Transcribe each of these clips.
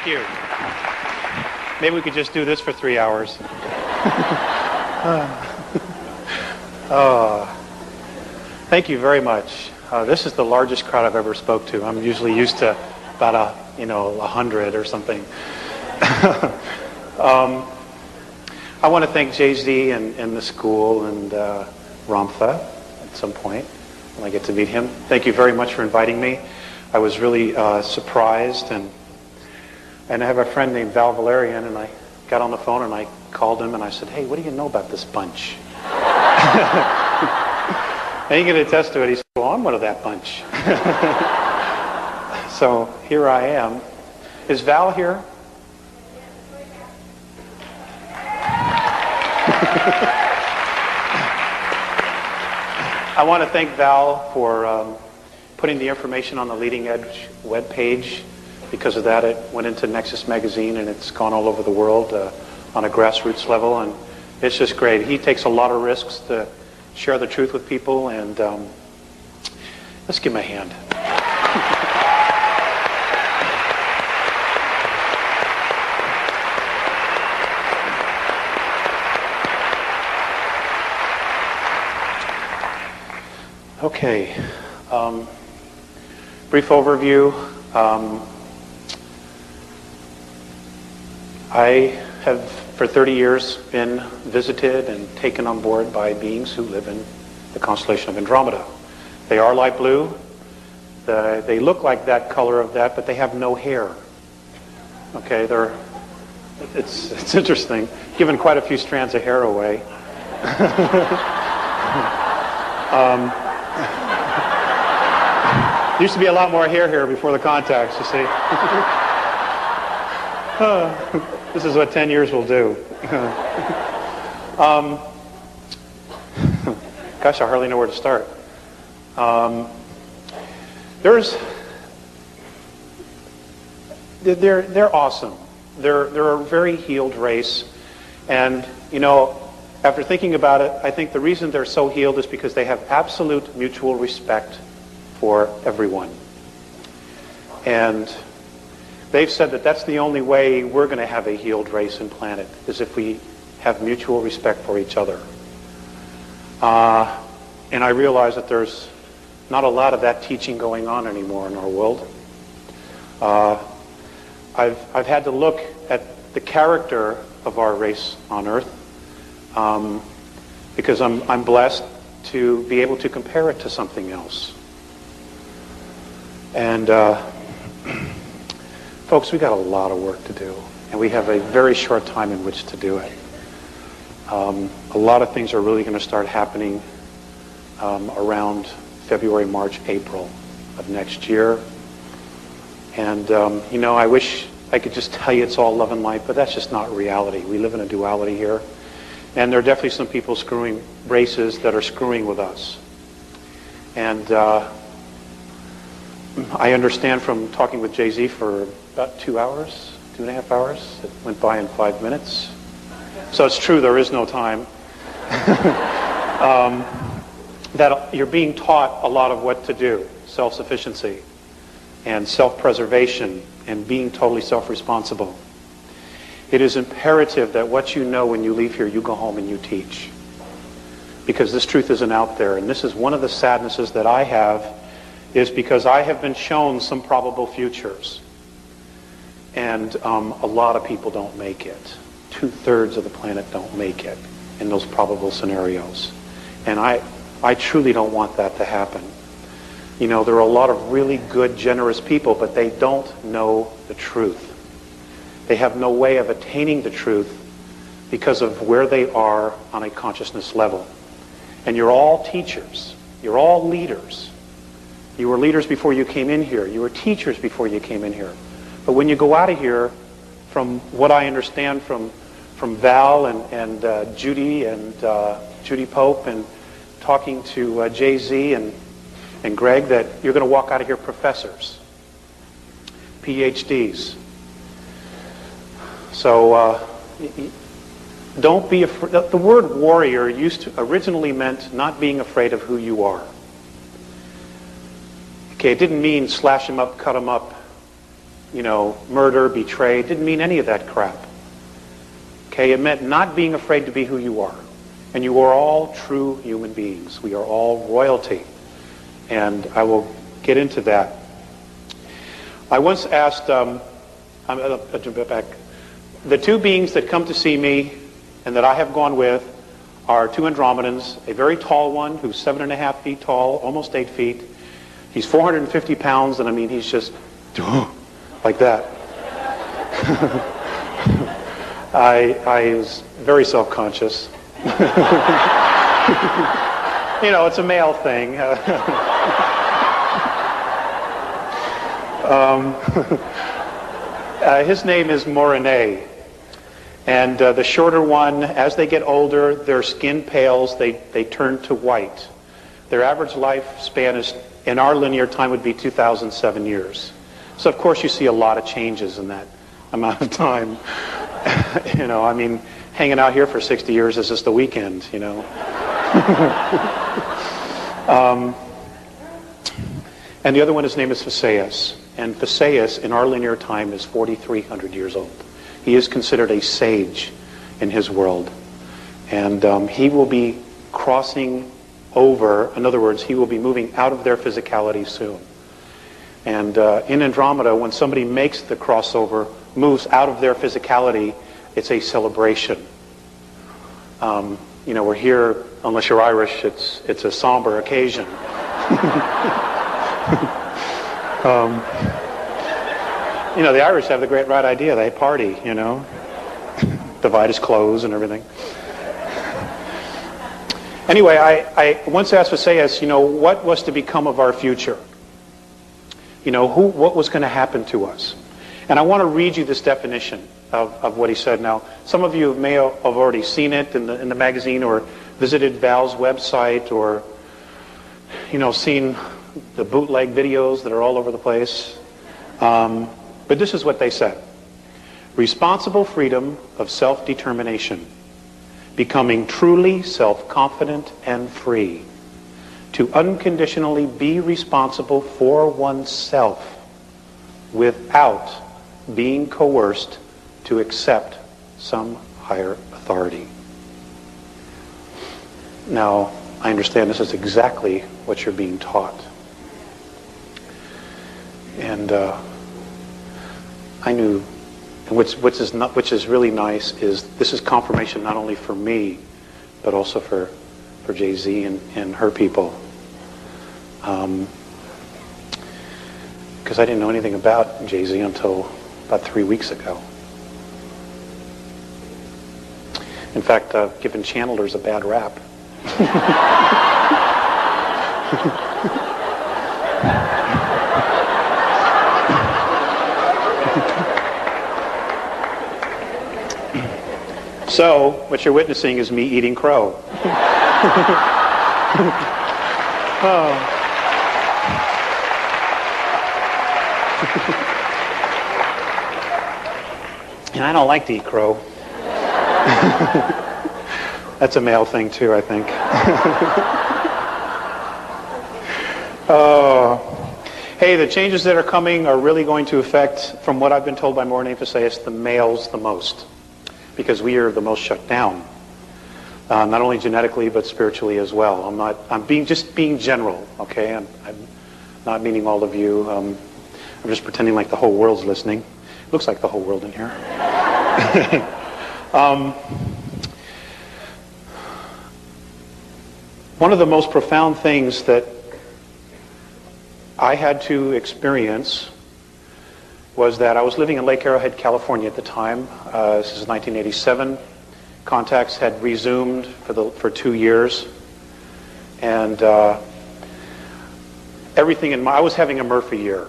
Thank you. Maybe we could just do this for 3 hours. Thank you very much. This is the largest crowd I've ever spoke to. I'm usually used to about 100 or something. I want to thank Jay-Z and the school and Ramtha at some point when I get to meet him. Thank you very much for inviting me. I was really surprised, and I have a friend named Val Valerian, and I got on the phone and I called him and I said, "Hey, what do you know about this bunch?" And he can attest to it. He said, "Well, I'm one of that bunch." So here I am. Is Val here? I want to thank Val for putting the information on the Leading Edge webpage. Because of that, it went into Nexus magazine, and it's gone all over the world on a grassroots level, and it's just great. He takes a lot of risks to share the truth with people, and let's give him a hand. Okay, brief overview. I have for 30 years been visited and taken on board by beings who live in the constellation of Andromeda. They are light blue. They look like that color of that, but they have no hair. Okay, it's interesting. Given quite a few strands of hair away. Used to be a lot more hair here before the contacts, you see. This is what 10 years will do. Gosh, I hardly know where to start. They're awesome. They're a very healed race, and after thinking about it, I think the reason they're so healed is because they have absolute mutual respect for everyone. And they've said that that's the only way we're going to have a healed race and planet, is if we have mutual respect for each other. And I realize that there's not a lot of that teaching going on anymore in our world. I've had to look at the character of our race on Earth, because I'm blessed to be able to compare it to something else. And folks, we got a lot of work to do, and we have a very short time in which to do it. A lot of things are really going to start happening around February, March, April of next year. And I wish I could just tell you it's all love and light, but that's just not reality. We live in a duality here, and there are definitely some people screwing races that are screwing with us. And I understand from talking with Jay-Z for about 2 hours, 2.5 hours. It went by in 5 minutes. So it's true, there is no time. That you're being taught a lot of what to do. Self-sufficiency and self-preservation and being totally self-responsible. It is imperative that what you know when you leave here, you go home and you teach. Because this truth isn't out there. And this is one of the sadnesses that I have, is because I have been shown some probable futures. And a lot of people don't make it. 2/3 of the planet don't make it in those probable scenarios. And I truly don't want that to happen. There are a lot of really good, generous people, but they don't know the truth. They have no way of attaining the truth because of where they are on a consciousness level. And you're all teachers. You're all leaders. You were leaders before you came in here. You were teachers before you came in here. But when you go out of here, from what I understand from Val and Judy and Judy Pope, and talking to Jay-Z and Greg, that you're going to walk out of here professors, PhDs. So don't be afraid. The word warrior originally meant not being afraid of who you are. Okay, it didn't mean slash them up, cut them up, murder, betray. It didn't mean any of that crap. Okay, it meant not being afraid to be who you are. And you are all true human beings. We are all royalty. And I will get into that. I once asked, I'll jump back. The two beings that come to see me and that I have gone with are two Andromedans, a very tall one who's 7.5 feet tall, almost 8 feet. He's 450 pounds, and I mean, he's just like that. I was very self-conscious. It's a male thing. His name is Morine. And the shorter one, as they get older, their skin pales, they turn to white. Their average lifespan is, in our linear time, would be 2007 years. So of course you see a lot of changes in that amount of time. I mean, hanging out here for 60 years is just the weekend, And the other one, his name is Phaseus. And Phaseus, in our linear time, is 4,300 years old. He is considered a sage in his world. And he will be crossing over, in other words, he will be moving out of their physicality soon. And in Andromeda, when somebody makes the crossover, moves out of their physicality, it's a celebration. We're here, unless you're Irish, it's a somber occasion. The Irish have the great right idea. They party, divide his clothes and everything. Anyway, I once asked Phaseus, what was to become of our future? What was going to happen to us? And I want to read you this definition of what he said. Now, some of you may have already seen it in the magazine or visited Val's website or, seen the bootleg videos that are all over the place. But this is what they said. Responsible freedom of self-determination. Becoming truly self-confident and free. To unconditionally be responsible for oneself without being coerced to accept some higher authority. Now, I understand this is exactly what you're being taught. And I knew, and which is really nice, is this is confirmation not only for me, but also for Jay-Z and her people. Because I didn't know anything about Jay-Z until about 3 weeks ago. In fact, given channelers a bad rap. So, what you're witnessing is me eating crow. Oh. And I don't like to eat crow. That's a male thing too, I think. Hey, the changes that are coming are really going to affect, from what I've been told by Morine Phaseus, the males the most. Because we are the most shut down. Not only genetically, but spiritually as well. I'm just being general, okay? I'm not meaning all of you. I'm just pretending like the whole world's listening. Looks like the whole world in here. One of the most profound things that I had to experience was that I was living in Lake Arrowhead, California at the time. This is 1987. Contacts had resumed for 2 years. And everything I was having a Murphy year.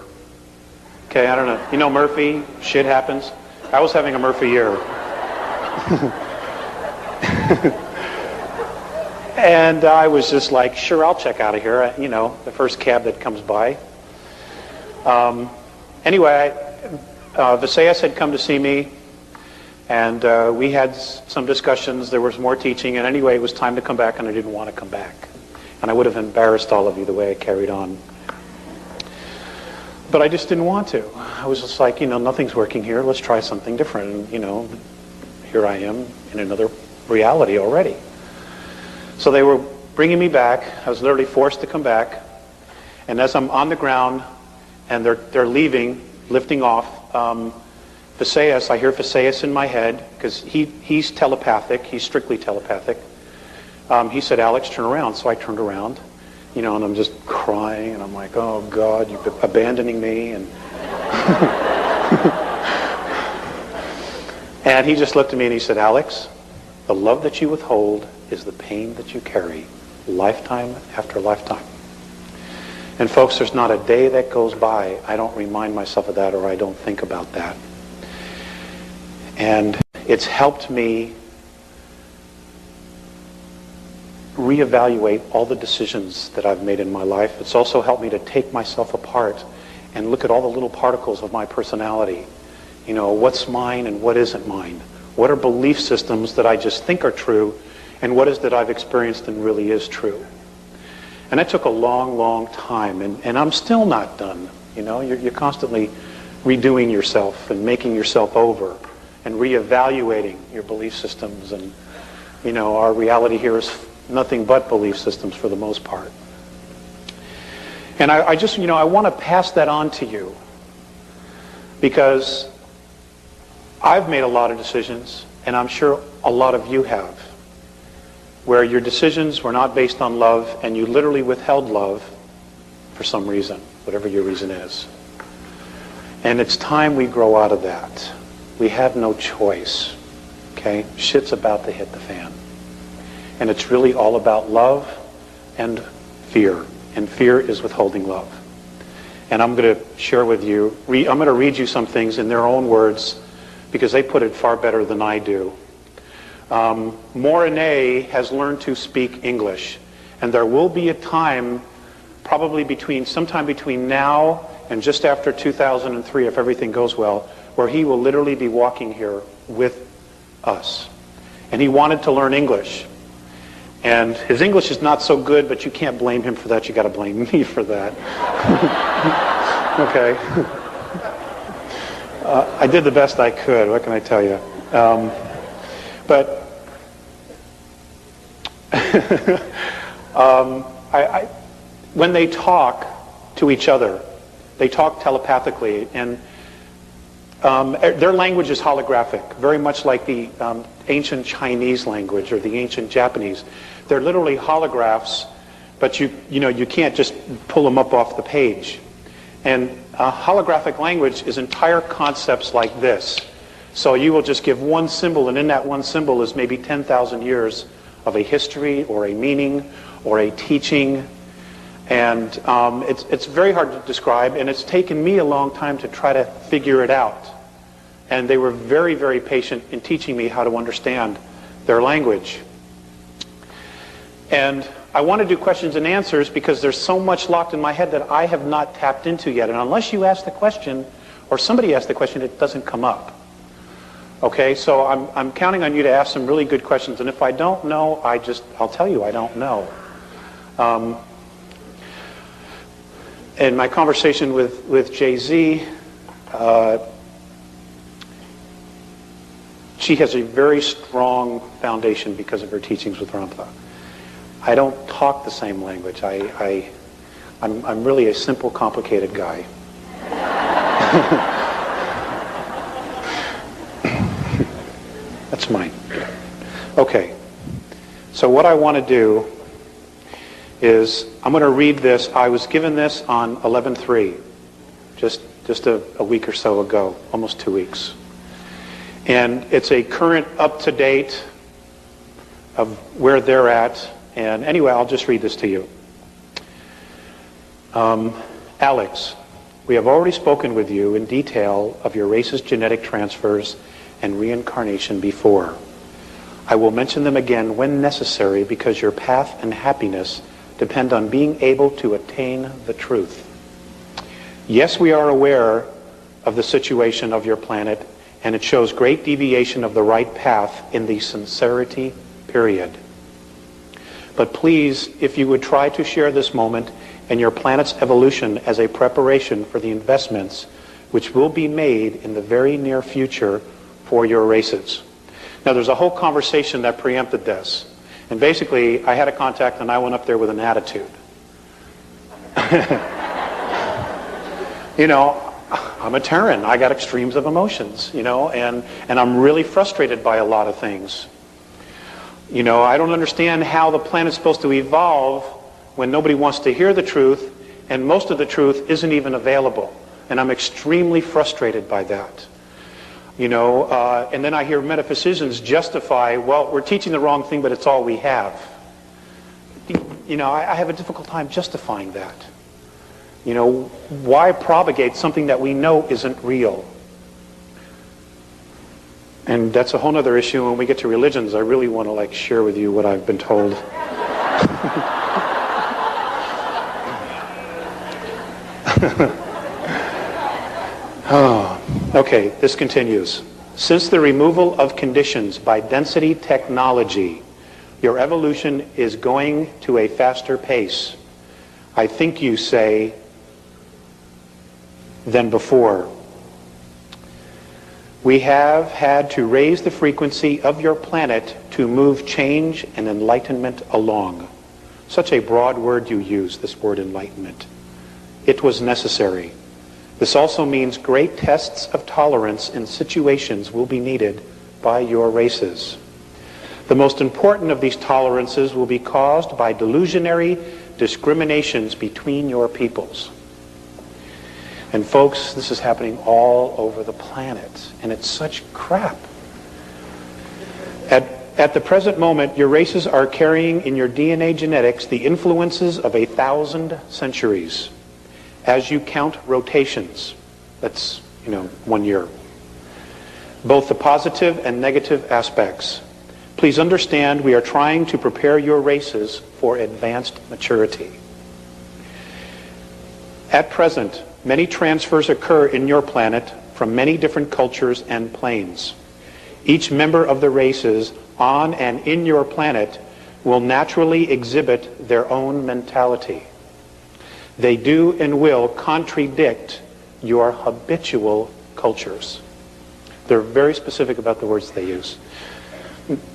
Okay, I don't know. You know Murphy? Shit happens. I was having a Murphy year. And I was just like, sure, I'll check out of here. The first cab that comes by. Anyway, Phaseus had come to see me, and we had some discussions. There was more teaching, and anyway, it was time to come back, and I didn't want to come back. And I would have embarrassed all of you the way I carried on. But I just didn't want to. I was just like, nothing's working here. Let's try something different. And, here I am in another reality already. So they were bringing me back. I was literally forced to come back. And as I'm on the ground and they're leaving, lifting off, Visayas, I hear Visayas in my head, because he's telepathic. He's strictly telepathic. He said, Alex, turn around. So I turned around, and I'm just crying, and I'm like, oh, God, you're abandoning me. And and he just looked at me and he said, Alex, the love that you withhold is the pain that you carry, lifetime after lifetime. And folks, there's not a day that goes by I don't remind myself of that, or I don't think about that. And it's helped me reevaluate all the decisions that I've made in my life. It's also helped me to take myself apart and look at all the little particles of my personality. What's mine and what isn't mine? What are belief systems that I just think are true, and what is that I've experienced and really is true? And that took a long, long time, and I'm still not done. You're constantly redoing yourself and making yourself over and reevaluating your belief systems. And, our reality here is nothing but belief systems for the most part. And I just, I want to pass that on to you, because I've made a lot of decisions, and I'm sure a lot of you have, where your decisions were not based on love, and you literally withheld love for some reason, whatever your reason is. And it's time we grow out of that. We have no choice, okay? Shit's about to hit the fan. And it's really all about love and fear. And fear is withholding love. And I'm going to share with you, I'm going to read you some things in their own words, because they put it far better than I do. Morine has learned to speak English, and there will be a time, probably sometime between now and just after 2003, if everything goes well, where he will literally be walking here with us. And he wanted to learn English. And his English is not so good, but you can't blame him for that. You got to blame me for that. Okay. I did the best I could. What can I tell you? But when they talk to each other, they talk telepathically, and their language is holographic, very much like the ancient Chinese language or the ancient Japanese. They're literally holographs, but you can't just pull them up off the page. And holographic language is entire concepts like this. So you will just give one symbol, and in that one symbol is maybe 10,000 years of a history or a meaning or a teaching. And it's very hard to describe, and it's taken me a long time to try to figure it out. And they were very, very patient in teaching me how to understand their language. And I want to do questions and answers because there's so much locked in my head that I have not tapped into yet. And unless you ask the question, or somebody asks the question, it doesn't come up. Okay, so I'm counting on you to ask some really good questions. And if I don't know, I'll tell you I don't know. In my conversation with Jay-Z, she has a very strong foundation because of her teachings with Ramtha. I don't talk the same language. I'm really a simple, complicated guy. That's mine. Okay. So what I want to do is I'm going to read this. I was given this on 11/3, just a week or so ago, almost 2 weeks. And it's a current, up-to-date of where they're at. And anyway, I'll just read this to you. Alex, we have already spoken with you in detail of your race's genetic transfers and reincarnation before. I will mention them again when necessary because your path and happiness depend on being able to attain the truth. Yes, we are aware of the situation of your planet, and it shows great deviation of the right path in the sincerity period. But please, if you would try to share this moment and your planet's evolution as a preparation for the investments which will be made in the very near future for your races. Now, there's a whole conversation that preempted this. And basically, I had a contact and I went up there with an attitude. You know, I'm a Terran. I got extremes of emotions, you know, and I'm really frustrated by a lot of things. You know, I don't understand how the planet's supposed to evolve when nobody wants to hear the truth, and most of the truth isn't even available. And I'm extremely frustrated by that. You know, and then I hear metaphysicians justify, well, we're teaching the wrong thing, but it's all we have. You know, I have a difficult time justifying that. You know, why propagate something that we know isn't real? And that's a whole other issue. When we get to religions, I really want to like share with you what I've been told. Okay, this continues. Since the removal of conditions by density technology, your evolution is going to a faster pace, I think you say, than before. We have had to raise the frequency of your planet to move change and enlightenment along. Such a broad word you use, this word enlightenment. It was necessary. This also means great tests of tolerance in situations will be needed by your races. The most important of these tolerances will be caused by delusionary discriminations between your peoples. And folks, this is happening all over the planet, and it's such crap. At the present moment, your races are carrying in your DNA genetics the influences of 1,000 centuries. As you count rotations, that's, 1 year. Both the positive and negative aspects. Please understand we are trying to prepare your races for advanced maturity. At present, many transfers occur in your planet from many different cultures and planes. Each member of the races on and in your planet will naturally exhibit their own mentality. They do and will contradict your habitual cultures. They're very specific about the words they use.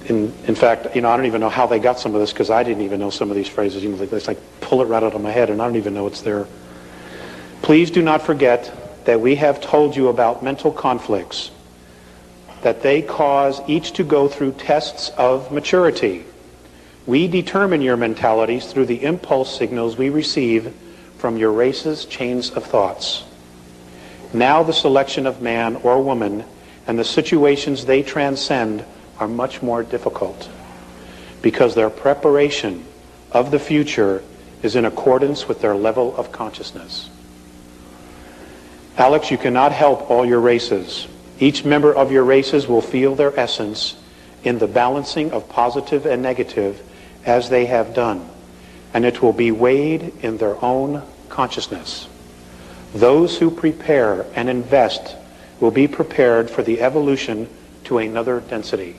In fact, I don't even know how they got some of this, because I didn't even know some of these phrases. It's like pull it right out of my head, and I don't even know it's there. Please do not forget that we have told you about mental conflicts, that they cause each to go through tests of maturity. We determine your mentalities through the impulse signals we receive from your race's chains of thoughts. Now the selection of man or woman and the situations they transcend are much more difficult, because their preparation of the future is in accordance with their level of consciousness. Alex, you cannot help all your races. Each member of your races will feel their essence in the balancing of positive and negative as they have done, and it will be weighed in their own consciousness. Those who prepare and invest will be prepared for the evolution to another density.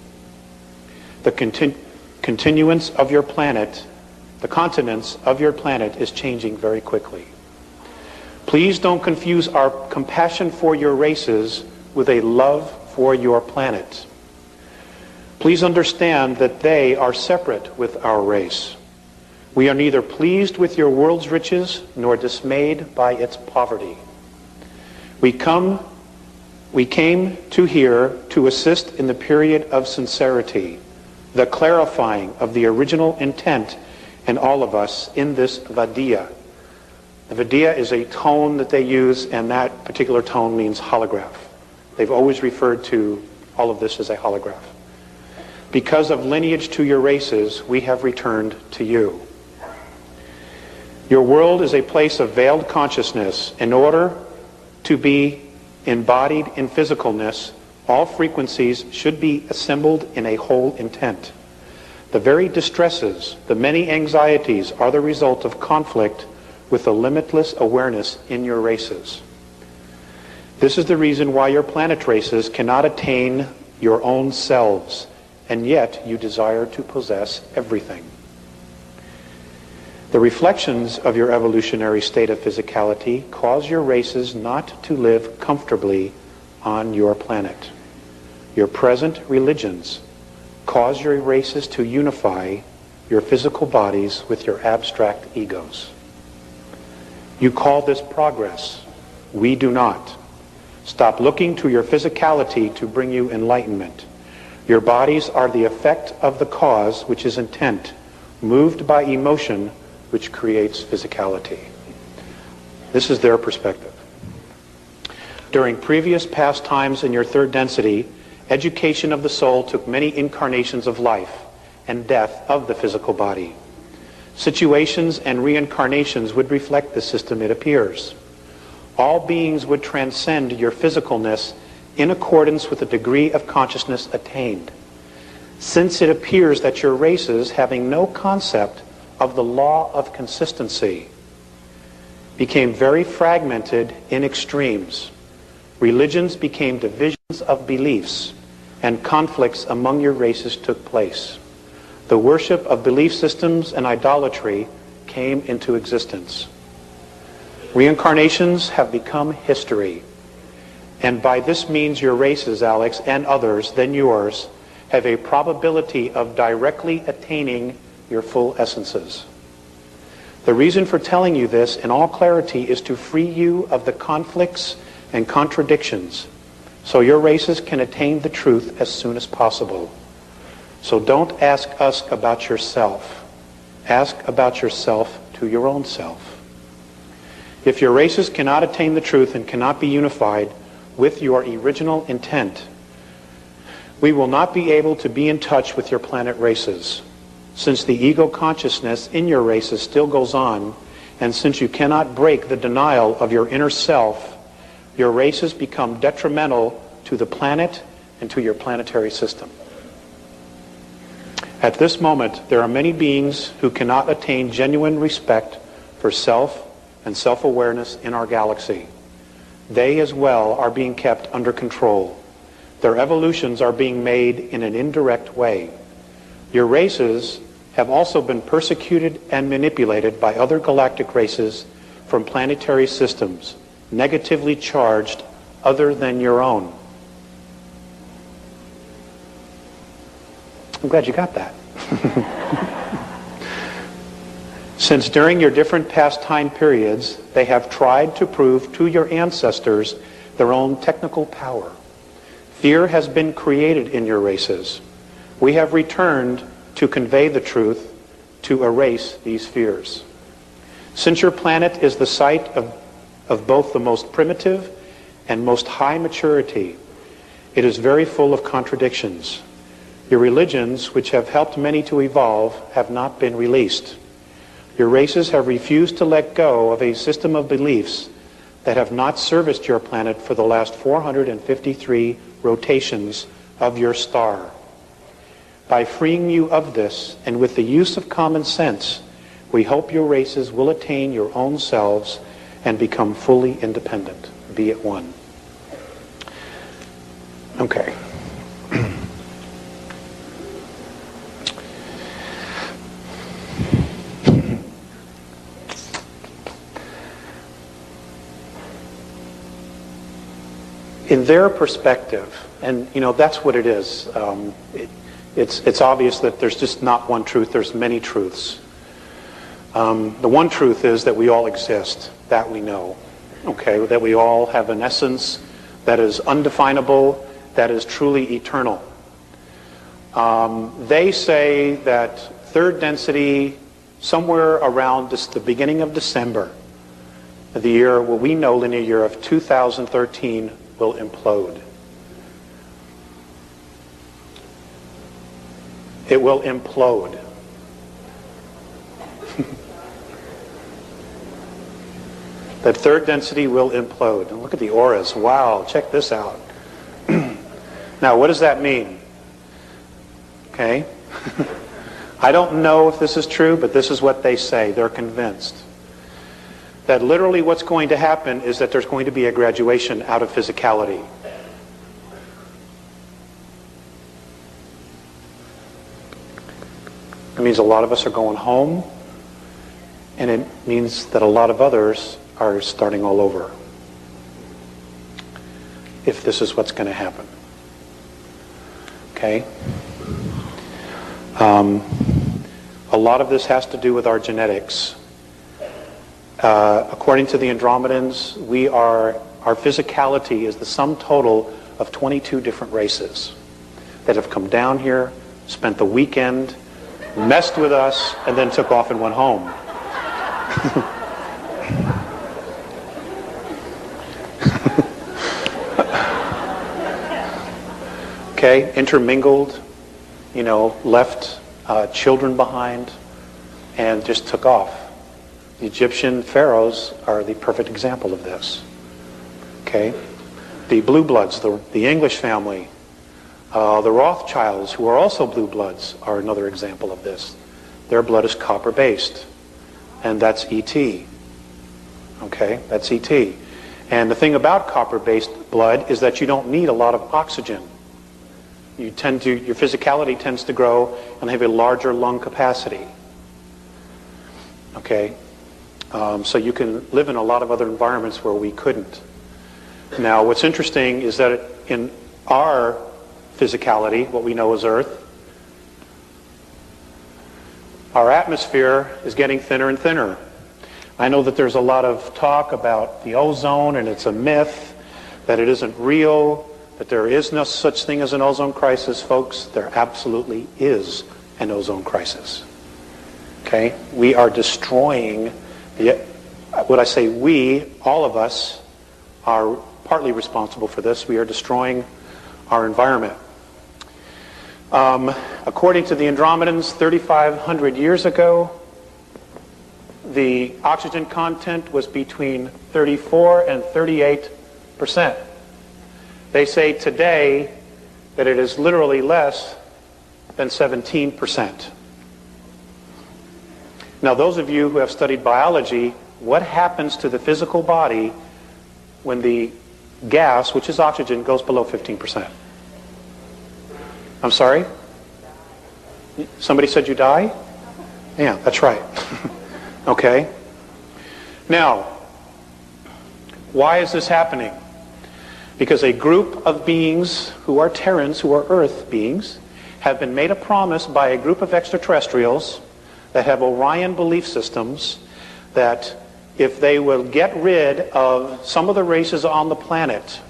The continuance of your planet, the continents of your planet is changing very quickly. Please don't confuse our compassion for your races with a love for your planet. Please understand that they are separate with our race. We are neither pleased with your world's riches nor dismayed by its poverty. We came to here to assist in the period of sincerity, the clarifying of the original intent in all of us in this Vadiya. The Vadiya is a tone that they use, and that particular tone means holograph. They've always referred to all of this as a holograph. Because of lineage to your races, we have returned to you. Your world is a place of veiled consciousness. In order to be embodied in physicalness, all frequencies should be assembled in a whole intent. The very distresses, the many anxieties are the result of conflict with the limitless awareness in your races. This is the reason why your planet races cannot attain your own selves, and yet you desire to possess everything. The reflections of your evolutionary state of physicality cause your races not to live comfortably on your planet. Your present religions cause your races to unify your physical bodies with your abstract egos. You call this progress. We do not. Stop looking to your physicality to bring you enlightenment. Your bodies are the effect of the cause, which is intent, moved by emotion, which creates physicality. This is their perspective. During previous past times in your third density, education of the soul took many incarnations of life and death of the physical body. Situations and reincarnations would reflect the system, it appears. All beings would transcend your physicalness in accordance with the degree of consciousness attained. Since it appears that your races, having no concept of the law of consistency, became very fragmented in extremes. Religions became divisions of beliefs, and conflicts among your races took place. The worship of belief systems and idolatry came into existence. Reincarnations have become history, and by this means your races, Alex, and others than yours, have a probability of directly attaining your full essences. The reason for telling you this in all clarity is to free you of the conflicts and contradictions so your races can attain the truth as soon as possible. So don't ask us about yourself. Ask about yourself to your own self. If your races cannot attain the truth and cannot be unified with your original intent, we will not be able to be in touch with your planet races. Since the ego consciousness in your races still goes on, and since you cannot break the denial of your inner self, your races become detrimental to the planet and to your planetary system. At this moment, there are many beings who cannot attain genuine respect for self and self-awareness in our galaxy. They as well are being kept under control. Their evolutions are being made in an indirect way. Your races have also been persecuted and manipulated by other galactic races from planetary systems, negatively charged other than your own. I'm glad you got that. Since during your different past time periods, they have tried to prove to your ancestors their own technical power. Fear has been created in your races. We have returned to convey the truth, to erase these fears. Since your planet is the site of both the most primitive and most high maturity, it is very full of contradictions. Your religions, which have helped many to evolve, have not been released. Your races have refused to let go of a system of beliefs that have not serviced your planet for the last 453 rotations of your star. By freeing you of this, and with the use of common sense, we hope your races will attain your own selves and become fully independent. Be at one. Okay. In their perspective, and that's what it is. It's obvious that there's just not one truth. There's many truths. The one truth is that we all exist. That we know. Okay, that we all have an essence that is undefinable, that is truly eternal. They say that third density, somewhere around the beginning of December, the year, what we know, linear year of 2013, will implode. It will implode. That third density will implode. And look at the auras. Wow, check this out. Now, what does that mean? Okay. I don't know if this is true, but this is what they say. They're convinced that literally what's going to happen is that there's going to be a graduation out of physicality. It means a lot of us are going home, And it means that a lot of others are starting all over, if this is what's going to happen. Okay? A lot of this has to do with our genetics. According to the Andromedans, our physicality is the sum total of 22 different races that have come down here, spent the weekend, messed with us, and then took off and went home. Okay, intermingled, left children behind, and just took off. The Egyptian pharaohs are the perfect example of this. Okay, the blue bloods, the English family, the Rothschilds, who are also blue bloods, are another example of this. Their blood is copper-based, and that's ET. Okay, that's ET. And the thing about copper-based blood is that you don't need a lot of oxygen. Your physicality tends to grow and have a larger lung capacity. Okay, so you can live in a lot of other environments where we couldn't. Now, what's interesting is that in our physicality, what we know as Earth, our atmosphere is getting thinner and thinner. I know that there's a lot of talk about the ozone, and it's a myth, that it isn't real, that there is no such thing as an ozone crisis. Folks, there absolutely is an ozone crisis. Okay? We are destroying, when I say we, all of us are partly responsible for this. We are destroying our environment. According to the Andromedans, 3,500 years ago, the oxygen content was between 34 and 38%. They say today that it is literally less than 17%. Now, those of you who have studied biology, what happens to the physical body when the gas, which is oxygen, goes below 15%? I'm sorry? Somebody said you die? Yeah, that's right. Okay. Now, why is this happening? Because a group of beings who are Terrans, who are Earth beings, have been made a promise by a group of extraterrestrials that have Orion belief systems that if they will get rid of some of the races on the planet,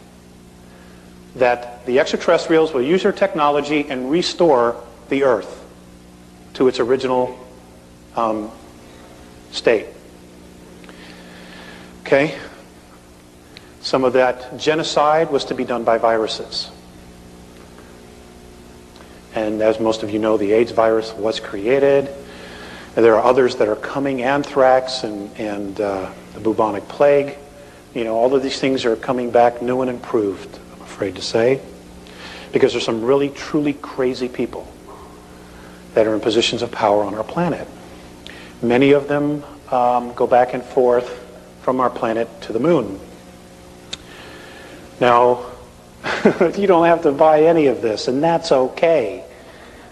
that the extraterrestrials will use their technology and restore the Earth to its original state. Okay? Some of that genocide was to be done by viruses. And as most of you know, the AIDS virus was created. And there are others that are coming, anthrax and the bubonic plague. All of these things are coming back new and improved, I'm afraid to say, because there's some really, truly crazy people that are in positions of power on our planet. Many of them go back and forth from our planet to the moon. Now, you don't have to buy any of this, and that's okay,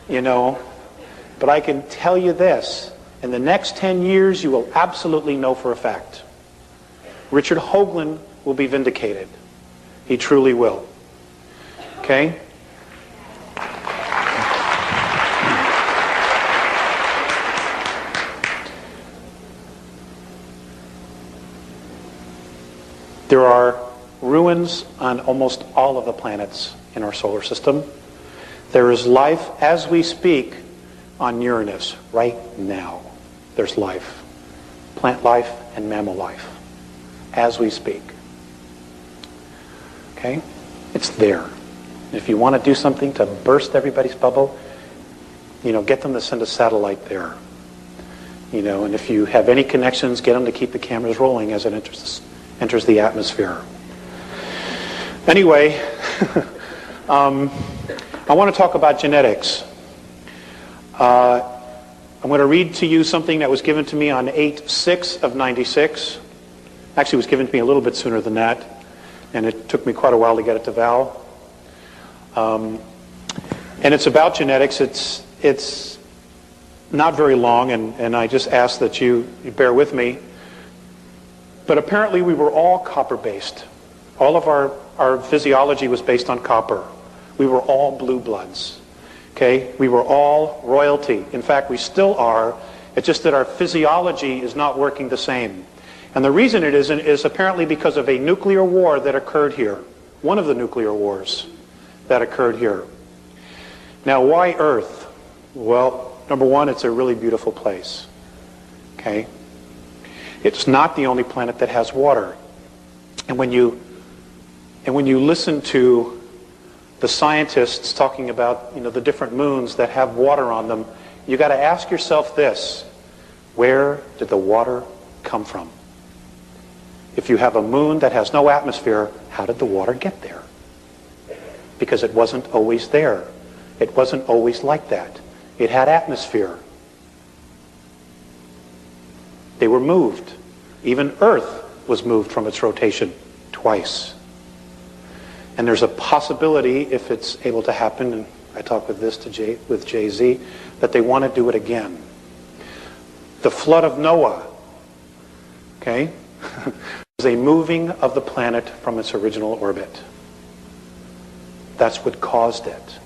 But I can tell you this, in the next 10 years, you will absolutely know for a fact. Richard Hoagland will be vindicated. He truly will. Okay? There are ruins on almost all of the planets in our solar system. There is life as we speak on Uranus right now. There's life. Plant life and mammal life as we speak. Okay? It's there. If you want to do something to burst everybody's bubble, get them to send a satellite there. And if you have any connections, get them to keep the cameras rolling as it enters the atmosphere. Anyway, I want to talk about genetics. I'm going to read to you something that was given to me on 8/6 of 96. Actually, it was given to me a little bit sooner than that, and it took me quite a while to get it to Val. And it's about genetics. It's not very long, and I just ask that you bear with me. But apparently we were all copper-based. All of our physiology was based on copper. We were all blue bloods. Okay? We were all royalty. In fact, we still are. It's just that our physiology is not working the same. And the reason it isn't is apparently because of a nuclear war that occurred here. One of the nuclear wars that occurred here. Now, why Earth? Well, number one, it's a really beautiful place. Okay? It's not the only planet that has water. And when you listen to the scientists talking about, the different moons that have water on them, you got to ask yourself this: where did the water come from? If you have a moon that has no atmosphere, how did the water get there? Because it wasn't always there. It wasn't always like that. It had atmosphere. They were moved. Even Earth was moved from its rotation twice. And there's a possibility, if it's able to happen, and I talked with this with Jay-Z, that they want to do it again. The flood of Noah, okay, was a moving of the planet from its original orbit. That's what caused it.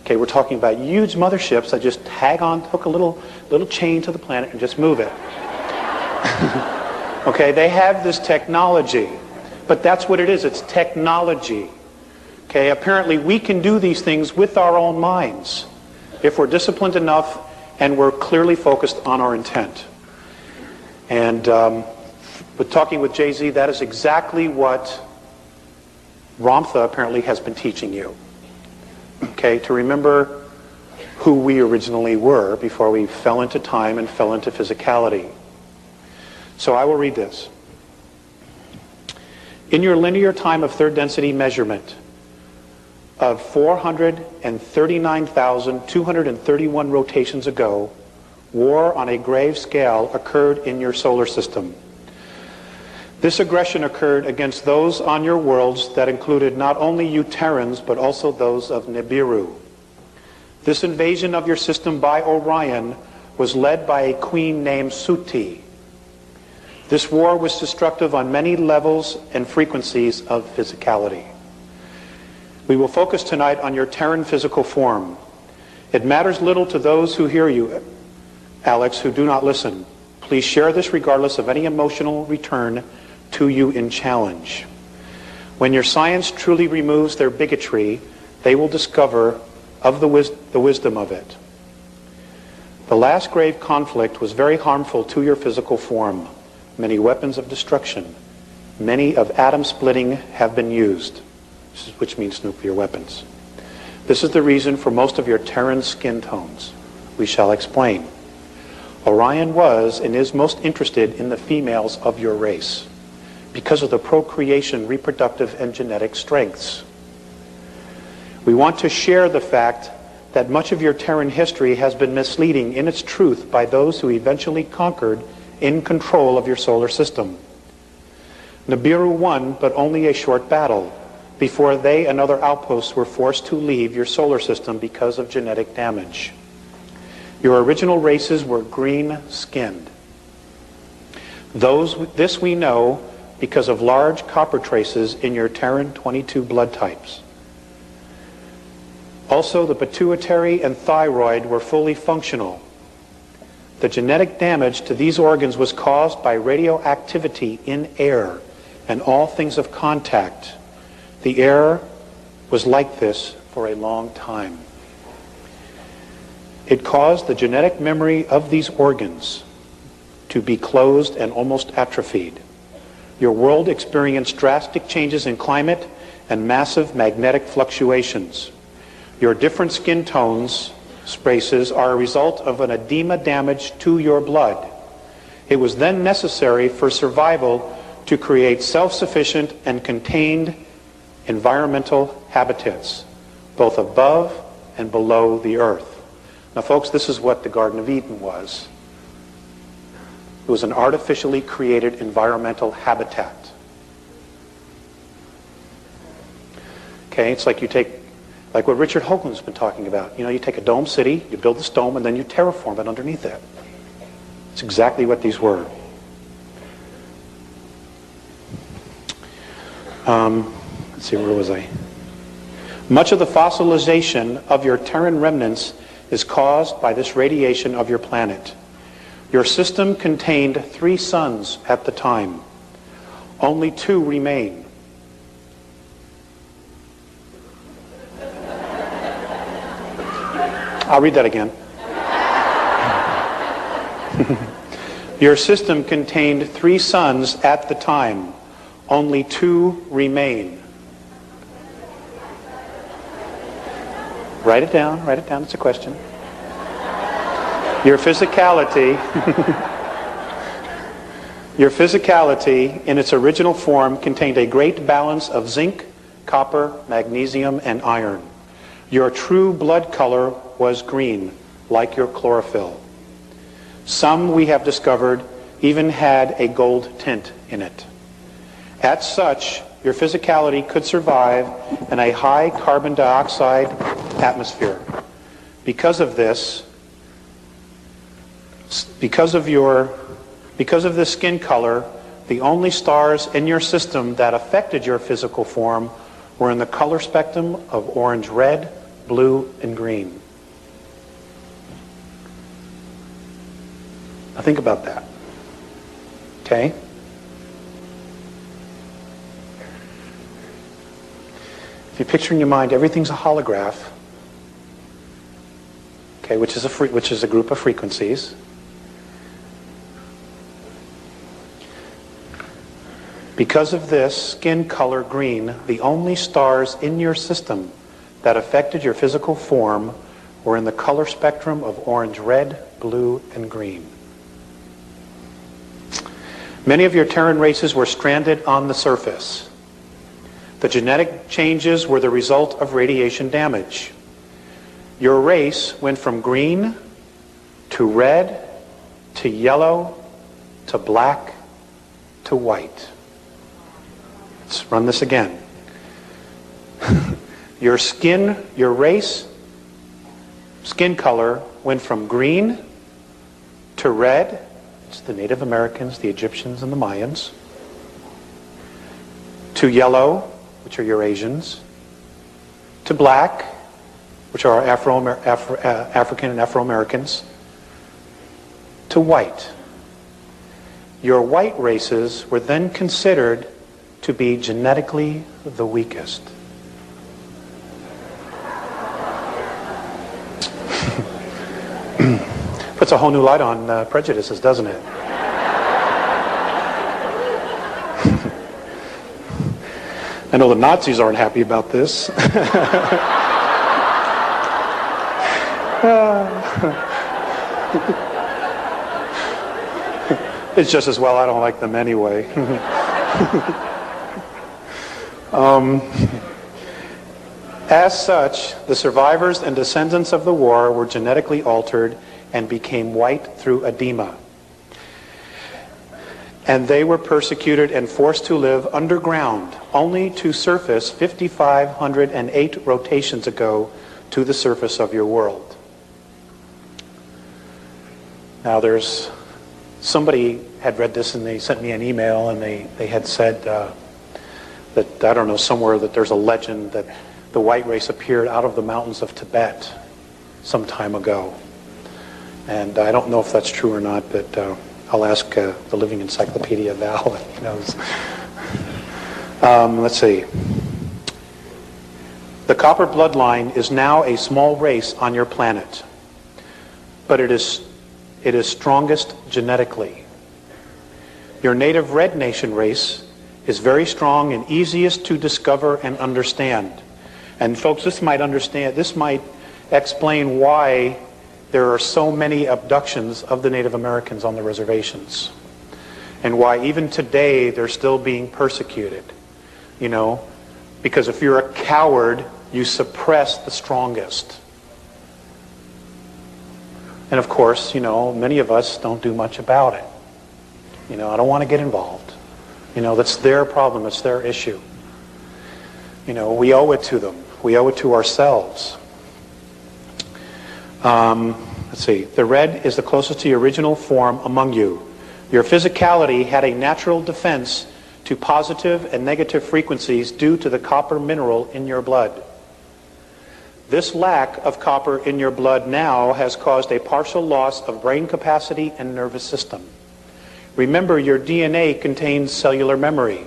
Okay, we're talking about huge motherships that just hook a little chain to the planet and just move it. Okay, they have this technology, but that's what it is. It's technology. Okay, apparently we can do these things with our own minds if we're disciplined enough and we're clearly focused on our intent. And but talking with Jay-Z, that is exactly what Ramtha apparently has been teaching you. Okay, to remember who we originally were before we fell into time and fell into physicality. So I will read this. In your linear time of third density measurement of 439,231 rotations ago, war on a grave scale occurred in your solar system. This aggression occurred against those on your worlds that included not only you Terrans, but also those of Nibiru. This invasion of your system by Orion was led by a queen named Suti. This war was destructive on many levels and frequencies of physicality. We will focus tonight on your Terran physical form. It matters little to those who hear you, Alex, who do not listen. Please share this regardless of any emotional return to you in challenge. When your science truly removes their bigotry, they will discover of the wisdom of it. The last grave conflict was very harmful to your physical form. Many weapons of destruction, many of atom splitting have been used, which means nuclear weapons. This is the reason for most of your Terran skin tones. We shall explain. Orion was and is most interested in the females of your race because of the procreation, reproductive, and genetic strengths. We want to share the fact that much of your Terran history has been misleading in its truth by those who eventually conquered in control of your solar system. Nibiru won, but only a short battle, before they and other outposts were forced to leave your solar system because of genetic damage. Your original races were green-skinned. This we know because of large copper traces in your Terran 22 blood types. Also, the pituitary and thyroid were fully functional. The genetic damage to these organs was caused by radioactivity in air and all things of contact. The air was like this for a long time. It caused the genetic memory of these organs to be closed and almost atrophied. Your world experienced drastic changes in climate and massive magnetic fluctuations. Your different skin tones, spraces, are a result of an edema damage to your blood. It was then necessary for survival to create self-sufficient and contained environmental habitats, both above and below the earth. Now, folks, this is what the Garden of Eden was. It was an artificially created environmental habitat. Okay, it's like you take Like what Richard Hoagland's been talking about. You take a dome city, you build this dome, and then you terraform it underneath it. It's exactly what these were. Let's see, where was I? Much of the fossilization of your Terran remnants is caused by this radiation of your planet. Your system contained 3 suns at the time. Only 2 remain. I'll read that again. Your system contained 3 suns at the time. Only 2 remain. Write it down, it's a question. Your physicality, your physicality in its original form contained a great balance of zinc, copper, magnesium, and iron. Your true blood color was green, like your chlorophyll. Some, we have discovered, even had a gold tint in it. As such, your physicality could survive in a high carbon dioxide atmosphere. Because of this, because of this skin color, the only stars in your system that affected your physical form were in the color spectrum of orange, red, blue, and green. Now think about that. Okay? If you picture in your mind everything's a holograph, okay, which is a group of frequencies. Because of this skin color green, the only stars in your system that affected your physical form were in the color spectrum of orange, red, blue, and green. Many of your Terran races were stranded on the surface. The genetic changes were the result of radiation damage. Your race went from green to red to yellow to black to white. Let's run this again. Your race, skin color went from green to red. It's the Native Americans, the Egyptians, and the Mayans. To yellow, which are Eurasians. To black, which are African and Afro-Americans. To white. Your white races were then considered to be genetically the weakest. Puts a whole new light on prejudices, doesn't it? I know the Nazis aren't happy about this. It's just as well I don't like them anyway. As such, the survivors and descendants of the war were genetically altered and became white through edema. And they were persecuted and forced to live underground, only to surface 5,508 rotations ago to the surface of your world. Now somebody had read this and they sent me an email and they had said that, I don't know, somewhere that there's a legend that the white race appeared out of the mountains of Tibet some time ago. And I don't know if that's true or not, but I'll ask the Living Encyclopedia Val if he knows. Let's see. The copper bloodline is now a small race on your planet, but it is strongest genetically. Your native Red Nation race is very strong and easiest to discover and understand. And folks, this might explain why there are so many abductions of the Native Americans on the reservations, and why even today they're still being persecuted. Because if you're a coward, you suppress the strongest. And of course, many of us don't do much about it. I don't want to get involved. That's their problem, it's their issue. We owe it to them. We owe it to ourselves. Let's see. The red is the closest to the original form among you. Your physicality had a natural defense to positive and negative frequencies due to the copper mineral in your blood. This lack of copper in your blood now has caused a partial loss of brain capacity and nervous system. Remember, your DNA contains cellular memory.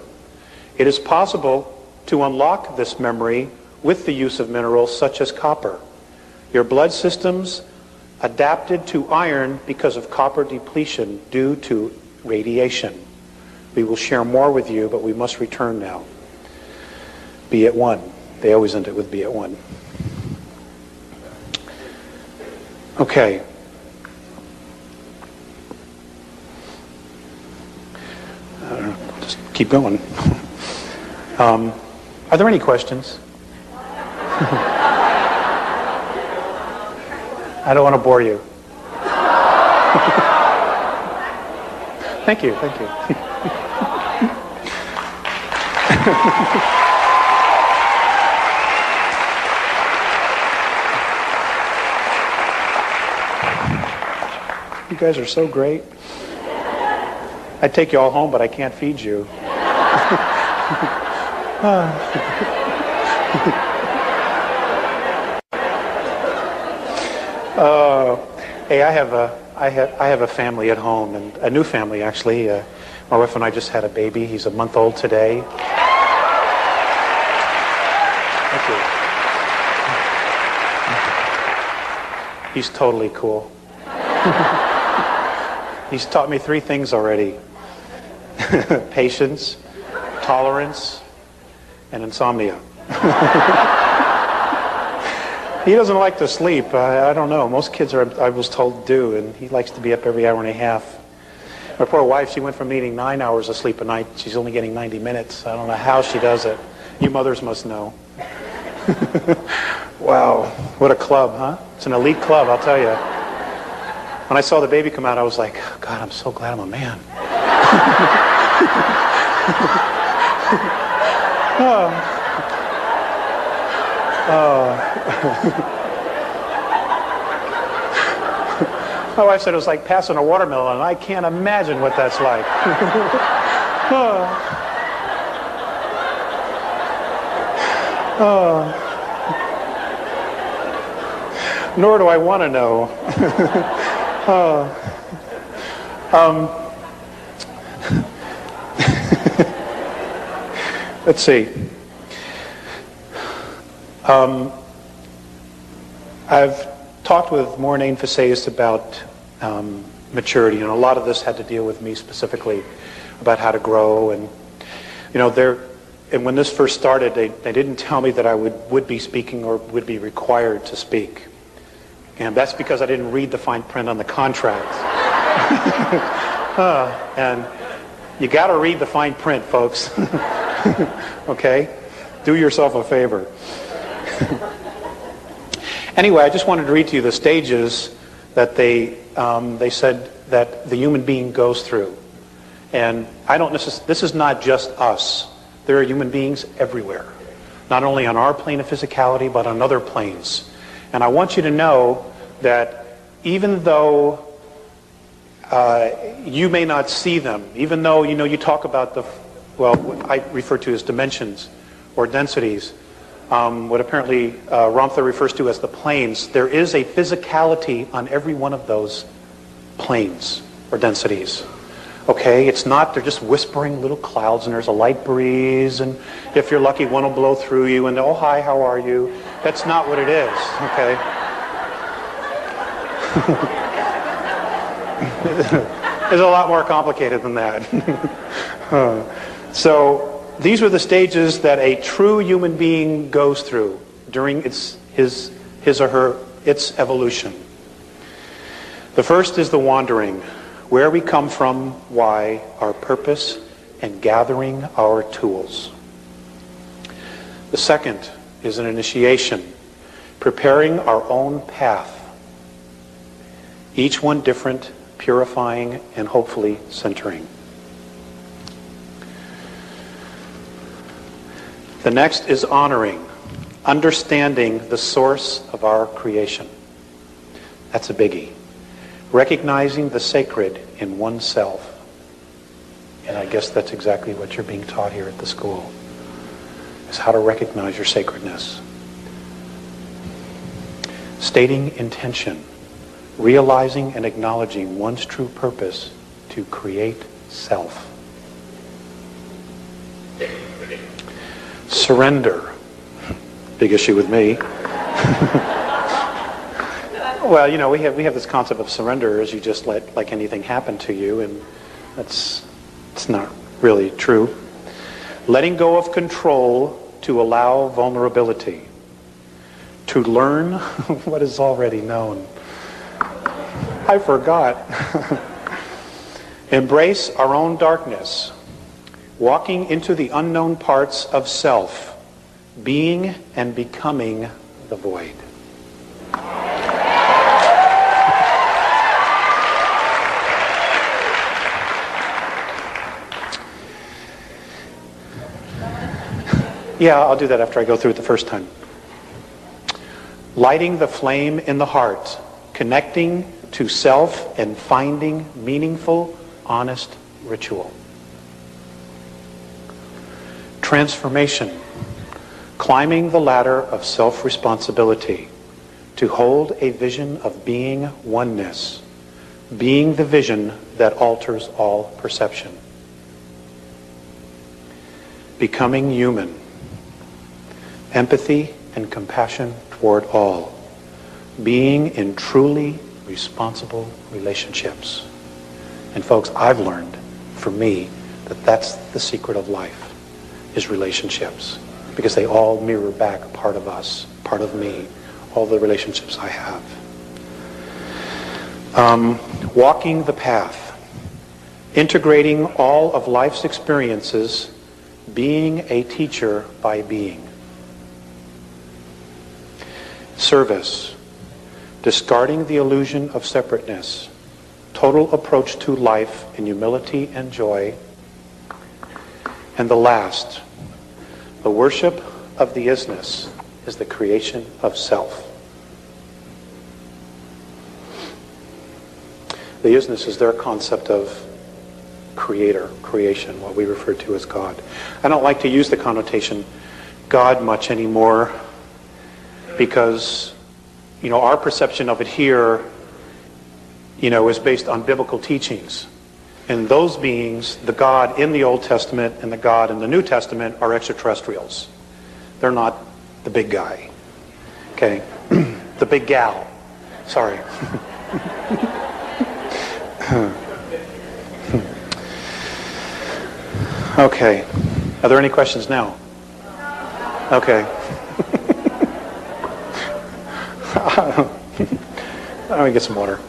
It is possible to unlock this memory with the use of minerals such as copper. Your blood systems adapted to iron because of copper depletion due to radiation. We will share more with you, but we must return now. Be at one. They always end it with be at one. Okay. Just keep going. Are there any questions? I don't want to bore you. Thank you, thank you. You guys are so great. I'd take you all home, but I can't feed you. Hey, I have a family at home, and a new family actually. My wife and I just had a baby. He's a month old today. Thank you. He's totally cool. He's taught me 3 things already: patience, tolerance, and insomnia. He doesn't like to sleep. I don't know. Most kids I was told, do, and he likes to be up every hour and a half. My poor wife, she went from needing 9 hours of sleep a night. She's only getting 90 minutes. I don't know how she does it. You mothers must know. Wow. What a club, huh? It's an elite club, I'll tell you. When I saw the baby come out, I was like, God, I'm so glad I'm a man. My wife said it was like passing a watermelon, and I can't imagine what that's like. Nor do I want to know. Let's see. I've talked with more façades about maturity, and a lot of this had to deal with me specifically about how to grow. And and when this first started, they didn't tell me that I would be speaking or would be required to speak, and that's because I didn't read the fine print on the contract. And you got to read the fine print, folks. Okay, do yourself a favor. Anyway, I just wanted to read to you the stages that they said that the human being goes through. And this is not just us. There are human beings everywhere, not only on our plane of physicality, but on other planes. And I want you to know that even though you may not see them, even though you talk about what I refer to as dimensions or densities, what apparently Ramtha refers to as the planes, there is a physicality on every one of those planes or densities. Okay, it's not, they're just whispering little clouds, and there's a light breeze, and if you're lucky, one will blow through you, and oh, hi, how are you? That's not what it is, okay? It's a lot more complicated than that. So these are the stages that a true human being goes through during its evolution. The first is the wandering, where we come from, why, our purpose, and gathering our tools. The second is an initiation, preparing our own path, each one different, purifying, and hopefully centering. The next is honoring, understanding the source of our creation. That's a biggie. Recognizing the sacred in oneself. And I guess that's exactly what you're being taught here at the school, is how to recognize your sacredness. Stating intention, realizing and acknowledging one's true purpose to create self. Surrender. Big issue with me. Well, you know, we have this concept of surrender as you just let like anything happen to you, and it's not really true. Letting go of control to allow vulnerability. To learn what is already known. I forgot. Embrace our own darkness. Walking into the unknown parts of self. Being and becoming the void. Yeah, I'll do that after I go through it the first time. Lighting the flame in the heart, connecting to self and finding meaningful, honest ritual. Transformation, climbing the ladder of self-responsibility to hold a vision of being oneness, being the vision that alters all perception. Becoming human, empathy and compassion toward all, being in truly responsible relationships. And folks, I've learned, for me, that that's the secret of life, is relationships, because they all mirror back a part of us, part of me, all the relationships I have. Walking the path, integrating all of life's experiences, being a teacher by being. Service, discarding the illusion of separateness, total approach to life in humility and joy. And the last, the worship of the isness is the creation of self. The isness is their concept of creator, creation, what we refer to as God. I don't like to use the connotation God much anymore, because, you know, our perception of it here, you know, is based on biblical teachings. And those beings, the God in the Old Testament and the God in the New Testament, are extraterrestrials. They're not the big guy. Okay? The big gal. Sorry. Okay. Are there any questions now? Okay. Let me get some water.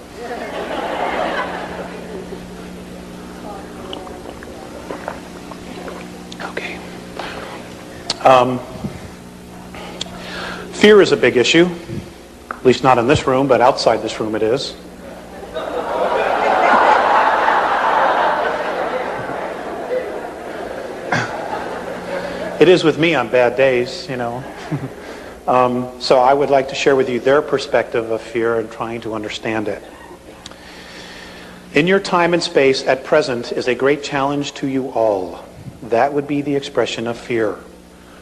Okay. Fear is a big issue, at least not in this room, but outside this room it is. It is with me on bad days, you know. So I would like to share with you their perspective of fear and trying to understand it. In your time and space at present is a great challenge to you all. That would be the expression of fear.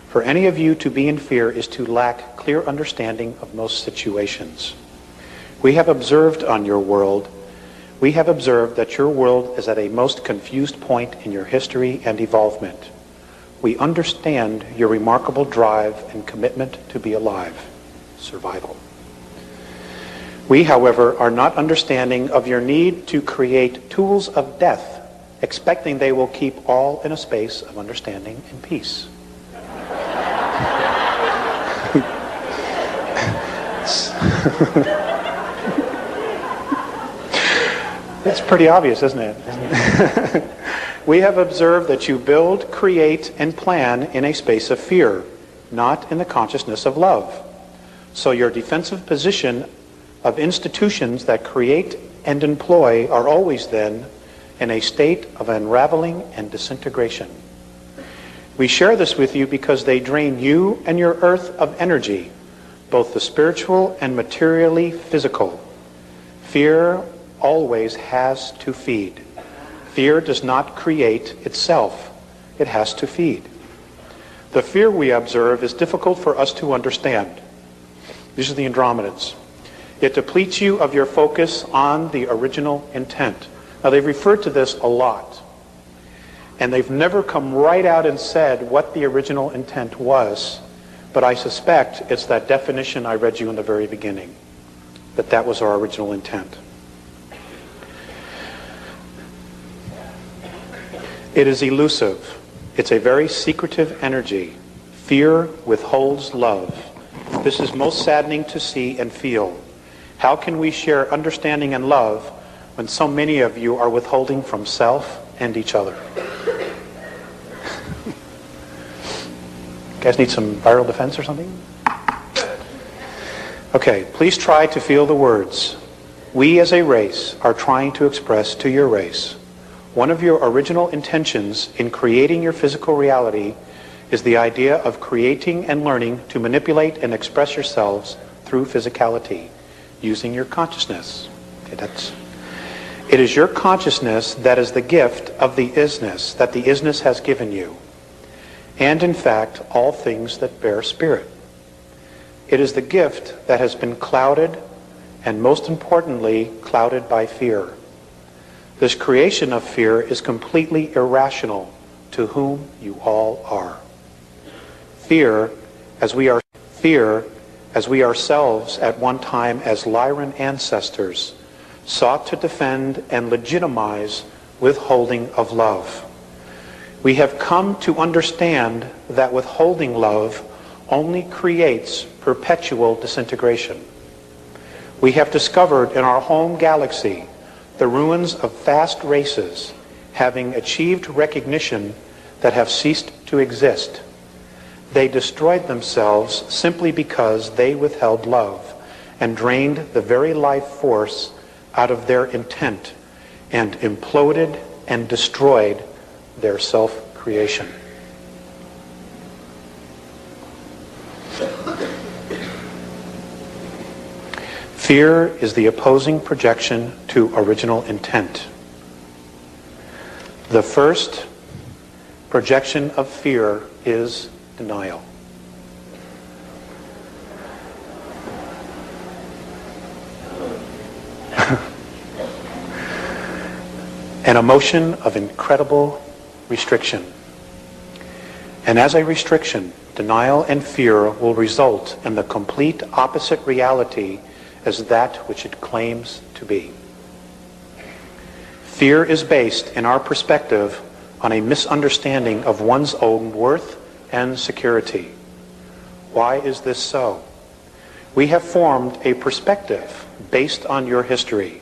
For any of you to be in fear is to lack clear understanding of most situations. We have observed that your world is at a most confused point in your history and evolvement. We understand your remarkable drive and commitment to be alive, survival. We, however, are not understanding of your need to create tools of death, expecting they will keep all in a space of understanding and peace. It's pretty obvious, isn't it? We have observed that you build, create, and plan in a space of fear, not in the consciousness of love. So your defensive position of institutions that create and employ are always then in a state of unraveling and disintegration. We share this with you because they drain you and your earth of energy, both the spiritual and materially physical. Fear always has to feed. Fear does not create itself. It has to feed. The fear we observe is difficult for us to understand. These are the Andromedans. It depletes you of your focus on the original intent. Now, they've referred to this a lot. And they've never come right out and said what the original intent was. But I suspect it's that definition I read you in the very beginning, that that was our original intent. It is elusive. It's a very secretive energy. Fear withholds love. This is most saddening to see and feel. How can we share understanding and love when so many of you are withholding from self and each other? You guys need some viral defense or something? Okay, please try to feel the words. We as a race are trying to express to your race. One of your original intentions in creating your physical reality is the idea of creating and learning to manipulate and express yourselves through physicality, using your consciousness. Okay, it is your consciousness that is the gift of the isness that the isness has given you, and in fact, all things that bear spirit. It is the gift that has been clouded, and most importantly, clouded by fear. This creation of fear is completely irrational to whom you all are. Fear, as we ourselves at one time as Lyran ancestors, sought to defend and legitimize withholding of love. We have come to understand that withholding love only creates perpetual disintegration. We have discovered in our home galaxy the ruins of vast races having achieved recognition that have ceased to exist. They destroyed themselves simply because they withheld love and drained the very life force out of their intent and imploded and destroyed their self-creation. Fear is the opposing projection to original intent. The first projection of fear is denial. An emotion of incredible restriction. And as a restriction, denial and fear will result in the complete opposite reality as that which it claims to be. Fear is based, in our perspective, on a misunderstanding of one's own worth and security. Why is this so? We have formed a perspective based on your history.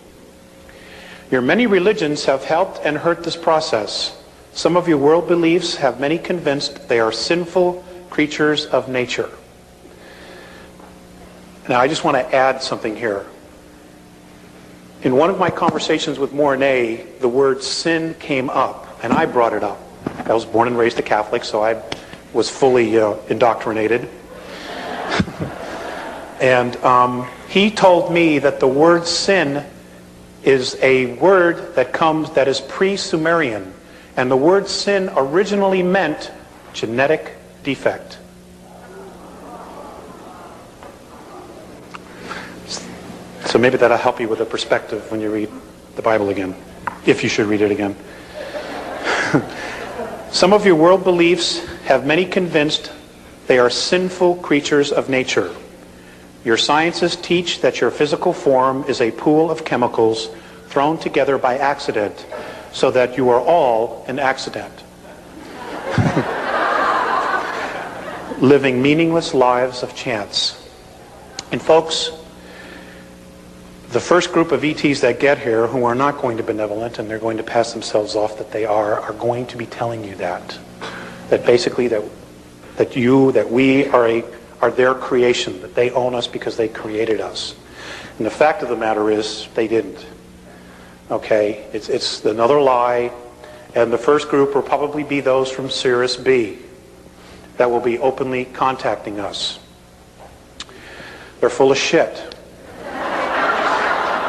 Your many religions have helped and hurt this process. Some of your world beliefs have many convinced they are sinful creatures of nature. Now, I just want to add something here. In one of my conversations with Mornay, the word sin came up, and I brought it up. I was born and raised a Catholic, so I was fully indoctrinated. And he told me that the word sin is a word that is pre-Sumerian, and the word sin originally meant genetic defect. So maybe that'll help you with a perspective when you read the Bible again, if you should read it again. Some of your world beliefs have many convinced they are sinful creatures of nature. Your sciences teach that your physical form is a pool of chemicals thrown together by accident, so that you are all an accident. Living meaningless lives of chance. And folks, the first group of ETs that get here who are not going to be benevolent and they're going to pass themselves off that they are going to be telling you that basically that we are their creation, that they own us because they created us. And the fact of the matter is they didn't. Okay, it's another lie, and the first group will probably be those from Sirius B. that will be openly contacting us. They're full of shit.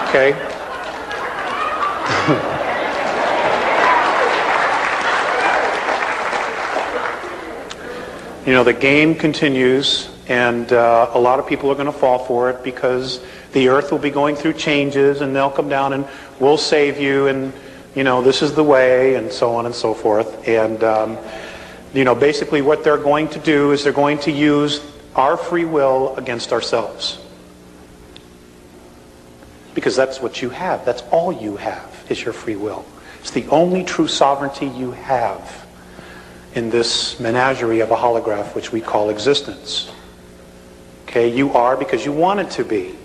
Okay? You know, the game continues, and a lot of people are going to fall for it because the earth will be going through changes, and they'll come down and we'll save you, and, you know, this is the way, and so on and so forth. And, you know, basically what they're going to do is they're going to use our free will against ourselves. Because that's what you have. That's all you have is your free will. It's the only true sovereignty you have in this menagerie of a holograph which we call existence. Okay, you are because you want it to be.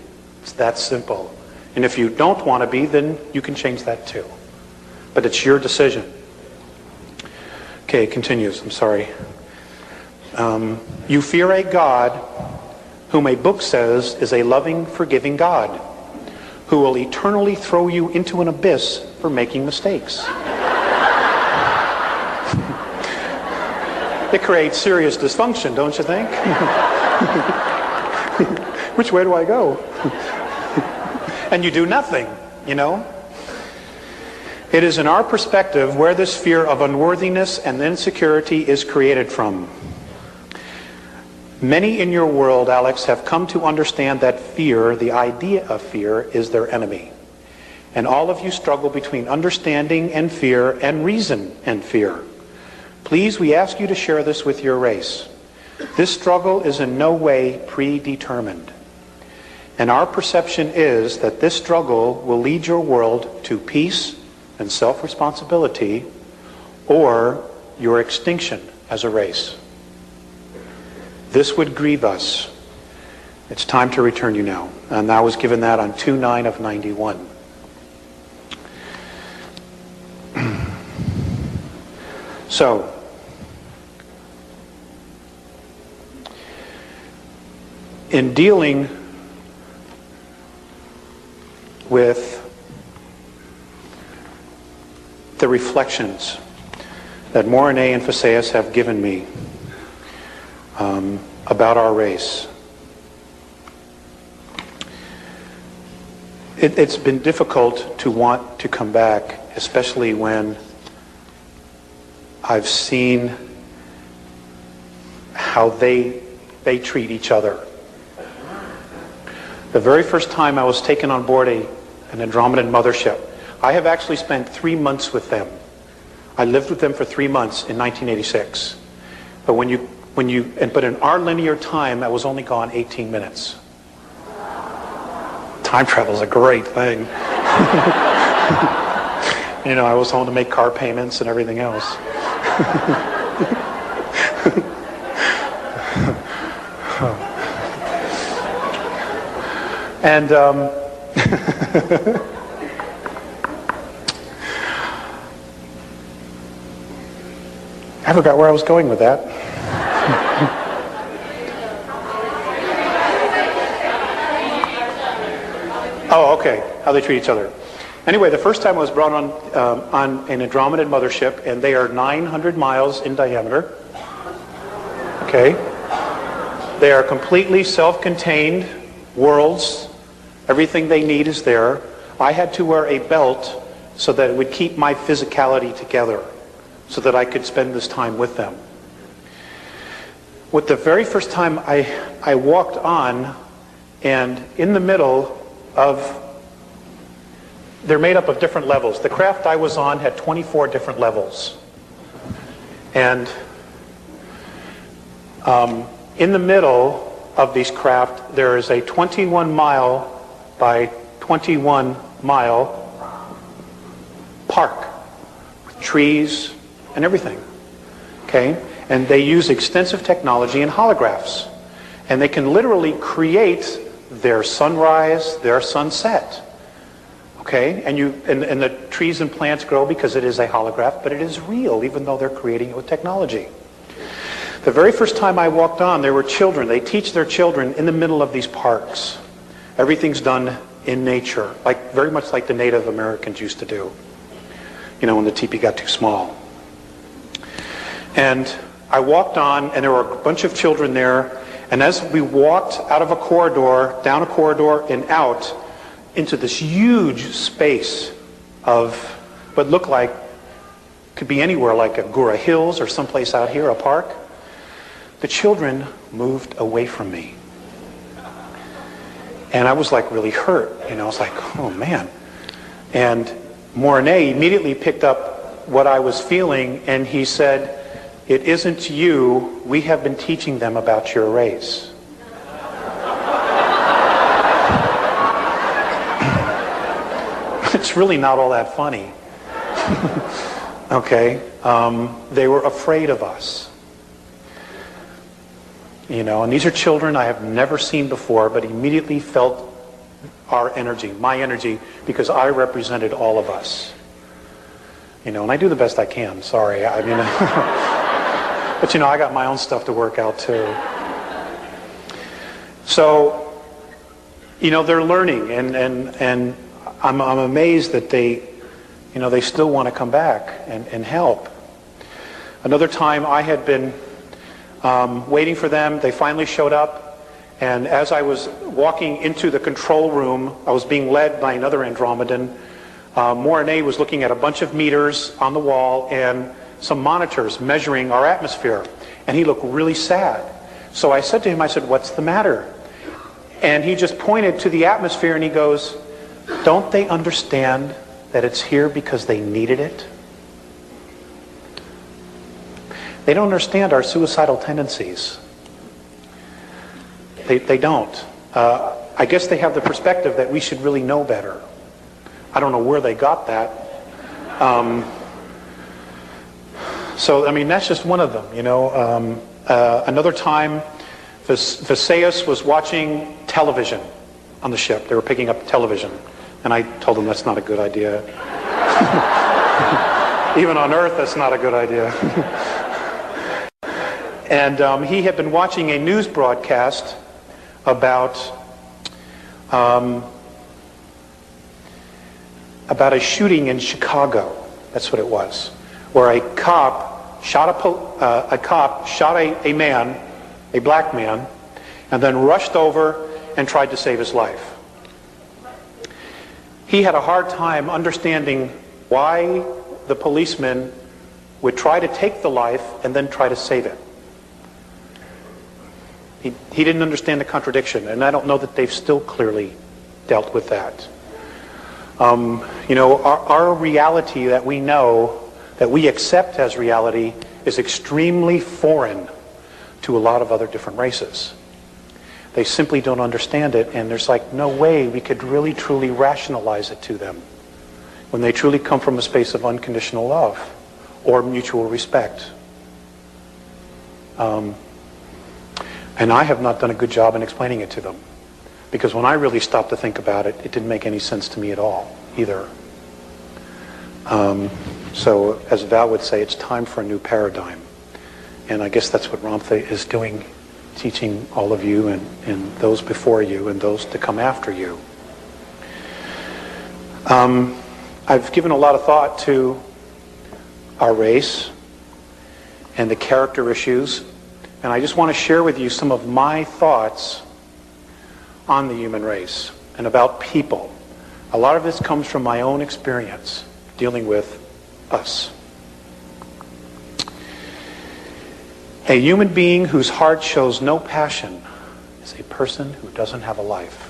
It's that simple. And if you don't want to be, then you can change that too. But it's your decision. Okay, it continues. I'm sorry. You fear a God whom a book says is a loving, forgiving God, who will eternally throw you into an abyss for making mistakes. It creates serious dysfunction, don't you think? Which way do I go? And you do nothing, you know? It is in our perspective where this fear of unworthiness and insecurity is created from. Many in your world, Alex, have come to understand that fear, the idea of fear, is their enemy. And all of you struggle between understanding and fear and reason and fear. Please, we ask you to share this with your race. This struggle is in no way predetermined. And our perception is that this struggle will lead your world to peace and self-responsibility, or your extinction as a race. This would grieve us. It's time to return you now. And I was given that on 2/9 of 91. So, in dealing with the reflections that Morine and Phaseus have given me about our race, it's been difficult to want to come back, especially when I've seen how they treat each other. The very first time I was taken on board an Andromedan mothership, I have actually spent 3 months with them. I lived with them for 3 months in 1986. But but in our linear time, I was only gone 18 minutes. Time travel is a great thing. You know, I was home to make car payments and everything else. And I forgot where I was going with that. Oh, okay. How they treat each other. Anyway, the first time I was brought on an Andromedan mothership, and they are 900 miles in diameter. Okay. They are completely self-contained worlds. Everything they need is there. I had to wear a belt so that it would keep my physicality together, so that I could spend this time with them. With the very first time I walked on, and in the middle of, they're made up of different levels. The craft I was on had 24 different levels. And in the middle of these craft, there is a 21 mile by 21 mile park with trees and everything. Okay? And they use extensive technology and holographs. And they can literally create their sunrise, their sunset. Okay? And the trees and plants grow because it is a holograph, but it is real, even though they're creating it with technology. The very first time I walked on, there were children. They teach their children in the middle of these parks. Everything's done in nature, very much like the Native Americans used to do, you know, when the teepee got too small. And I walked on, and there were a bunch of children there, and as we walked out of a corridor, down a corridor, and out into this huge space of what looked like, could be anywhere, like Agora Hills or someplace out here, a park, the children moved away from me. And I was like really hurt, I was like, oh man. And Mornay immediately picked up what I was feeling, and he said, "It isn't you. We have been teaching them about your race." It's really not all that funny. Okay? They were afraid of us. And these are children I have never seen before, but immediately felt our energy, my energy, because I represented all of us. And I do the best I can, sorry. I mean, but I got my own stuff to work out too. So, they're learning, and I'm amazed that they still want to come back and help. Another time I had been waiting for them. They finally showed up, and as I was walking into the control room, I was being led by another Andromedan. Mornay was looking at a bunch of meters on the wall and some monitors measuring our atmosphere, and he looked really sad. So I said to him, "What's the matter?" And he just pointed to the atmosphere and he goes, "Don't they understand that it's here because they needed it? They don't understand our suicidal tendencies. They don't. I guess they have the perspective that we should really know better. I don't know where they got that. So, that's just one of them, Another time, Visayas was watching television on the ship. They were picking up television. And I told them that's not a good idea. Even on Earth, that's not a good idea. And he had been watching a news broadcast about a shooting in Chicago. That's what it was, where a cop shot a man, a black man, and then rushed over and tried to save his life. He had a hard time understanding why the policeman would try to take the life and then try to save it. He didn't understand the contradiction, and I don't know that they've still clearly dealt with that. Our reality that we know, that we accept as reality, is extremely foreign to a lot of other different races. They simply don't understand it, and there's no way we could really truly rationalize it to them when they truly come from a space of unconditional love or mutual respect. And I have not done a good job in explaining it to them, because when I really stopped to think about it, it didn't make any sense to me at all either. So as Val would say, it's time for a new paradigm. And I guess that's what Ramtha is doing, teaching all of you and those before you and those to come after you. I've given a lot of thought to our race and the character issues, and I just want to share with you some of my thoughts on the human race and about people. A lot of this comes from my own experience dealing with us. A human being whose heart shows no passion is a person who doesn't have a life.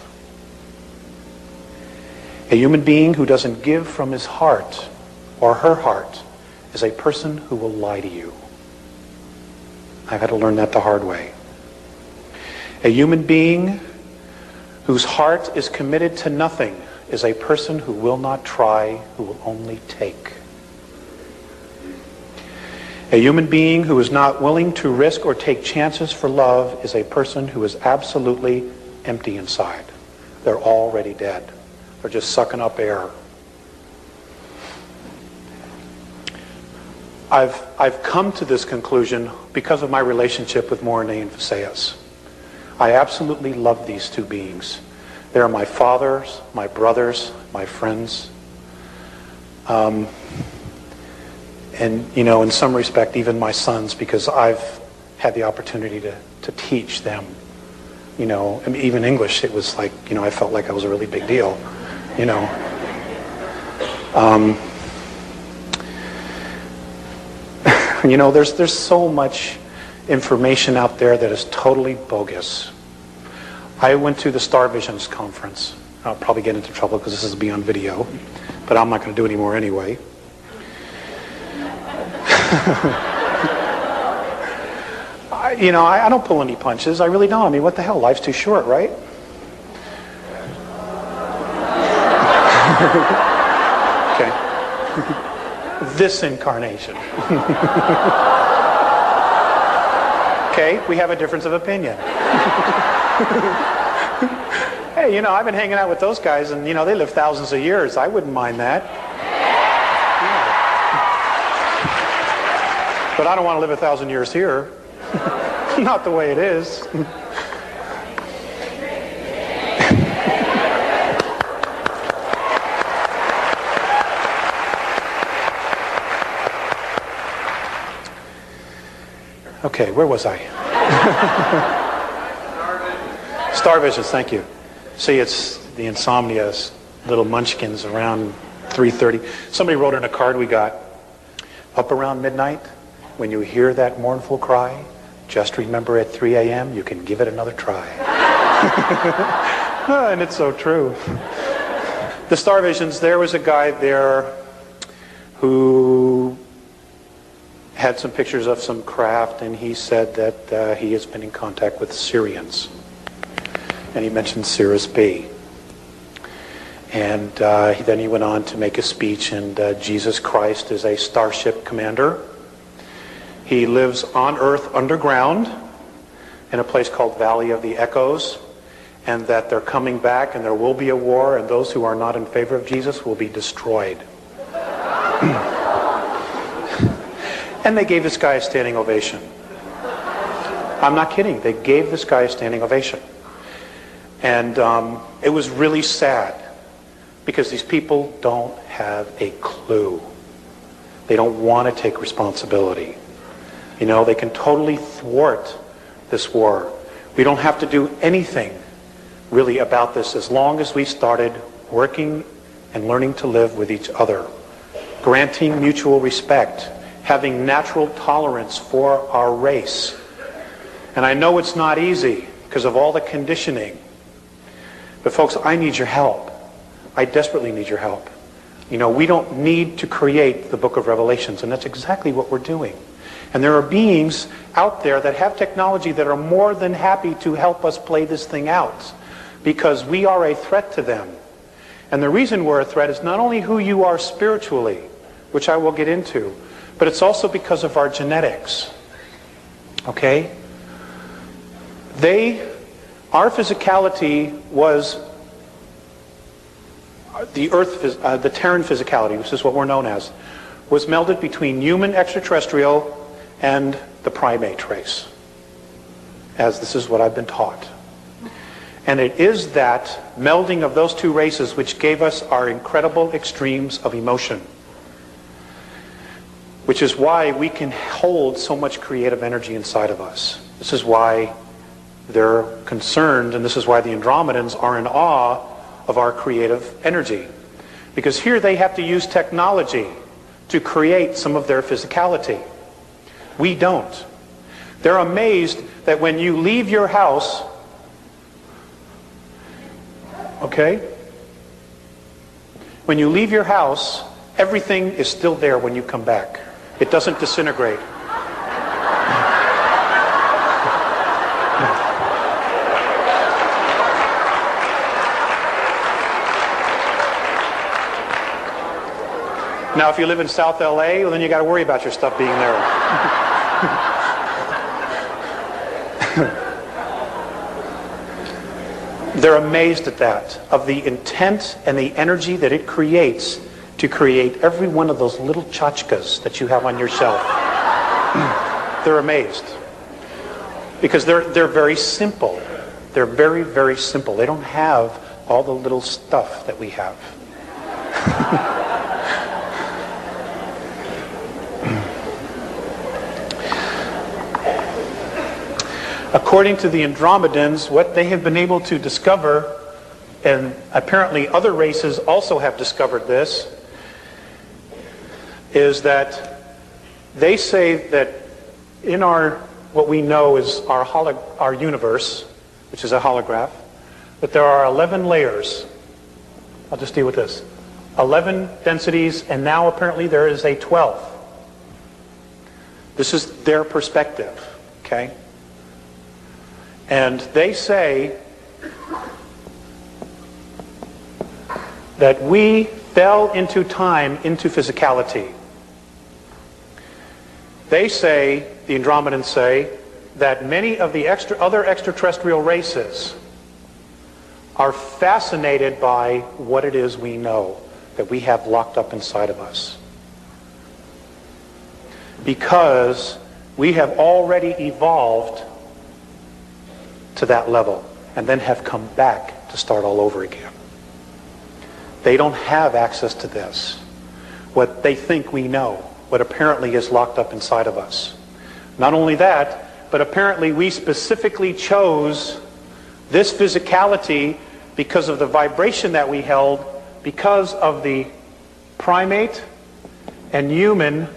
A human being who doesn't give from his heart or her heart is a person who will lie to you. I've had to learn that the hard way. A human being whose heart is committed to nothing is a person who will not try, who will only take. A human being who is not willing to risk or take chances for love is a person who is absolutely empty inside. They're already dead. They're just sucking up air. I've come to this conclusion because of my relationship with Mornay and Visayas. I absolutely love these two beings. They are my fathers, my brothers, my friends. And, in some respect, even my sons, because I've had the opportunity to teach them, I mean, even English, it was like, I felt like I was a really big deal, there's so much information out there that is totally bogus. I went to the Star Visions conference. I'll probably get into trouble because this is beyond video, but I'm not going to do any more anyway. I don't pull any punches. I really don't. I mean, what the hell? Life's too short, right? Okay. This incarnation. Okay, we have a difference of opinion. Hey, I've been hanging out with those guys, and, they live thousands of years. I wouldn't mind that. Yeah. But I don't want to live 1,000 years here. Not the way it is. Okay, where was I? Star Visions, thank you. See, it's the insomnia, little munchkins around 3:30. Somebody wrote in a card we got, up around midnight, when you hear that mournful cry, just remember at 3 a.m. you can give it another try. And it's so true. The Star Visions, there was a guy there who had some pictures of some craft, and he said that he has been in contact with Syrians. And he mentioned Cirrus B. And then he went on to make a speech, and Jesus Christ is a starship commander. He lives on Earth underground in a place called Valley of the Echoes, and that they're coming back and there will be a war, and those who are not in favor of Jesus will be destroyed. And they gave this guy a standing ovation. I'm not kidding. They gave this guy a standing ovation. And it was really sad because these people don't have a clue. They don't want to take responsibility. They can totally thwart this war. We don't have to do anything really about this as long as we started working and learning to live with each other, granting mutual respect, having natural tolerance for our race. And I know it's not easy because of all the conditioning. But folks, I need your help. I desperately need your help. We don't need to create the book of Revelations, and that's exactly what we're doing. And there are beings out there that have technology that are more than happy to help us play this thing out, because we are a threat to them. And the reason we're a threat is not only who you are spiritually, which I will get into, but it's also because of our genetics. Okay? Our physicality was the Terran physicality, which is what we're known as, was melded between human extraterrestrial and the primate race, as this is what I've been taught. And it is that melding of those two races which gave us our incredible extremes of emotion, which is why we can hold so much creative energy inside of us. This is why they're concerned, and this is why the Andromedans are in awe of our creative energy. Because here they have to use technology to create some of their physicality. We don't. They're amazed that when you leave your house, okay? When you leave your house, everything is still there when you come back. It doesn't disintegrate. Now, if you live in South LA, well, then you got to worry about your stuff being there. They're amazed at that, of the intent and the energy that it creates to create every one of those little tchotchkes that you have on your shelf. They're amazed. Because they're very simple. They're very, very simple. They don't have all the little stuff that we have. According to the Andromedans, what they have been able to discover, and apparently other races also have discovered this, is that they say that in our, what we know is our universe, which is a holograph, that there are 11 layers. I'll just deal with this. 11 densities, and now apparently there is a 12th. This is their perspective, okay? And they say that we fell into time, into physicality. They say, the Andromedans say, that many of the other extraterrestrial races are fascinated by what it is we know, that we have locked up inside of us. Because we have already evolved to that level and then have come back to start all over again. They don't have access to this, what they think we know, what apparently is locked up inside of us. Not only that, but apparently we specifically chose this physicality because of the vibration that we held, because of the primate and human,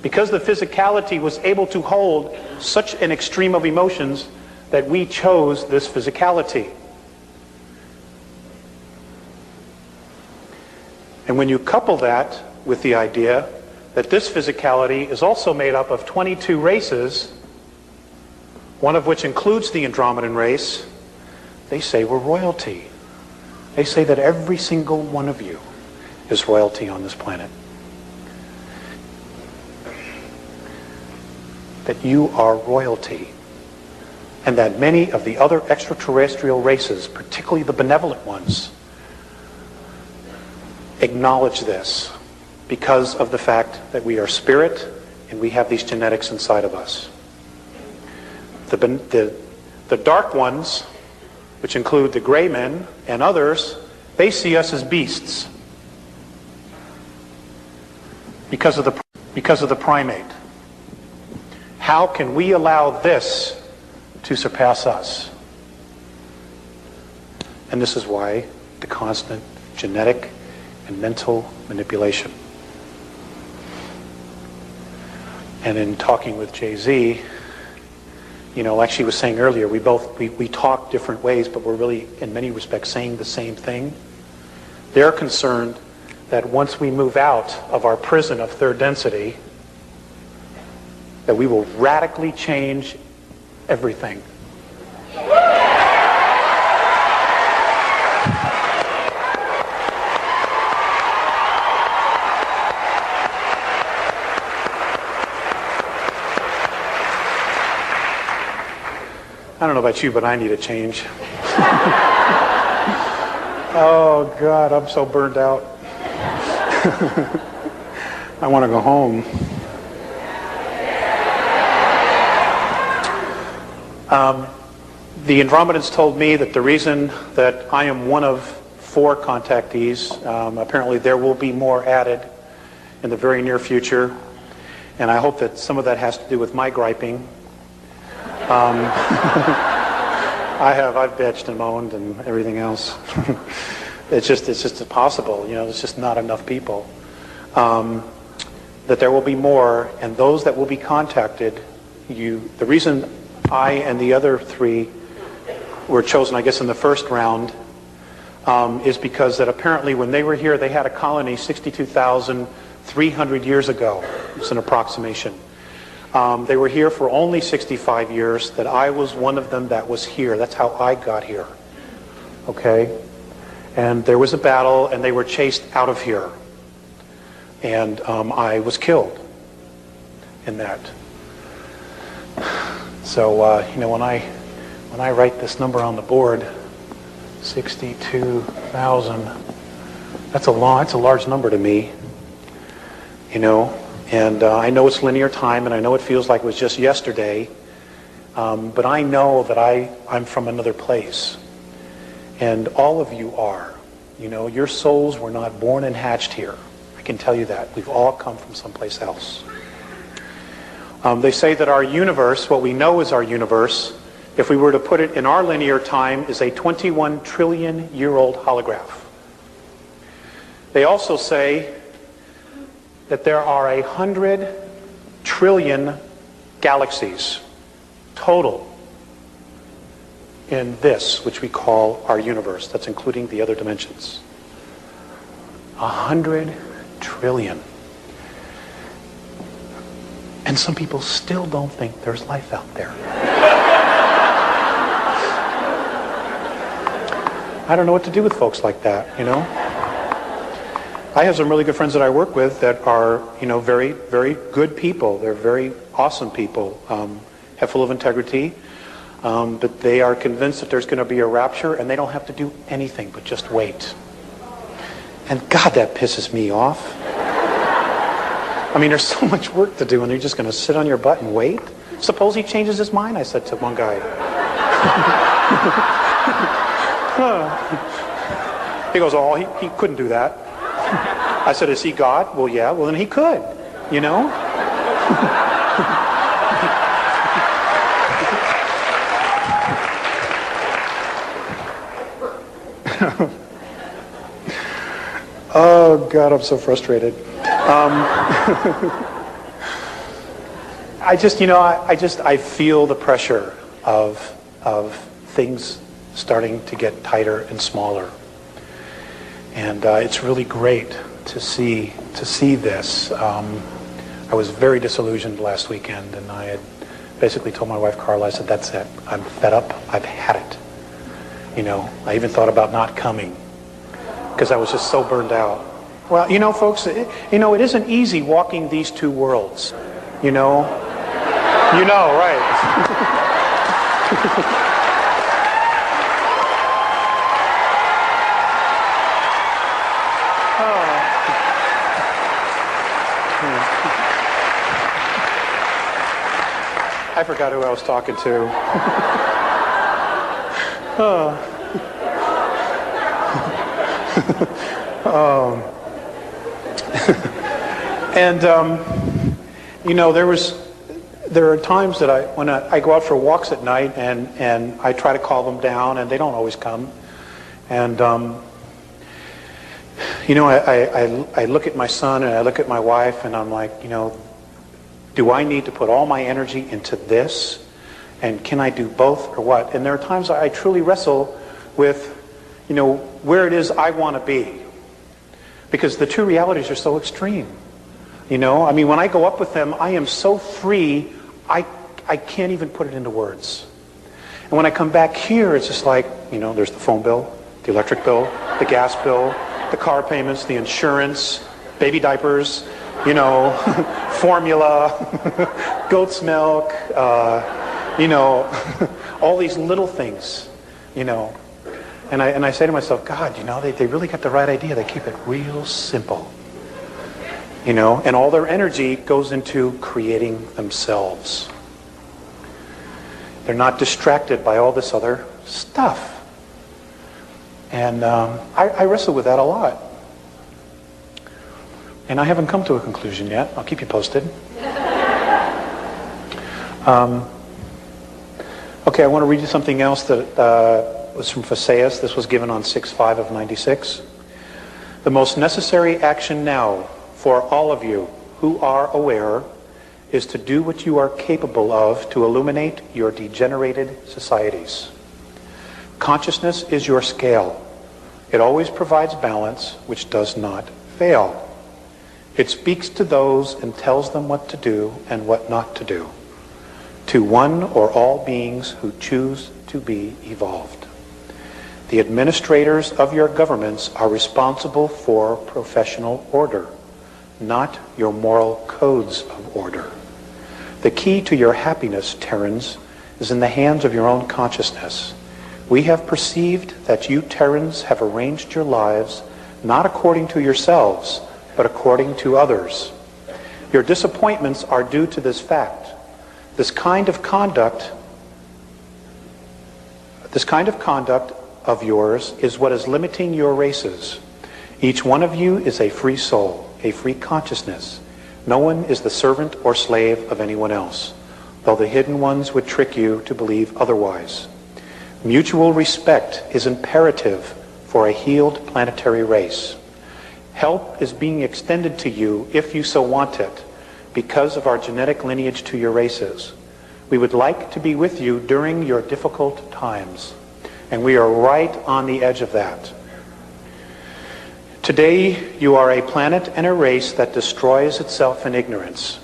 because the physicality was able to hold such an extreme of emotions that we chose this physicality. And when you couple that with the idea that this physicality is also made up of 22 races, one of which includes the Andromedan race, they say we're royalty. They say that every single one of you is royalty on this planet. That you are royalty. And that many of the other extraterrestrial races, particularly the benevolent ones, acknowledge this because of the fact that we are spirit and we have these genetics inside of us. The dark ones, which include the gray men and others, they see us as beasts because of the primate. How can we allow this to surpass us? And this is why the constant genetic and mental manipulation. And in talking with Jay-Z, like she was saying earlier, we talk different ways, but we're really, in many respects, saying the same thing. They're concerned that once we move out of our prison of third density, that we will radically change everything. I don't know about you, but I need a change. Oh, God, I'm so burned out. I want to go home. The Andromedans told me that the reason that I am one of 4 contactees, apparently there will be more added in the very near future, and I hope that some of that has to do with my griping. I've bitched and moaned and everything else. It's just impossible. There's just not enough people. That there will be more, and those that will be contacted, the reason I and the other 3 were chosen, I guess, in the first round, is because that apparently when they were here, they had a colony 62,300 years ago. It's an approximation. They were here for only 65 years, that I was one of them that was here. That's how I got here. Okay? And there was a battle, and they were chased out of here. And I was killed in that. So, when I write this number on the board, 62,000, that's a large number to me, And I know it's linear time, and I know it feels like it was just yesterday, but I know that I'm from another place. And all of you are. Your souls were not born and hatched here. I can tell you that. We've all come from someplace else. They say that our universe, what we know is our universe, if we were to put it in our linear time, is a 21 trillion year old holograph. They also say that there are 100 trillion galaxies total in this, which we call our universe. That's including the other dimensions. 100 trillion. And some people still don't think there's life out there. I don't know what to do with folks like that, you know? I have some really good friends that I work with that are, you know, very, very good people. They're very awesome people, full of integrity, but they are convinced that there's going to be a rapture and they don't have to do anything but just wait. And God, that pisses me off. I mean, there's so much work to do and you're just going to sit on your butt and wait? Suppose he changes his mind, I said to one guy. He goes, oh, he couldn't do that. I said, is he God? Well, yeah. Well, then he could, you know? Oh, God, I'm so frustrated. I feel the pressure of things starting to get tighter and smaller. And it's really great to see this. I was very disillusioned last weekend, and I had basically told my wife Carla, I said, that's it. I'm fed up. I've had it. You know, I even thought about not coming because I was just so burned out. Well, you know, folks, it isn't easy walking these two worlds. You know, right? I forgot who I was talking to. There are times that when I go out for walks at night and I try to call them down and they don't always come. And, I look at my son and I look at my wife and I'm like, do I need to put all my energy into this? And can I do both or what? And there are times I truly wrestle with, where it is I want to be. Because the two realities are so extreme. When I go up with them, I am so free, I can't even put it into words. And when I come back here, it's just like, there's the phone bill, the electric bill, the gas bill, the car payments, the insurance, baby diapers, formula, goat's milk, all these little things, And I say to myself, God, they really got the right idea. They keep it real simple. And all their energy goes into creating themselves. They're not distracted by all this other stuff. And I wrestle with that a lot. And I haven't come to a conclusion yet. I'll keep you posted. Okay, I want to read you something else that was from Phaseus. This was given on 6/5 of 96. The most necessary action now for all of you who are aware is to do what you are capable of to illuminate your degenerated societies. Consciousness is your scale. It always provides balance, which does not fail. It speaks to those and tells them what to do and what not to do, to one or all beings who choose to be evolved. The administrators of your governments are responsible for professional order, not your moral codes of order. The key to your happiness, Terrans, is in the hands of your own consciousness. We have perceived that you Terrans have arranged your lives not according to yourselves, but according to others. Your disappointments are due to this fact. This kind of conduct of yours is what is limiting your races. Each one of you is a free soul, a free consciousness. No one is the servant or slave of anyone else, though the hidden ones would trick you to believe otherwise. Mutual respect is imperative for a healed planetary race. Help is being extended to you if you so want it, because of our genetic lineage to your races. We would like to be with you during your difficult times, and we are right on the edge of that. Today, you are a planet and a race that destroys itself in ignorance.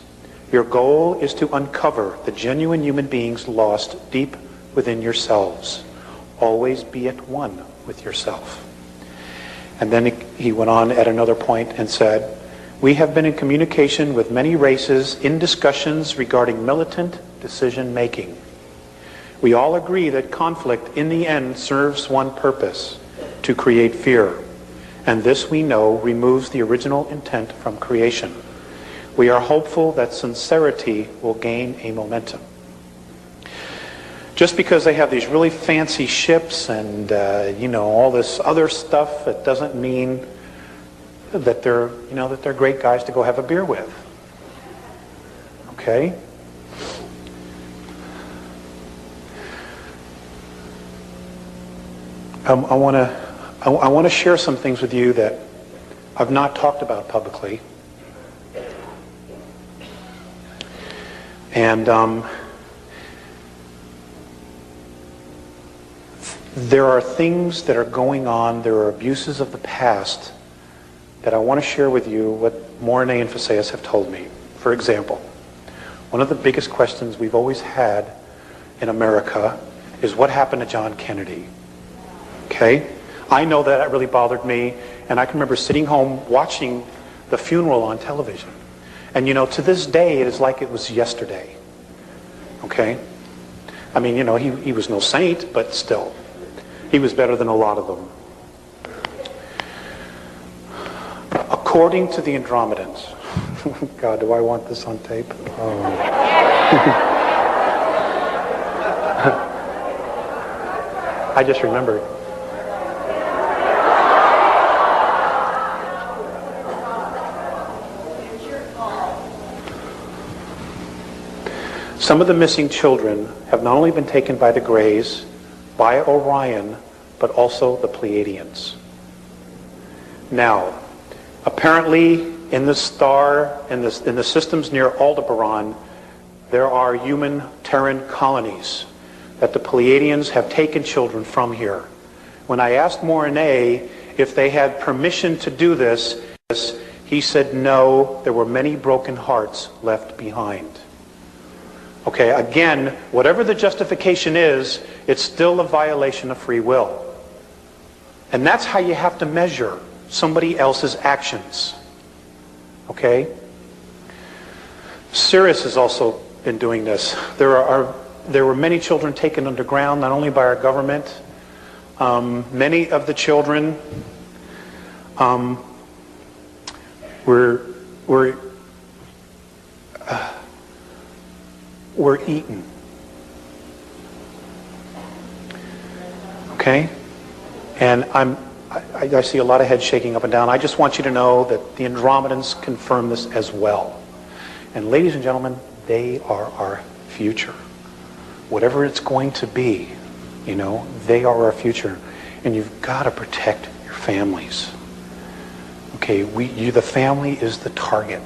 Your goal is to uncover the genuine human beings lost deep within yourselves. Always be at one with yourself. And then he went on at another point and said, we have been in communication with many races in discussions regarding militant decision-making. We all agree that conflict in the end serves one purpose, to create fear. And this, we know, removes the original intent from creation. We are hopeful that sincerity will gain a momentum. Just because they have these really fancy ships and, all this other stuff, it doesn't mean that they're great guys to go have a beer with. Okay? I want to share some things with you that I've not talked about publicly. And there are things that are going on, there are abuses of the past that I want to share with you what Mornay and Faseas have told me. For example, one of the biggest questions we've always had in America is what happened to John Kennedy? Okay? I know that really bothered me, and I can remember sitting home watching the funeral on television. And to this day, it is like it was yesterday. Okay? I mean, he was no saint, but still. He was better than a lot of them. According to the Andromedans, God, do I want this on tape? Oh. I just remembered. Some of the missing children have not only been taken by the Greys, by Orion, but also the Pleiadians. Now, apparently in the star, in the systems near Aldebaran, there are human Terran colonies that the Pleiadians have taken children from here. When I asked Mornay if they had permission to do this, he said no, there were many broken hearts left behind. Okay, again, whatever the justification is, it's still a violation of free will. And that's how you have to measure somebody else's actions. Okay? Sirius has also been doing this. There were many children taken underground, not only by our government. Many of the children were eaten. Okay? And I see a lot of heads shaking up and down. I just want you to know that the Andromedans confirm this as well. And ladies and gentlemen, they are our future. Whatever it's going to be, they are our future. And you've got to protect your families. Okay, the family is the target.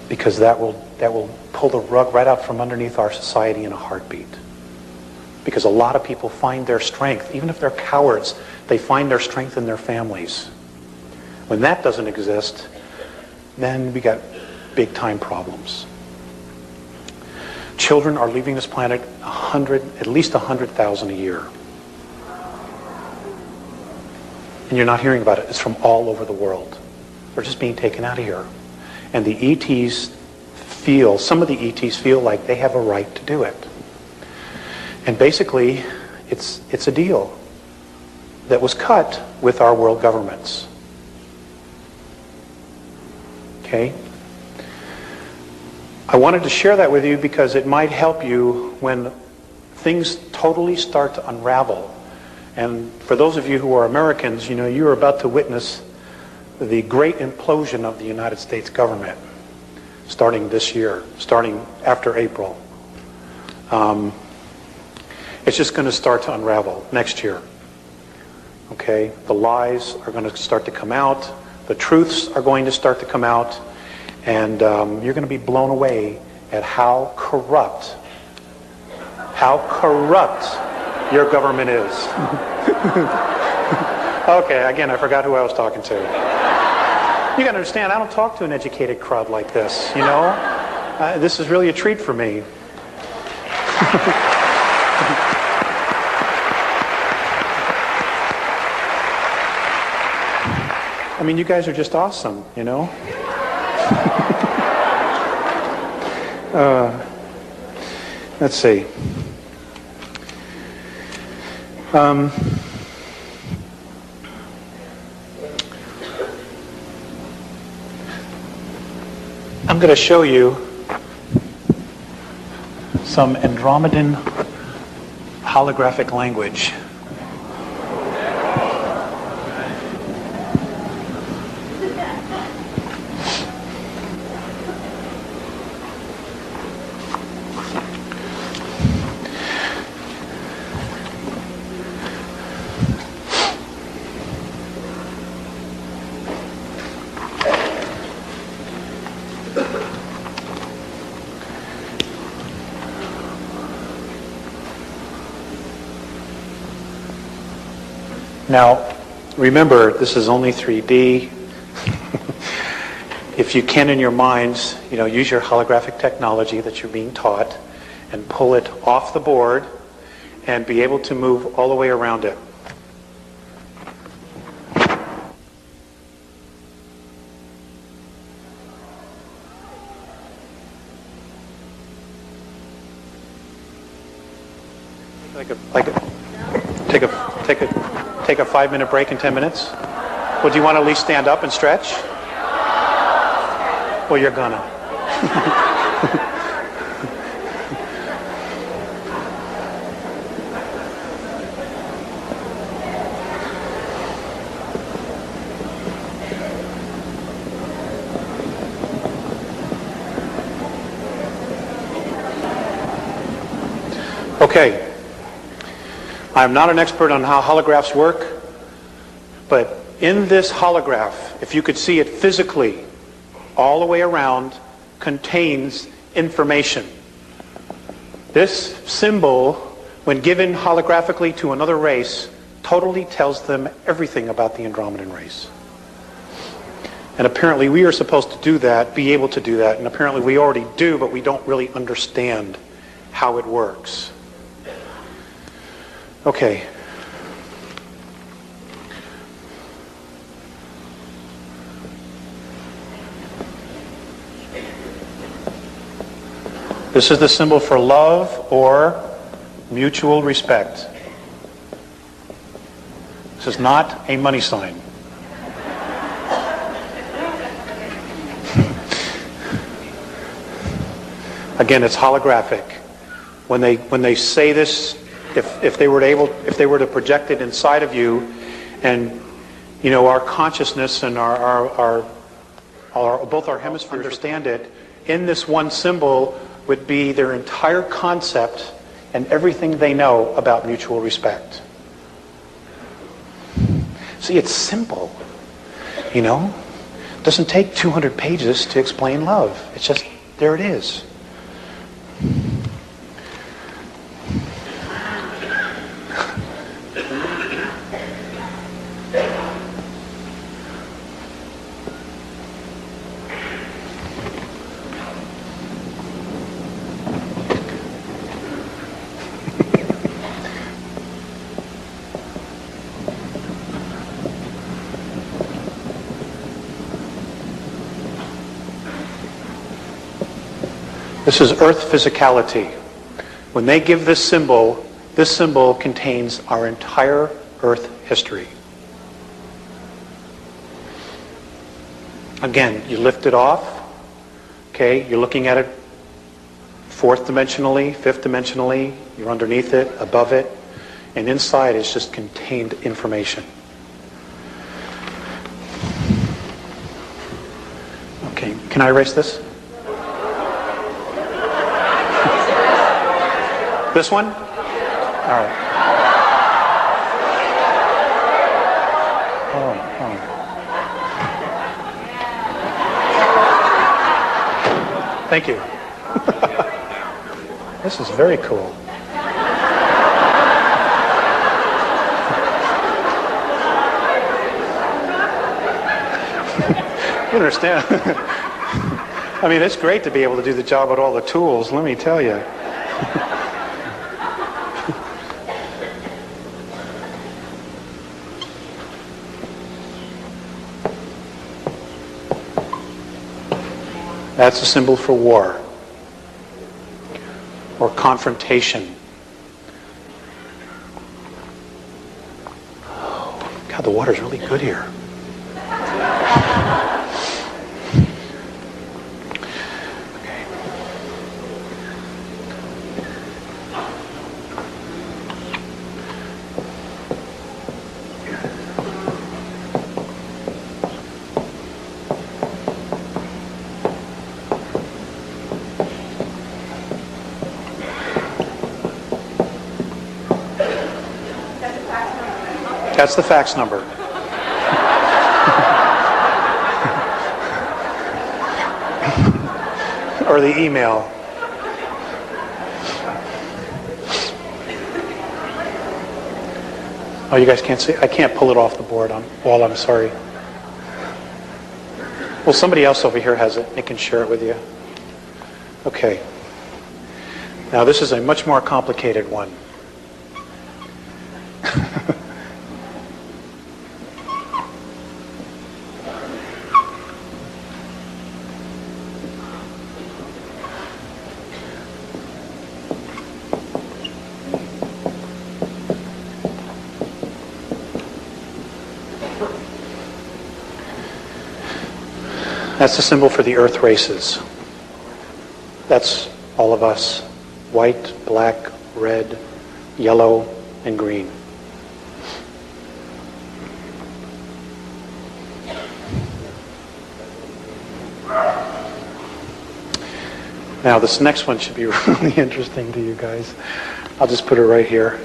Because that will pull the rug right out from underneath our society in a heartbeat. Because a lot of people find their strength, even if they're cowards, they find their strength in their families. When that doesn't exist, then we got big time problems. Children are leaving this planet at least 100,000 a year. And you're not hearing about it. It's from all over the world. They're just being taken out of here. And the ETs some of the ETs feel like they have a right to do it. And basically, it's a deal that was cut with our world governments. Okay? I wanted to share that with you because it might help you when things totally start to unravel. And for those of you who are Americans, you're about to witness the great implosion of the United States government starting this year, starting after April. It's just going to start to unravel next year. Okay? The lies are going to start to come out. The truths are going to start to come out. And you're going to be blown away at how corrupt your government is. Okay, again, I forgot who I was talking to. You got to understand, I don't talk to an educated crowd like this, you know? This is really a treat for me. I mean, you guys are just awesome, you know? Let's see. I'm going to show you some Andromedan holographic language. Now, remember, this is only 3D. If you can in your minds, you know, use your holographic technology that you're being taught and pull it off the board and be able to move all the way around it. Take a 5-minute break in 10 minutes? Well, do you want to at least stand up and stretch? Well, you're gonna. Okay. I'm not an expert on how holographs work, but in this holograph, if you could see it physically, all the way around, contains information. This symbol, when given holographically to another race, totally tells them everything about the Andromedan race. And apparently we are supposed to do that, be able to do that, and apparently we already do, but we don't really understand how it works. Okay. This is the symbol for love or mutual respect. This is not a money sign. Again, it's holographic. When they say this, if they were to project it inside of you, and you know, our consciousness and our both our hemispheres understand it, in this one symbol would be their entire concept and everything they know about mutual respect. See, it's simple, you know? It doesn't take 200 pages to explain love. It's just, there it is. This is earth physicality. When they give this symbol contains our entire earth history. Again, you lift it off, okay, you're looking at it fourth dimensionally, fifth dimensionally, you're underneath it, above it, and inside is just contained information. Can I erase this? This one? All right. Thank you. This is very cool. You understand? I mean, it's great to be able to do the job with all the tools, let me tell you. That's a symbol for war or confrontation. Oh, God, the water's really good here. That's the fax number. Or the email. Oh, you guys can't see? I can't pull it off the board on wall, I'm sorry. Well, somebody else over here has it. They can share it with you. Okay. Now, this is a much more complicated one. That's the symbol for the Earth races. That's all of us. White, black, red, yellow, and green. Now this next one should be really interesting to you guys. I'll just put it right here.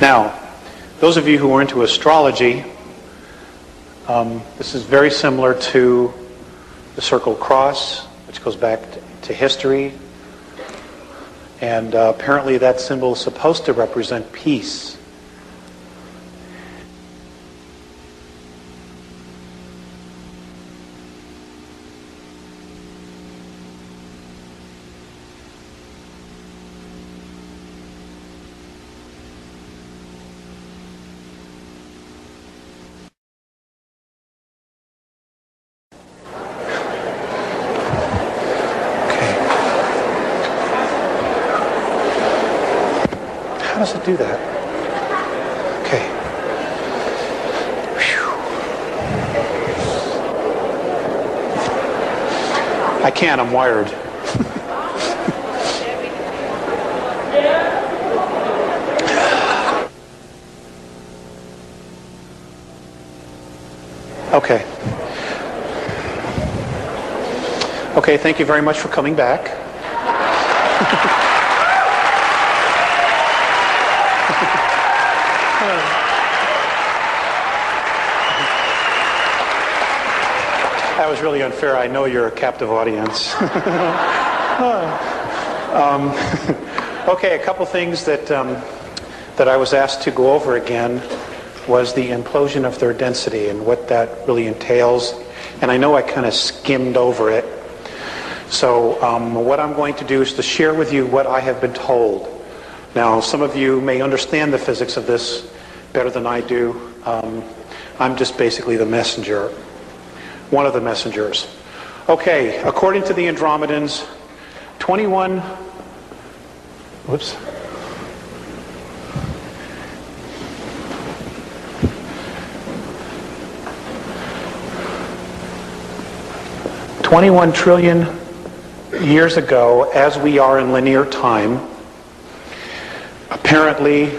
Now, those of you who are into astrology, this is very similar to the circle cross, which goes back to history. And apparently that symbol is supposed to represent peace. How does it do that? Okay. Whew. I can't, I'm wired. Okay. Okay, thank you very much for coming back. That was really unfair. I know you're a captive audience. Okay, a couple things that I was asked to go over again was the implosion of third density and what that really entails. And I know I kind of skimmed over it. So what I'm going to do is to share with you what I have been told. Now, some of you may understand the physics of this better than I do. I'm just basically the messenger. One of the messengers. Okay, according to the Andromedans, 21 trillion years ago, as we are in linear time, apparently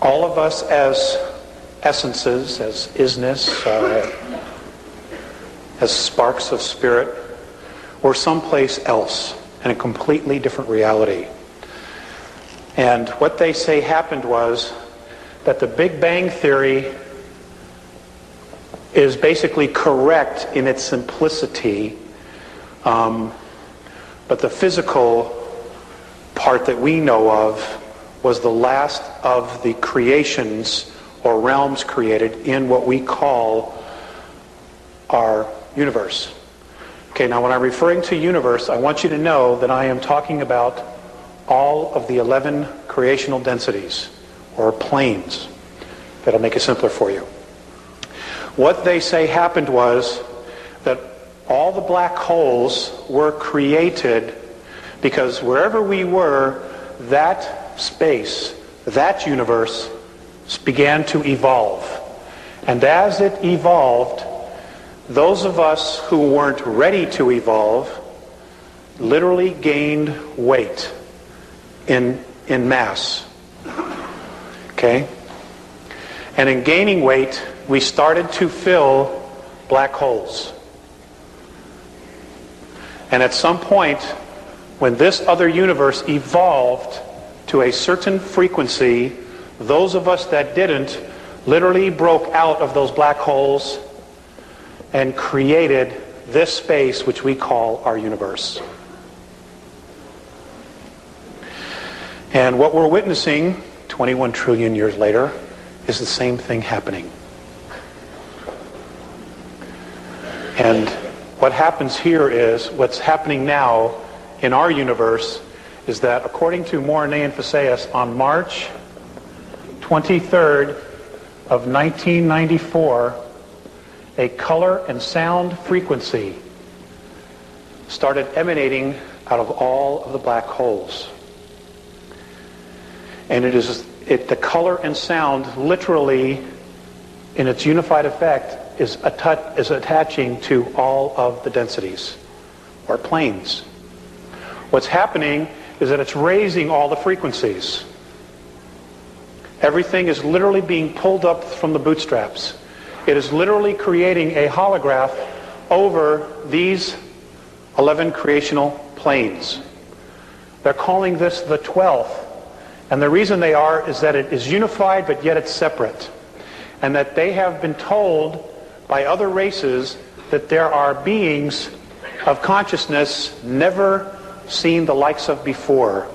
all of us as essences, as isness, as sparks of spirit, were someplace else in a completely different reality. And what they say happened was that the Big Bang Theory is basically correct in its simplicity, but the physical part that we know of was the last of the creations or realms created in what we call our universe. Okay, now when I'm referring to universe, I want you to know that I am talking about all of the 11 creational densities, or planes. That'll make it simpler for you. What they say happened was that all the black holes were created because wherever we were, that space, that universe, began to evolve. And as it evolved, those of us who weren't ready to evolve literally gained weight in mass. Okay? And in gaining weight, we started to fill black holes. And at some point, when this other universe evolved to a certain frequency, those of us that didn't literally broke out of those black holes and created this space which we call our universe. And what we're witnessing 21 trillion years later is the same thing happening. And what happens here is, what's happening now in our universe is that according to Morine and Faceus, on March 23rd of 1994, a color and sound frequency started emanating out of all of the black holes. And the color and sound literally, in its unified effect, is attaching to all of the densities, or planes. What's happening is that it's raising all the frequencies. Everything is literally being pulled up from the bootstraps. It is literally creating a holograph over these 11 creational planes. They're calling this the 12th. And the reason they are is that it is unified, but yet it's separate. And that they have been told by other races that there are beings of consciousness never seen the likes of before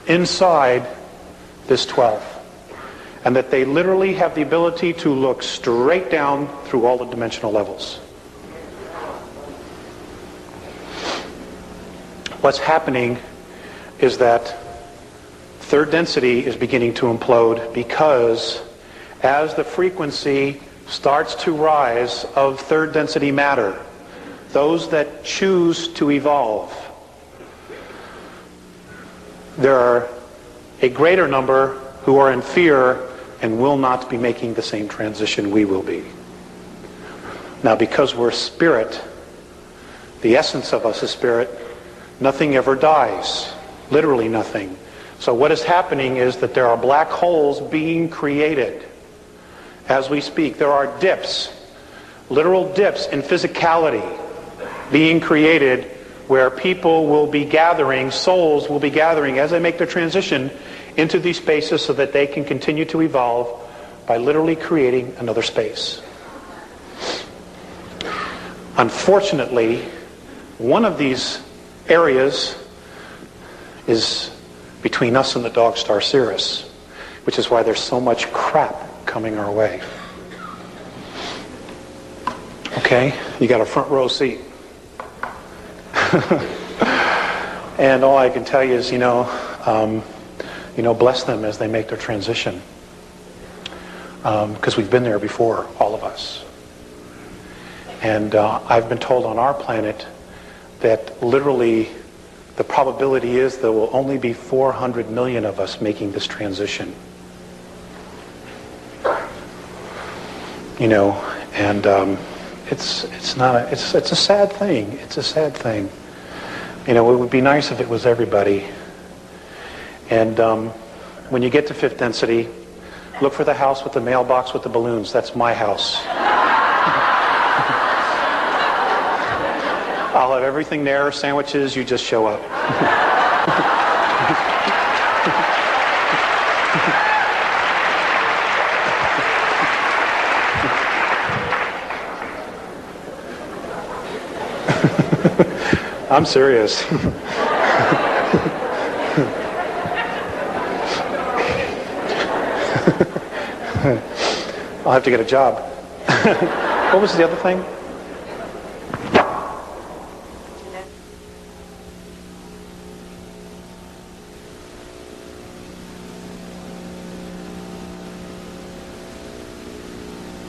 inside this 12th. And that they literally have the ability to look straight down through all the dimensional levels. What's happening is that third density is beginning to implode because as the frequency starts to rise of third density matter, those that choose to evolve, there are a greater number who are in fear and will not be making the same transition we will be. Now, because we're spirit, the essence of us is spirit, nothing ever dies. Literally nothing. So what is happening is that there are black holes being created as we speak. There are dips, literal dips in physicality being created where people will be gathering, souls will be gathering as they make their transition into these spaces so that they can continue to evolve by literally creating another space. Unfortunately, one of these areas is between us and the dog star Sirius, which is why there's so much crap coming our way. Okay, you got a front row seat. And all I can tell you is, bless them as they make their transition. Because we've been there before, all of us. And I've been told on our planet that literally the probability is there will only be 400 million of us making this transition. it's not it's a sad thing. It's a sad thing. You know, it would be nice if it was everybody. And when you get to fifth density, look for the house with the mailbox with the balloons. That's my house. I'll have everything there, sandwiches, you just show up. I'm serious. I'll have to get a job. What was the other thing?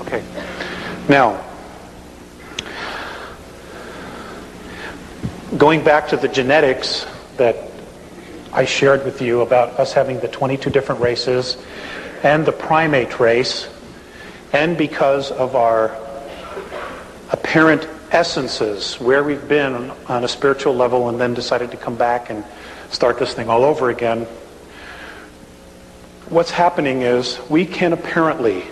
Okay. Now, going back to the genetics that I shared with you about us having the 22 different races and the primate race, and because of our apparent essences, where we've been on a spiritual level and then decided to come back and start this thing all over again, what's happening is we can apparently,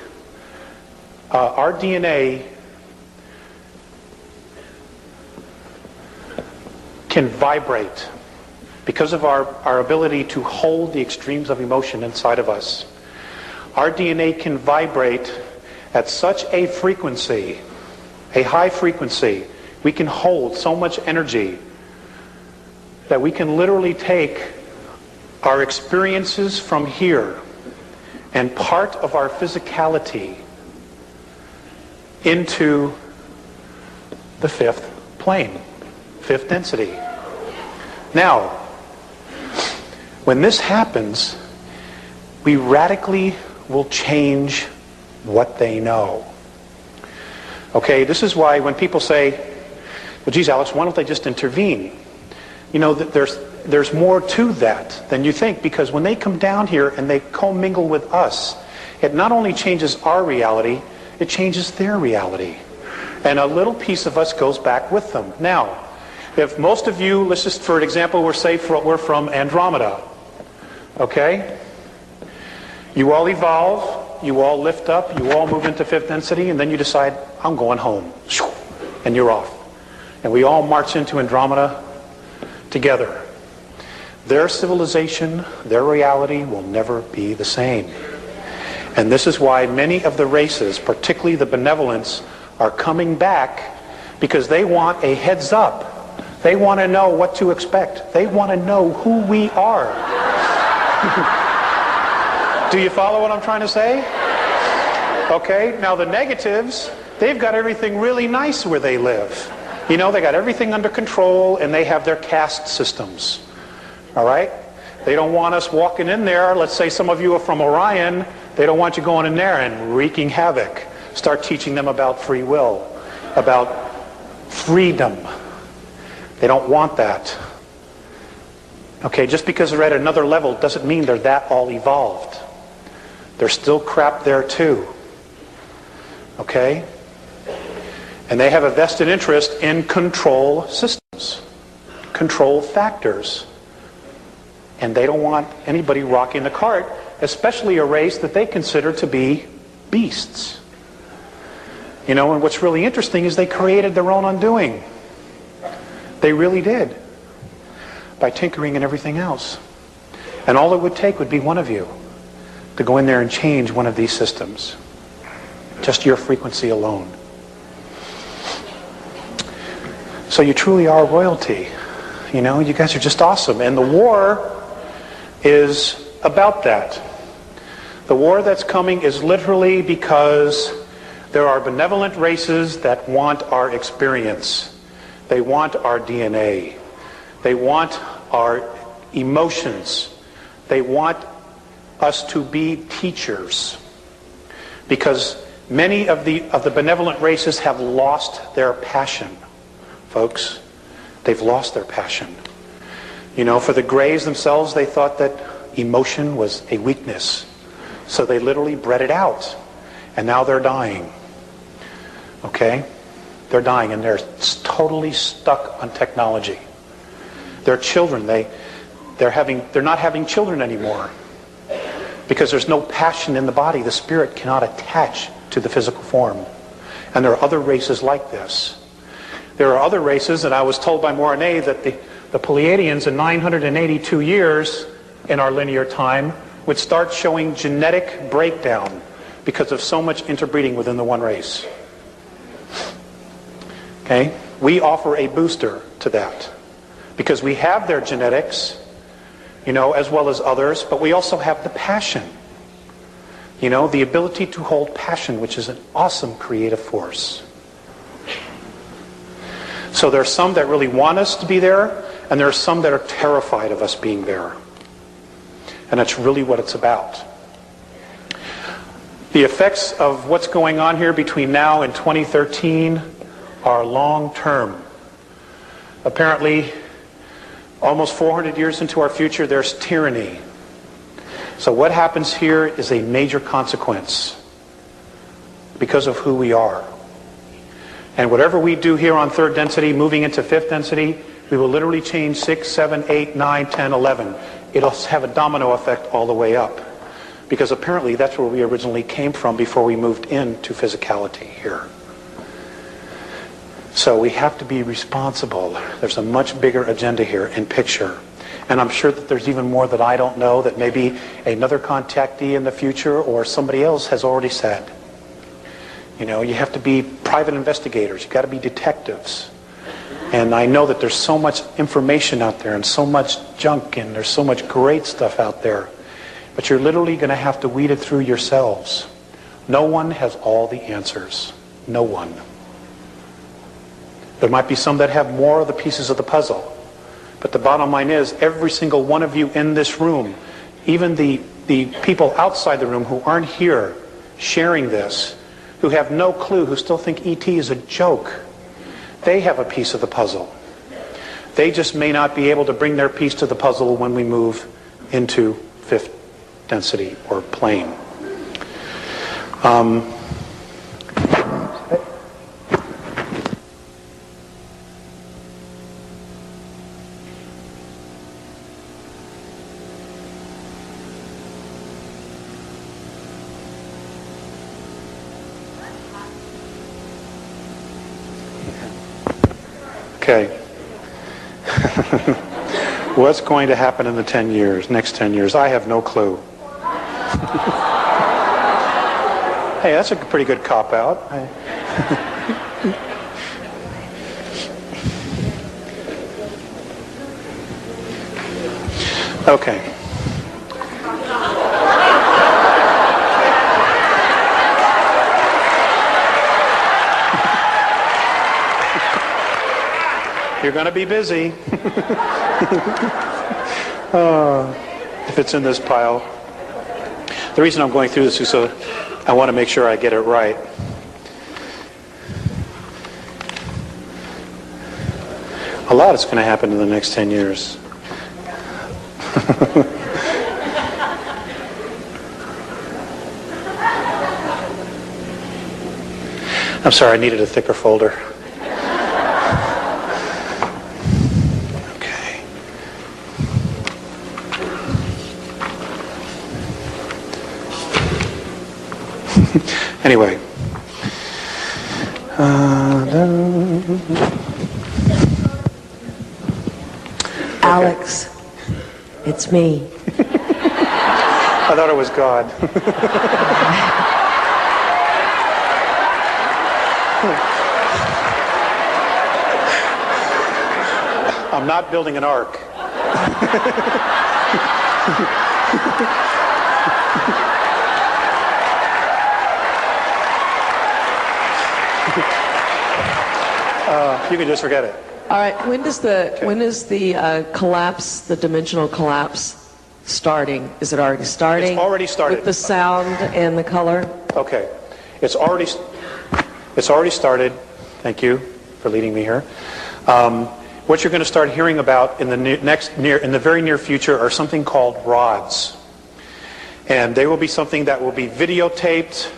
our DNA can vibrate because of our ability to hold the extremes of emotion inside of us. Our DNA can vibrate at such a frequency, a high frequency, we can hold so much energy that we can literally take our experiences from here and part of our physicality into the fifth plane, fifth density. Now, when this happens, we radically will change what they know. Okay, this is why when people say, well, geez, Alex, why don't they just intervene? You know, there's more to that than you think, because when they come down here and they commingle with us, it not only changes our reality, it changes their reality. And a little piece of us goes back with them. Now, if most of you, let's just for example, we're from Andromeda, okay? You all evolve, you all lift up, you all move into fifth density, and then you decide, I'm going home. And you're off. And we all march into Andromeda together. Their civilization, their reality will never be the same. And this is why many of the races, particularly the benevolents, are coming back, because they want a heads up. They want to know what to expect. They want to know who we are. Do you follow what I'm trying to say? Okay, now the negatives, they've got everything really nice where they live. You know, they got everything under control, and they have their caste systems. All right? They don't want us walking in there. Let's say some of you are from Orion. They don't want you going in there and wreaking havoc. Start teaching them about free will, about freedom. They don't want that. Okay, just because they're at another level doesn't mean they're that all evolved. There's still crap there too. Okay? And they have a vested interest in control systems, control factors. And they don't want anybody rocking the cart, especially a race that they consider to be beasts. You know, and what's really interesting is they created their own undoing. They really did. By tinkering and everything else. And all it would take would be one of you to go in there and change one of these systems. Just your frequency alone. So you truly are royalty. You know, you guys are just awesome. And the war is about that. The war that's coming is literally because there are benevolent races that want our experience. They want our DNA. They want our emotions. They want us to be teachers. Because many of the benevolent races have lost their passion, folks. They've lost their passion. You know, for the Greys themselves, they thought that emotion was a weakness. So they literally bred it out. And now they're dying. Okay? They're dying, and they're totally stuck on technology. Their children, they're not having children anymore because there's no passion in the body. The spirit cannot attach to the physical form. And there are other races like this. There are other races, and I was told by Mornay that the Pleiadians in 982 years in our linear time would start showing genetic breakdown because of so much interbreeding within the one race. Okay? We offer a booster to that because we have their genetics, as well as others, but we also have the passion. The ability to hold passion, which is an awesome creative force. So there are some that really want us to be there, and there are some that are terrified of us being there. And that's really what it's about. The effects of what's going on here between now and 2013 are long-term. Apparently, almost 400 years into our future, there's tyranny. So what happens here is a major consequence because of who we are. And whatever we do here on third density, moving into fifth density, we will literally change 6, 7, 8, 9, 10, 11. It'll have a domino effect all the way up. Because apparently that's where we originally came from before we moved into physicality here. So we have to be responsible. There's a much bigger agenda here in picture. And I'm sure that there's even more that I don't know that maybe another contactee in the future or somebody else has already said. You have to be private investigators. You've got to be detectives. And I know that there's so much information out there and so much junk and there's so much great stuff out there. But you're literally going to have to weed it through yourselves. No one has all the answers. No one. There might be some that have more of the pieces of the puzzle. But the bottom line is, every single one of you in this room, even the people outside the room who aren't here sharing this, who have no clue, who still think ET is a joke, they have a piece of the puzzle. They just may not be able to bring their piece to the puzzle when we move into fifth density or plane. Okay. What's going to happen in the next 10 years? I have no clue. Hey, that's a pretty good cop-out. Okay. You're going to be busy. If it's in this pile. The reason I'm going through this is so I want to make sure I get it right. A lot is going to happen in the next 10 years. I'm sorry, I needed a thicker folder. Anyway. Alex, it's me. I thought it was God. I'm not building an ark. You can just forget it. All right. When does the collapse, the dimensional collapse, starting? Is it already starting? It's already started. With the sound and the color? Okay. It's already started. Thank you for leading me here. What you're going to start hearing about in the very near future are something called rods. And they will be something that will be videotaped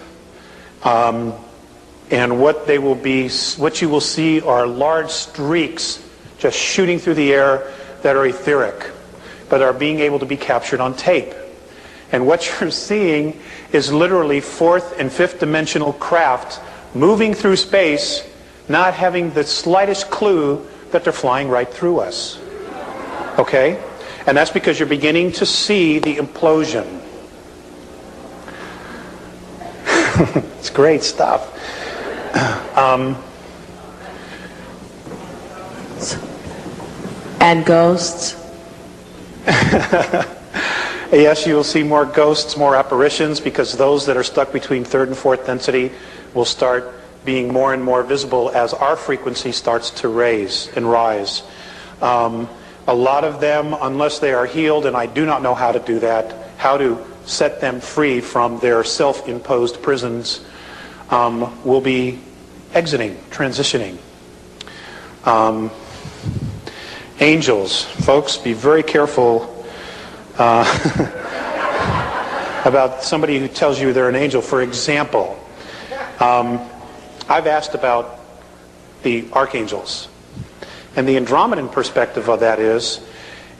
And what you will see are large streaks just shooting through the air that are etheric, but are being able to be captured on tape. And what you're seeing is literally fourth and fifth dimensional craft moving through space, not having the slightest clue that they're flying right through us. Okay? And that's because you're beginning to see the implosion. It's great stuff. And ghosts? Yes, you will see more ghosts, more apparitions, because those that are stuck between third and fourth density will start being more and more visible as our frequency starts to raise and rise. A lot of them, unless they are healed, and I do not know how to do that, how to set them free from their self-imposed prisons, will be exiting, transitioning. Angels, folks, be very careful about somebody who tells you they're an angel. For example, I've asked about the archangels. And the Andromedan perspective of that is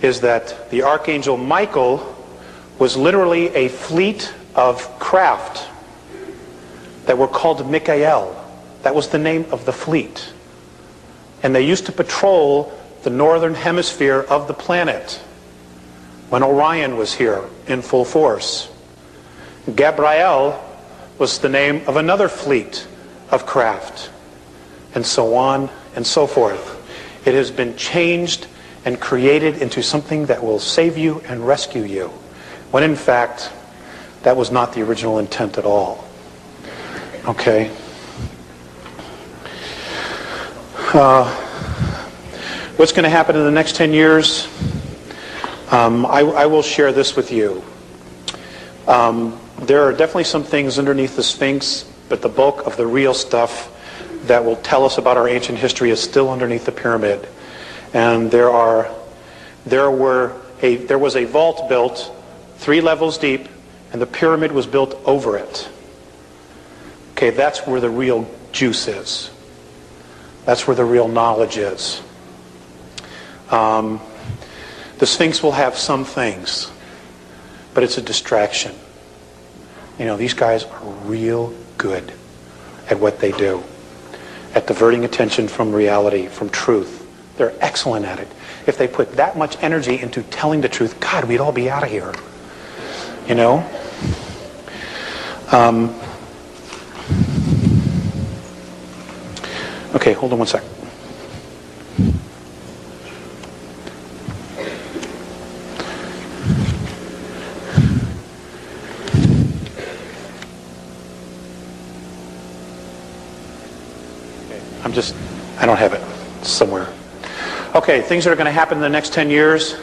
that the archangel Michael was literally a fleet of craft that were called Mikael. That was the name of the fleet. And they used to patrol the northern hemisphere of the planet when Orion was here in full force. Gabriel was the name of another fleet of craft, and so on and so forth. It has been changed and created into something that will save you and rescue you, when in fact that was not the original intent at all. Okay? What's going to happen in the next 10 years? I will share this with you. There are definitely some things underneath the Sphinx, but the bulk of the real stuff that will tell us about our ancient history is still underneath the pyramid. And there was a vault built 3 levels deep, and the pyramid was built over it. Okay, that's where the real juice is. That's where the real knowledge is. The Sphinx will have some things, but it's a distraction. You know, these guys are real good at what they do, at diverting attention from reality, from truth. They're excellent at it. If they put that much energy into telling the truth, God, we'd all be out of here. You know? Okay, hold on one sec. I don't have it. It's somewhere. Okay, things that are going to happen in the next 10 years.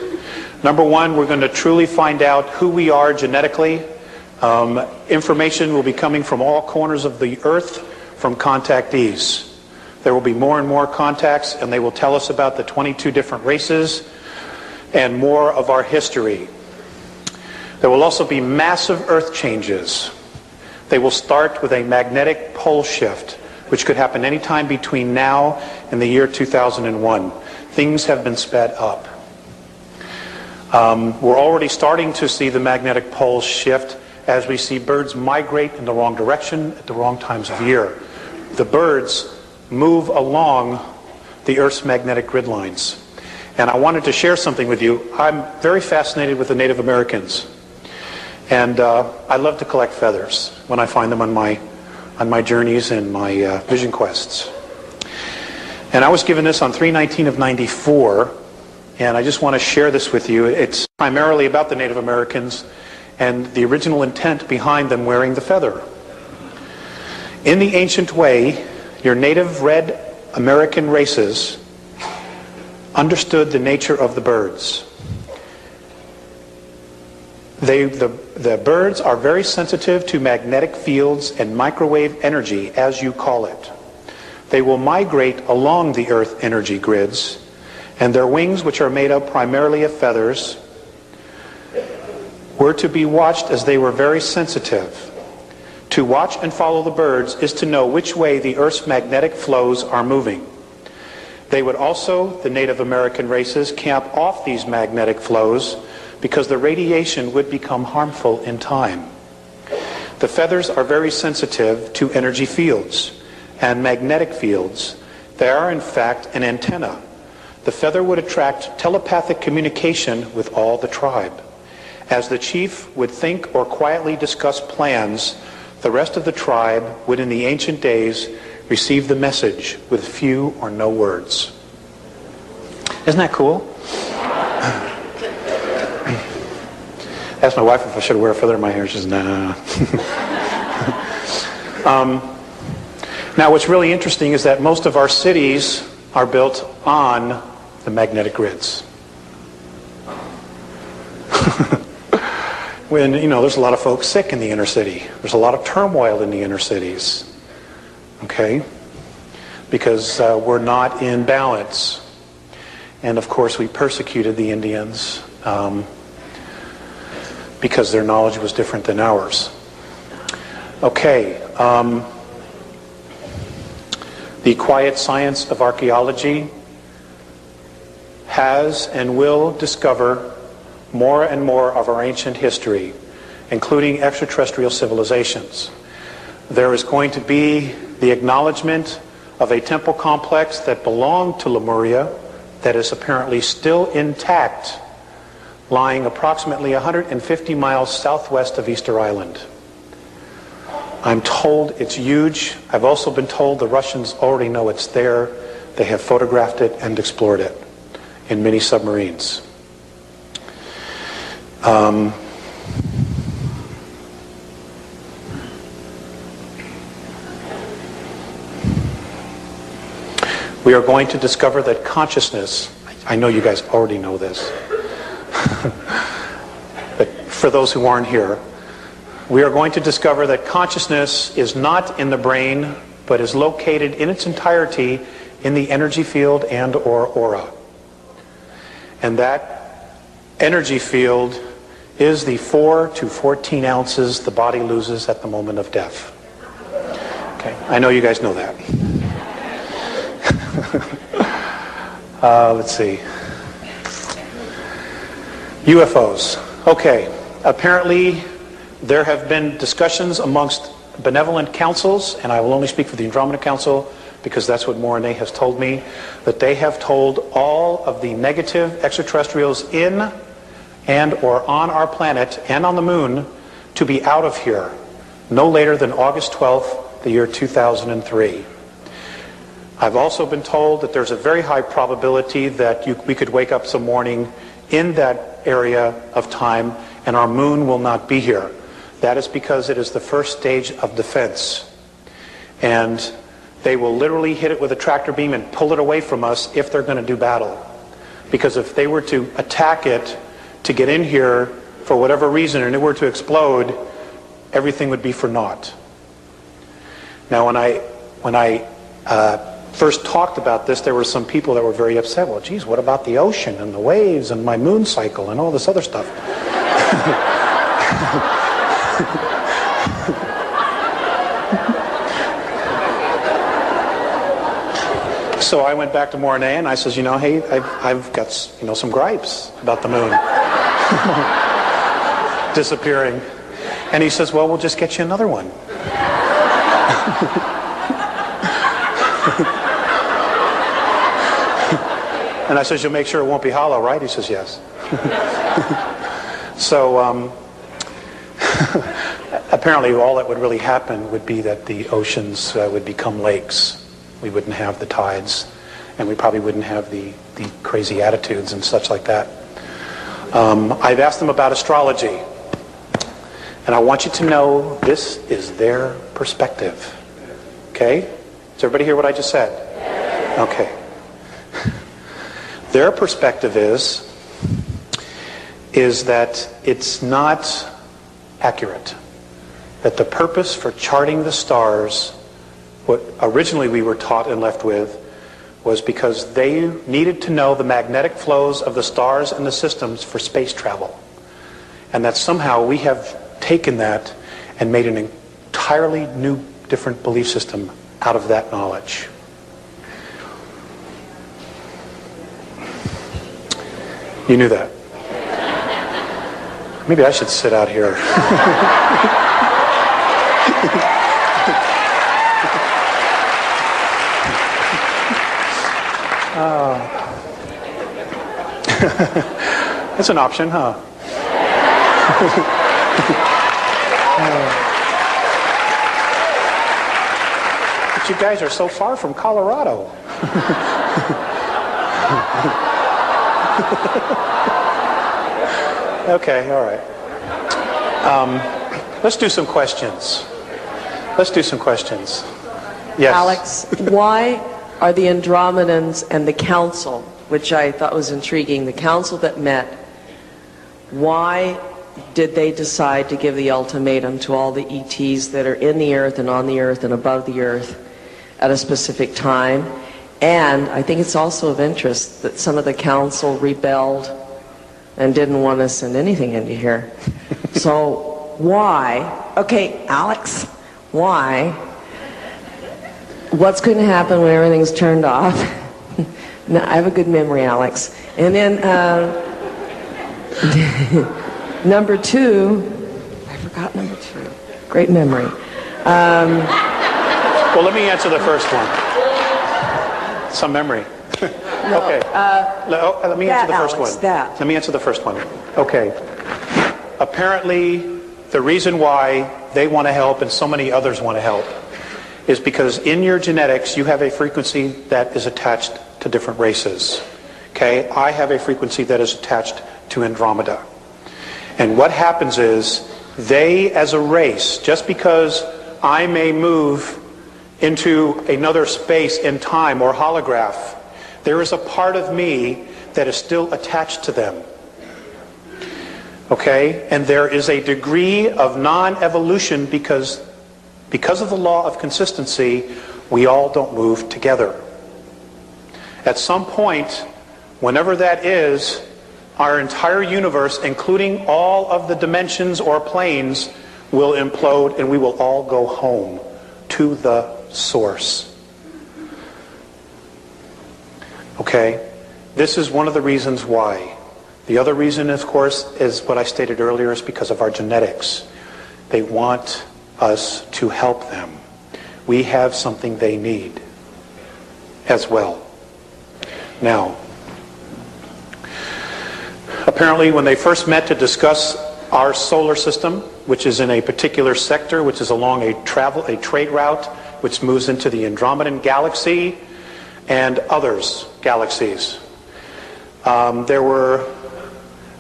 Number one, we're going to truly find out who we are genetically. Information will be coming from all corners of the earth from contactees. There will be more and more contacts, and they will tell us about the 22 different races and more of our history. There will also be massive earth changes. They will start with a magnetic pole shift, which could happen anytime between now and the year 2001. Things have been sped up. We're already starting to see the magnetic poles shift as we see birds migrate in the wrong direction at the wrong times of year. The birds move along the Earth's magnetic grid lines. And I wanted to share something with you. I'm very fascinated with the Native Americans. And I love to collect feathers when I find them on my journeys and my vision quests. And I was given this on 3/19 of 94, and I just want to share this with you. It's primarily about the Native Americans and the original intent behind them wearing the feather. In the ancient way, your native red American races understood the nature of the birds. The birds are very sensitive to magnetic fields and microwave energy, as you call it. They will migrate along the Earth energy grids, and their wings, which are made up primarily of feathers, were to be watched as they were very sensitive To watch and follow the birds is to know which way the Earth's magnetic flows are moving. They would also, the Native American races, camp off these magnetic flows because the radiation would become harmful in time. The feathers are very sensitive to energy fields and magnetic fields. They are, in fact, an antenna. The feather would attract telepathic communication with all the tribe. As the chief would think or quietly discuss plans, the rest of the tribe would, in the ancient days, receive the message with few or no words. Isn't that cool? Asked my wife if I should wear a feather in my hair. She says, nah. Now, what's really interesting is that most of our cities are built on the magnetic grids. When, there's a lot of folks sick in the inner city. There's a lot of turmoil in the inner cities. Okay? Because we're not in balance. And of course, we persecuted the Indians because their knowledge was different than ours. Okay. The quiet science of archaeology has and will discover more and more of our ancient history, including extraterrestrial civilizations. There is going to be the acknowledgement of a temple complex that belonged to Lemuria that is apparently still intact, lying approximately 150 miles southwest of Easter Island. I'm told it's huge. I've also been told the Russians already know it's there. They have photographed it and explored it in many submarines. We are going to discover that consciousness, I know you guys already know this, but for those who aren't here, we are going to discover that consciousness is not in the brain, but is located in its entirety in the energy field and or aura. And that energy field is the 4 to 14 ounces the body loses at the moment of death. Okay, I know you guys know that. Let's see. UFOs. Okay, apparently there have been discussions amongst benevolent councils, and I will only speak for the Andromeda Council because that's what Morane has told me, that they have told all of the negative extraterrestrials in and or on our planet and on the moon to be out of here no later than August 12th, the year 2003. I've also been told that there's a very high probability that we could wake up some morning in that area of time and our moon will not be here. That is because it is the first stage of defense. And they will literally hit it with a tractor beam and pull it away from us if they're going to do battle. Because if they were to attack it to get in here for whatever reason and it were to explode, everything would be for naught. Now, when I first talked about this, there were some people that were very upset. Well, geez, what about the ocean and the waves and my moon cycle and all this other stuff? So I went back to Morane and I says, hey, I've got, some gripes about the moon disappearing. And he says, well, we'll just get you another one. And I says, you'll make sure it won't be hollow, right? He says, yes. So apparently all that would really happen would be that the oceans would become lakes. We wouldn't have the tides, and we probably wouldn't have the crazy attitudes and such like that. I've asked them about astrology, and I want you to know this is their perspective. Okay? Does everybody hear what I just said? Okay. Their perspective is that it's not accurate. That the purpose for charting the stars, what originally we were taught and left with, was because they needed to know the magnetic flows of the stars and the systems for space travel. And that somehow we have taken that and made it entirely new, different belief system out of that knowledge. You knew that. Maybe I should sit out here. That's an option, huh? But you guys are so far from Colorado. Okay, all right. Let's do some questions. Yes. Alex, why are the Andromedans and the council, which I thought was intriguing, the council that met, why did they decide to give the ultimatum to all the ETs that are in the earth and on the earth and above the earth at a specific time? And I think it's also of interest that some of the council rebelled and didn't want to send anything into here. So why, okay, Alex, why, what's going to happen when everything's turned off? No, I have a good memory, Alex. And then number two, I forgot number two. Great memory. Well, let me answer the first one. Some memory. No, okay. Let me answer the first Alex, one. that. Let me answer the first one. Okay. Apparently, the reason why they want to help and so many others want to help is because in your genetics, you have a frequency that is attached to different races. Okay? I have a frequency that is attached to Andromeda. And what happens is, they as a race, just because I may move into another space in time or holograph, there is a part of me that is still attached to them. Okay? And there is a degree of non-evolution because of the law of consistency, we all don't move together. At some point, whenever that is, our entire universe, including all of the dimensions or planes, will implode and we will all go home to the source. Okay? This is one of the reasons why. The other reason, of course, is what I stated earlier, is because of our genetics. They want us to help them. We have something they need as well. Now, apparently when they first met to discuss our solar system, which is in a particular sector, which is along a trade route, which moves into the Andromedan galaxy and others galaxies. There were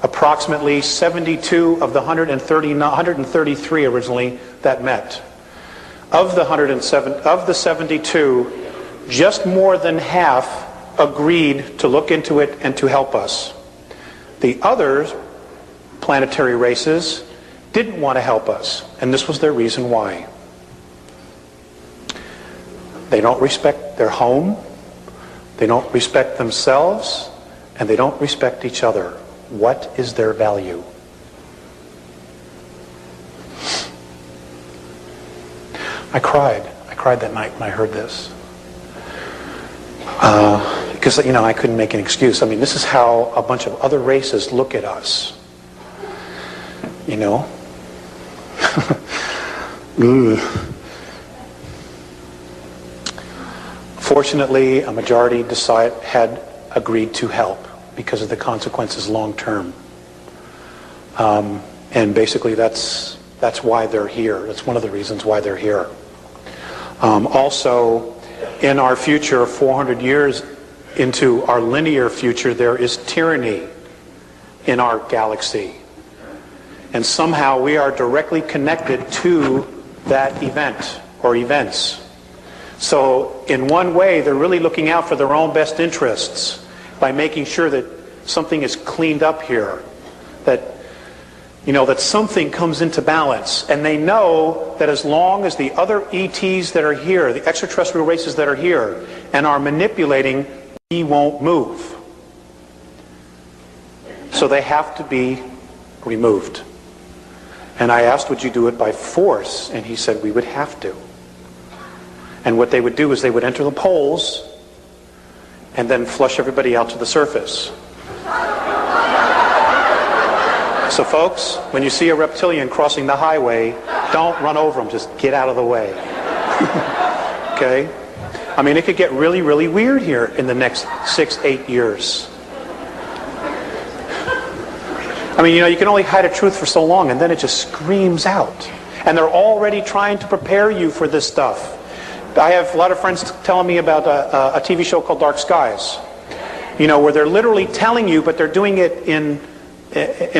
approximately 72 of the 133 originally that met. Of the 72, just more than half agreed to look into it and to help us. The other planetary races didn't want to help us, and this was their reason why. They don't respect their home, they don't respect themselves, and they don't respect each other. What is their value? I cried that night when I heard this. Because, I couldn't make an excuse. I mean, this is how a bunch of other races look at us. Fortunately, a majority had agreed to help because of the consequences long term. And basically that's why they're here. That's one of the reasons why they're here. Also, in our future, 400 years into our linear future, there is tyranny in our galaxy. And somehow we are directly connected to that event or events. So in one way, they're really looking out for their own best interests by making sure that something is cleaned up here, that something comes into balance. And they know that as long as the other ETs that are here, the extraterrestrial races that are here, and are manipulating, we won't move. So they have to be removed. And I asked, would you do it by force? And he said, we would have to. And what they would do is they would enter the poles and then flush everybody out to the surface. So folks, when you see a reptilian crossing the highway, don't run over them, just get out of the way. Okay? I mean, it could get really, really weird here in the next 6-8 years. I mean, you can only hide a truth for so long, and then it just screams out. And they're already trying to prepare you for this stuff. I have a lot of friends telling me about a TV show called Dark Skies, where they're literally telling you, but they're doing it in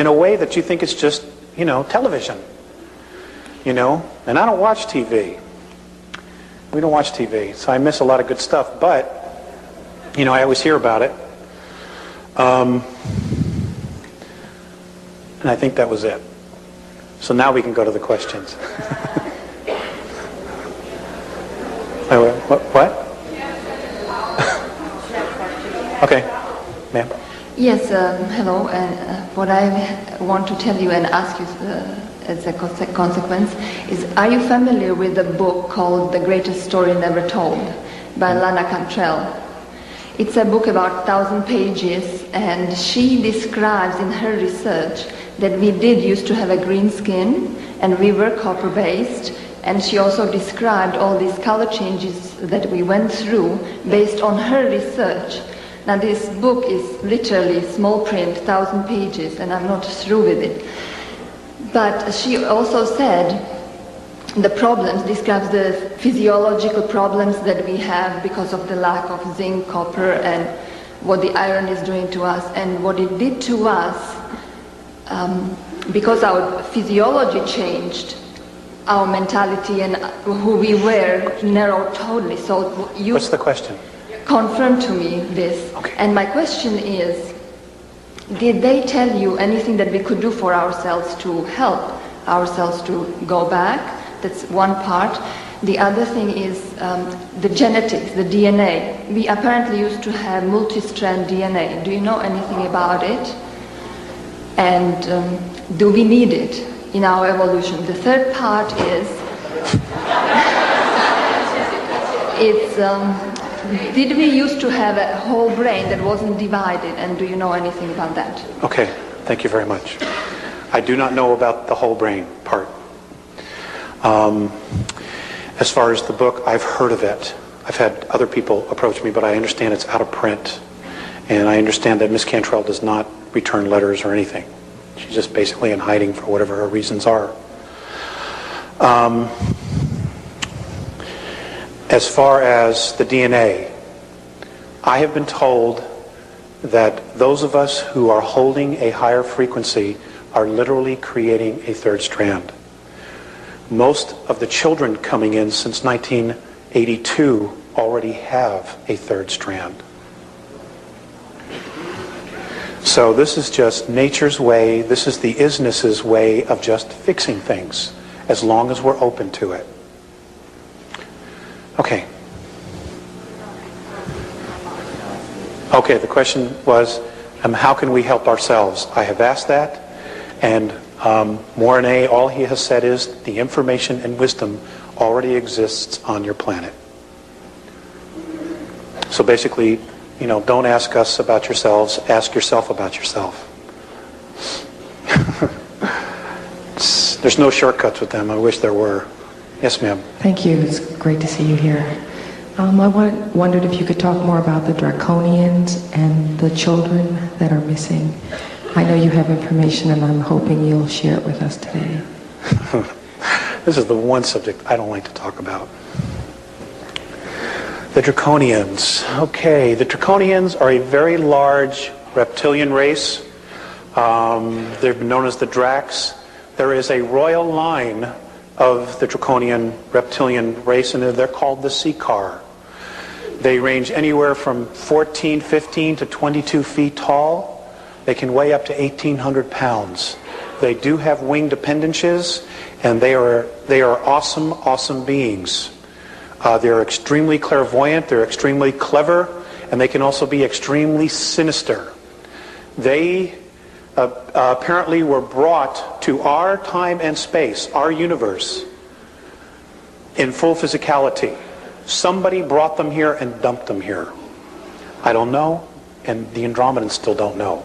a way that you think it's just, television. And I don't watch TV. We don't watch TV, so I miss a lot of good stuff. But, I always hear about it. And I think that was it. So now we can go to the questions. What? Okay, ma'am. Yes, hello. And what I want to tell you and ask you as a consequence is, are you familiar with a book called The Greatest Story Never Told by Lana Cantrell? It's a book about 1,000 pages, and she describes in her research that we did used to have a green skin and we were copper-based, and she also described all these color changes that we went through based on her research. Now this book is literally small print, 1,000 pages, and I'm not through with it. But she also said the problems, describes the physiological problems that we have because of the lack of zinc, copper, and what the iron is doing to us, and what it did to us. Because our physiology changed, our mentality and who we were narrowed totally. So you What's the question? Confirm to me this. Okay. And my question is, did they tell you anything that we could do for ourselves to help ourselves to go back? That's one part. The other thing is the genetics, the DNA. We apparently used to have multi-strand DNA. Do you know anything about it? And do we need it in our evolution? The third part is, did we used to have a whole brain that wasn't divided, and do you know anything about that? Okay, thank you very much. I do not know about the whole brain part. As far as the book, I've heard of it. I've had other people approach me, but I understand it's out of print. And I understand that Miss Cantrell does not return letters or anything. She's just basically in hiding for whatever her reasons are. As far as the DNA, I have been told that those of us who are holding a higher frequency are literally creating a third strand. Most of the children coming in since 1982 already have a third strand. So this is just nature's way, this is the isness's way of just fixing things, as long as we're open to it. Okay. Okay, the question was, how can we help ourselves? I have asked that, and Mornay, all he has said is the information and wisdom already exists on your planet. So basically, don't ask us about yourselves, ask yourself about yourself. There's no shortcuts with them. I wish there were. Yes, ma'am. Thank you. It's great to see you here. I wondered if you could talk more about the draconians and the children that are missing. I know you have information, and I'm hoping you'll share it with us today. This is the one subject I don't like to talk about. The draconians. Okay, the draconians are a very large reptilian race. They're known as the Dracs. There is a royal line of the draconian reptilian race, and they're called the Seekar. They range anywhere from 14, 15 to 22 feet tall. They can weigh up to 1,800 pounds. They do have winged appendages, and they are awesome, awesome beings. They're extremely clairvoyant, they're extremely clever, and they can also be extremely sinister. They apparently were brought to our time and space, our universe, in full physicality. Somebody brought them here and dumped them here. I don't know, and the Andromedans still don't know.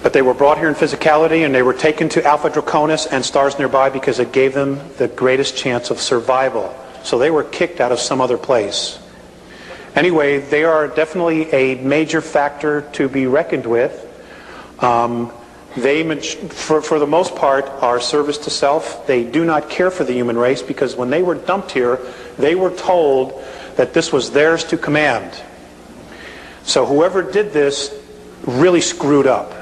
But they were brought here in physicality, and they were taken to Alpha Draconis and stars nearby because it gave them the greatest chance of survival. So they were kicked out of some other place. Anyway, they are definitely a major factor to be reckoned with. They, for the most part, are service to self. They do not care for the human race because when they were dumped here, they were told that this was theirs to command. So whoever did this really screwed up.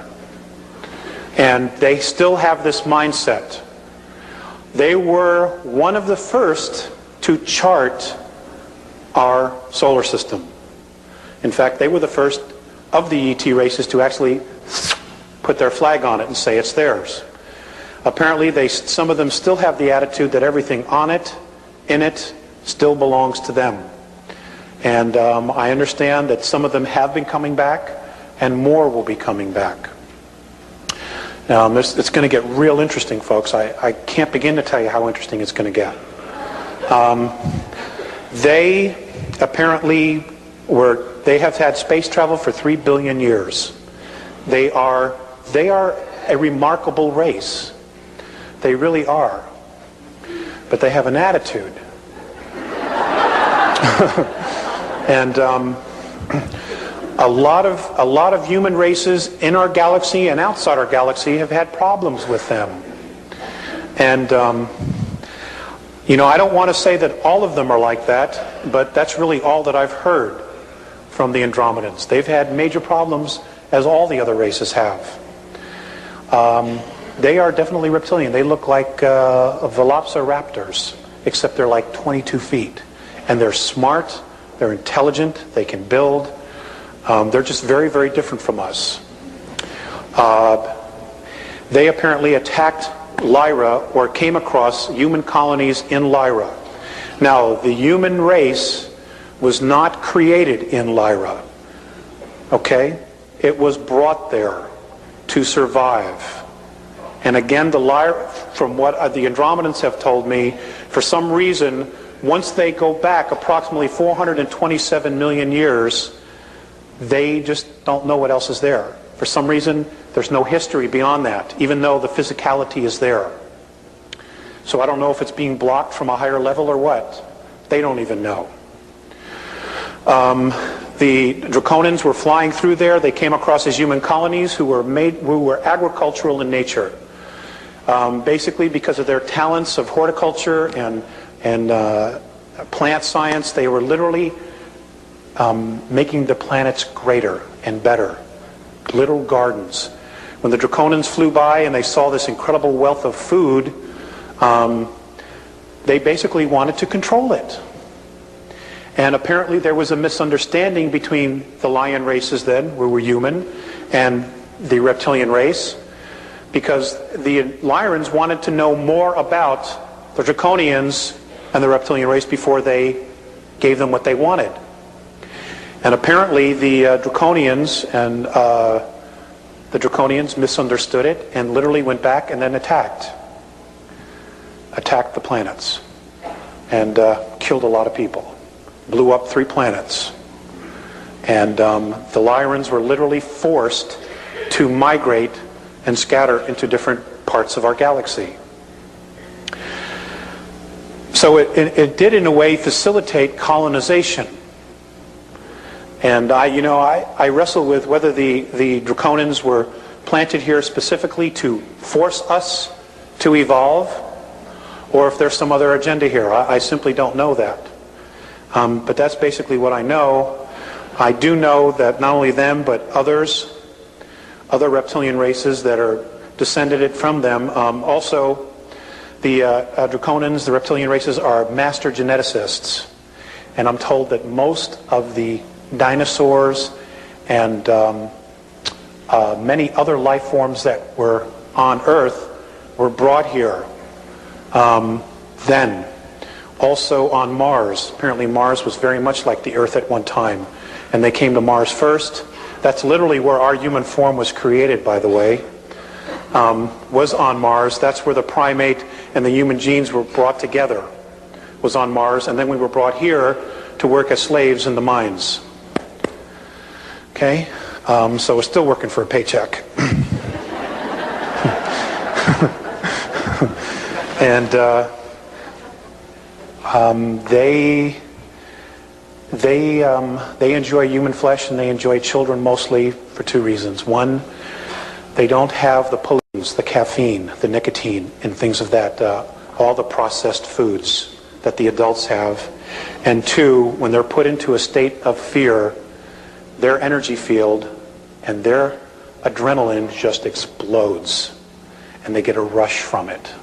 And they still have this mindset. They were one of the first to chart our solar system. In fact, they were the first of the ET races to actually put their flag on it and say it's theirs. Apparently, some of them still have the attitude that everything on it, in it, still belongs to them. And I understand that some of them have been coming back, and more will be coming back. It's going to get real interesting, folks. I can't begin to tell you how interesting it's going to get. They apparently they have had space travel for 3 billion years. They are a remarkable race. They really are. But they have an attitude. And a lot of human races in our galaxy and outside our galaxy have had problems with them. And I don't want to say that all of them are like that, but that's really all that I've heard from the Andromedans. They've had major problems, as all the other races have. They are definitely reptilian. They look like velociraptors, except they're like 22 feet. And they're smart, they're intelligent, they can build. They're just very, very different from us. They apparently attacked Lyra, or came across human colonies in Lyra. Now, the human race was not created in Lyra. Okay? It was brought there to survive. And again, from what the Andromedans have told me, for some reason, once they go back approximately 427 million years, they just don't know what else is there. For some reason, there's no history beyond that, even though the physicality is there. So I don't know if it's being blocked from a higher level or what. They don't even know. The Draconians were flying through there. They came across these human colonies who were agricultural in nature. Basically because of their talents of horticulture and plant science, they were literally making the planets greater and better. Little gardens. When the Draconians flew by and they saw this incredible wealth of food, they basically wanted to control it. And apparently there was a misunderstanding between the lion races then, who were human, and the reptilian race, because the Lyrians wanted to know more about the Draconians and the reptilian race before they gave them what they wanted. And apparently the Draconians misunderstood it and literally went back and then attacked the planets and killed a lot of people. Blew up 3 planets. And the Lyrians were literally forced to migrate and scatter into different parts of our galaxy. So it did in a way facilitate colonization. And I wrestle with whether the Draconians were planted here specifically to force us to evolve, or if there's some other agenda here. I simply don't know that. But that's basically what I know. I do know that not only them, but other reptilian races that are descended from them. Also, the Draconians, the reptilian races, are master geneticists. And I'm told that most of the dinosaurs and many other life forms that were on Earth were brought here then. Also on Mars. Apparently Mars was very much like the Earth at one time. And they came to Mars first, That's literally where our human form was created, by the way, was on Mars. That's where the primate and the human genes were brought together, was on Mars. And then we were brought here to work as slaves in the mines. Okay? So we're still working for a paycheck. And they enjoy human flesh, and they enjoy children mostly for two reasons. One, they don't have the pollutants, the caffeine, the nicotine, and things of that, all the processed foods that the adults have. And two, when they're put into a state of fear, their energy field and their adrenaline just explodes, and they get a rush from it.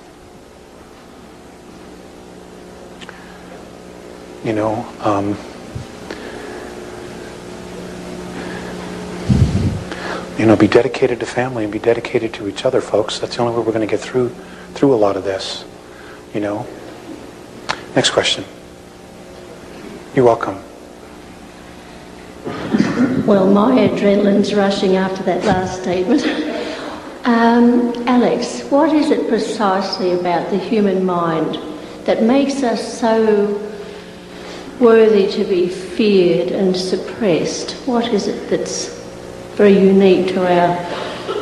You know, be dedicated to family and be dedicated to each other, folks. That's the only way we're going to get through a lot of this. You know. Next question. You're welcome. Well, my adrenaline's rushing after that last statement. Alex, what is it precisely about the human mind that makes us so worthy to be feared and suppressed? What is it that's very unique to our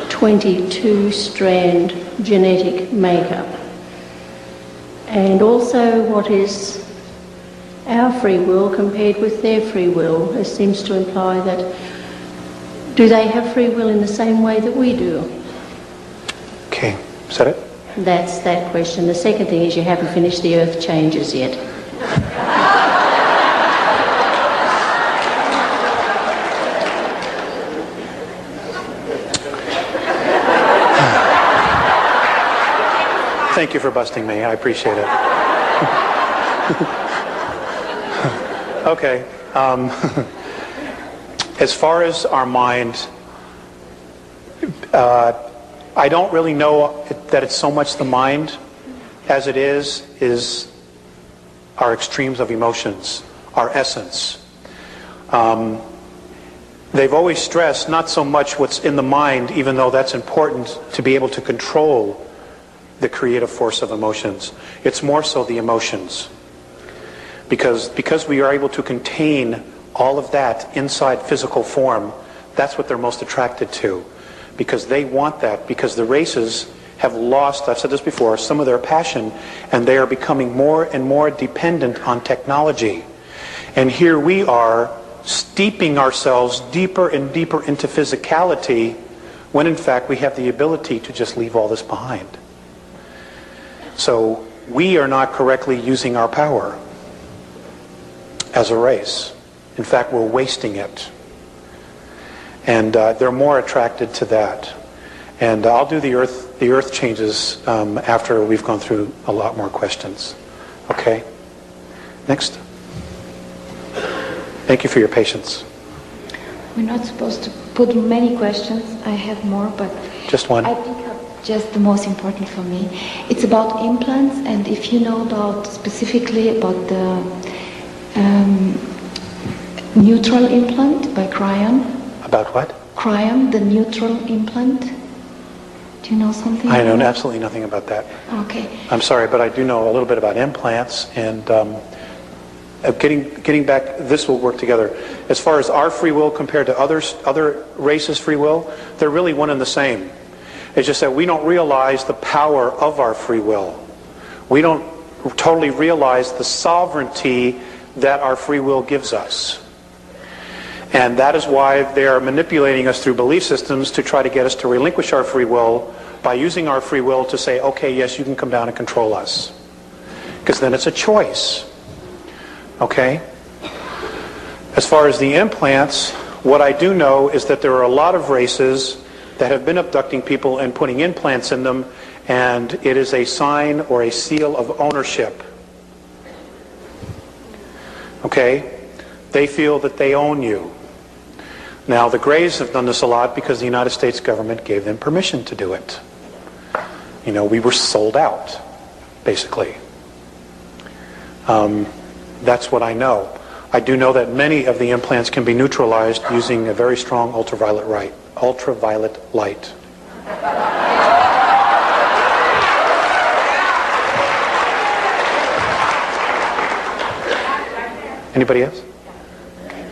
22-strand genetic makeup? And also, what is our free will compared with their free will? It seems to imply that, do they have free will in the same way that we do? Okay, is that it? That's that question. The second thing is you haven't finished the earth changes yet. Thank you for busting me. I appreciate it. Okay. As far as our mind, I don't really know that it's so much the mind as it is our extremes of emotions, our essence. They've always stressed not so much what's in the mind, even though that's important to be able to control the creative force of emotions. It's more so the emotions. Because we are able to contain all of that inside physical form, that's what they're most attracted to. Because they want that, because the races have lost, I've said this before, some of their passion, and they are becoming more and more dependent on technology. And here we are steeping ourselves deeper and deeper into physicality, when in fact we have the ability to just leave all this behind. So we are not correctly using our power as a race. In fact, we're wasting it. And they're more attracted to that. And I'll do the earth changes after we've gone through a lot more questions. Okay? Next. Thank you for your patience. We're not supposed to put many questions. I have more, but just one. I pick up just the most important for me. It's about implants, and if you know specifically about the neutral implant by Cryon. About what? Cryon, the neutral implant. Do you know something? I know absolutely nothing about that. Okay. I'm sorry, but I do know a little bit about implants, and getting back, this will work together. As far as our free will compared to other races' free will, they're really one and the same. It's just that we don't realize the power of our free will. We don't totally realize the sovereignty that our free will gives us. And that is why they are manipulating us through belief systems to try to get us to relinquish our free will by using our free will to say, okay, yes, you can come down and control us. Because then it's a choice. Okay? As far as the implants, what I do know is that there are a lot of races that have been abducting people and putting implants in them, and it is a sign or a seal of ownership. Okay? They feel that they own you. Now, the Greys have done this a lot because the United States government gave them permission to do it. You know, we were sold out, basically. That's what I know. I do know that many of the implants can be neutralized using a very strong ultraviolet light. Anybody else?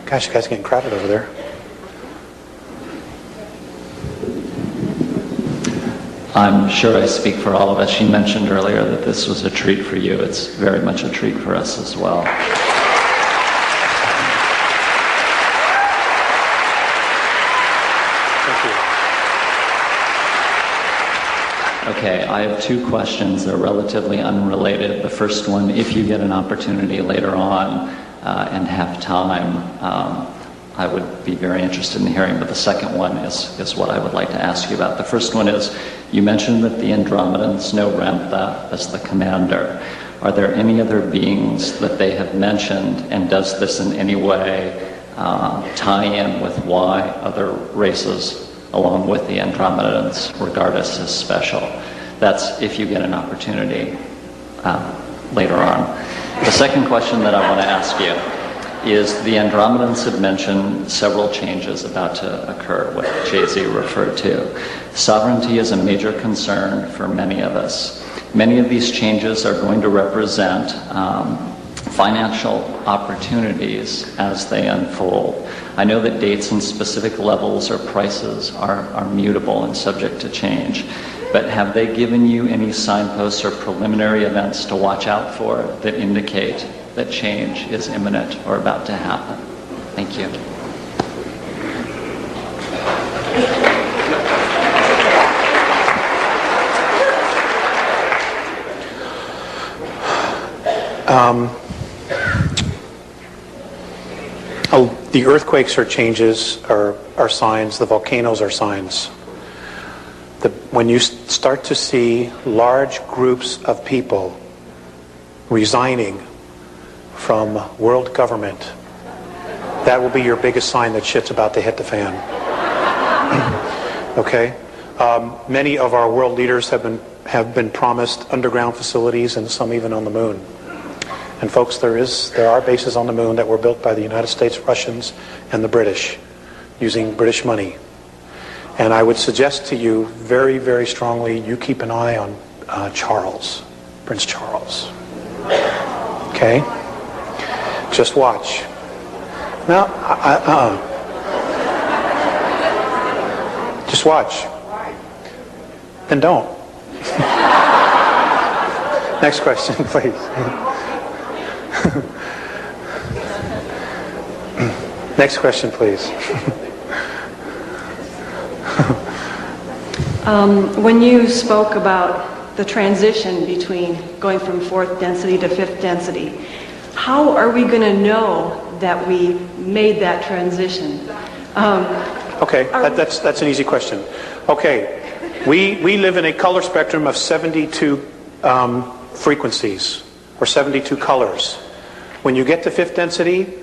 Gosh, you guys are getting crowded over there. I'm sure I speak for all of us. You mentioned earlier that this was a treat for you. It's very much a treat for us as well. Thank you. Okay, I have two questions. They're relatively unrelated. The first one, if you get an opportunity later on and have time, I would be very interested in hearing, but the second one is what I would like to ask you about. The first one is, you mentioned that the Andromedans know Ramtha as the commander. Are there any other beings that they have mentioned, and does this in any way tie in with why other races, along with the Andromedans, regard us as special? That's if you get an opportunity later on. The second question that I want to ask you is, the Andromedans have mentioned several changes about to occur, what Jay-Z referred to. Sovereignty is a major concern for many of us. Many of these changes are going to represent financial opportunities as they unfold. I know that dates and specific levels or prices are mutable and subject to change, but have they given you any signposts or preliminary events to watch out for that indicate that change is imminent or about to happen? Thank you. The earthquakes are changes, are signs. The volcanoes are signs. When you start to see large groups of people resigning from world government, that will be your biggest sign that shit's about to hit the fan. Okay? Many of our world leaders have been promised underground facilities, and some even on the moon. And folks, there are bases on the moon that were built by the United States, Russians, and the British, using British money. And I would suggest to you very, very strongly, you keep an eye on Charles, Prince Charles. Okay? Just watch. No, just watch. Then don't. Next question, please. Next question, please. When you spoke about the transition between going from fourth density to fifth density, how are we going to know that we made that transition? Okay, that's an easy question. Okay, we live in a color spectrum of 72 frequencies, or 72 colors. When you get to fifth density,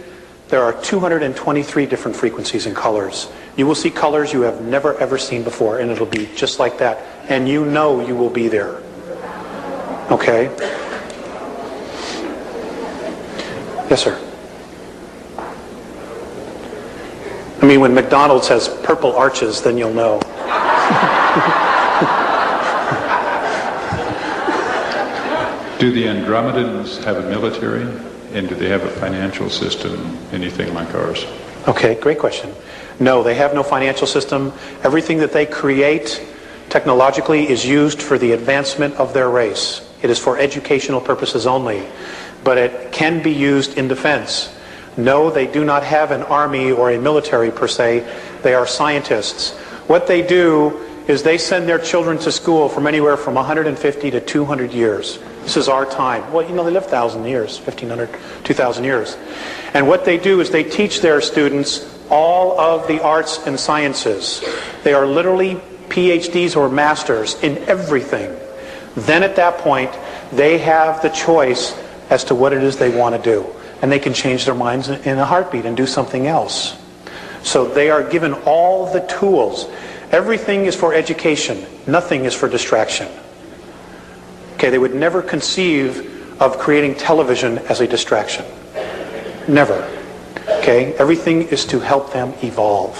there are 223 different frequencies and colors. You will see colors you have never ever seen before, and it'll be just like that. And you know you will be there. Okay? Yes, sir. I mean, when McDonald's has purple arches, then you'll know. Do the Andromedans have a military, and do they have a financial system, anything like ours? Okay, great question. No, they have no financial system. Everything that they create technologically is used for the advancement of their race. It is for educational purposes only, but it can be used in defense. No, they do not have an army or a military per se. They are scientists. What they do is they send their children to school from anywhere from 150 to 200 years. This is our time. Well, you know, they live 1,000 years, 1,500, 2,000 years. And what they do is they teach their students all of the arts and sciences. They are literally PhDs or masters in everything. Then at that point, they have the choice as to what it is they want to do. And they can change their minds in a heartbeat and do something else. So they are given all the tools. Everything is for education. Nothing is for distraction. Okay, they would never conceive of creating television as a distraction. Never. Okay? Everything is to help them evolve.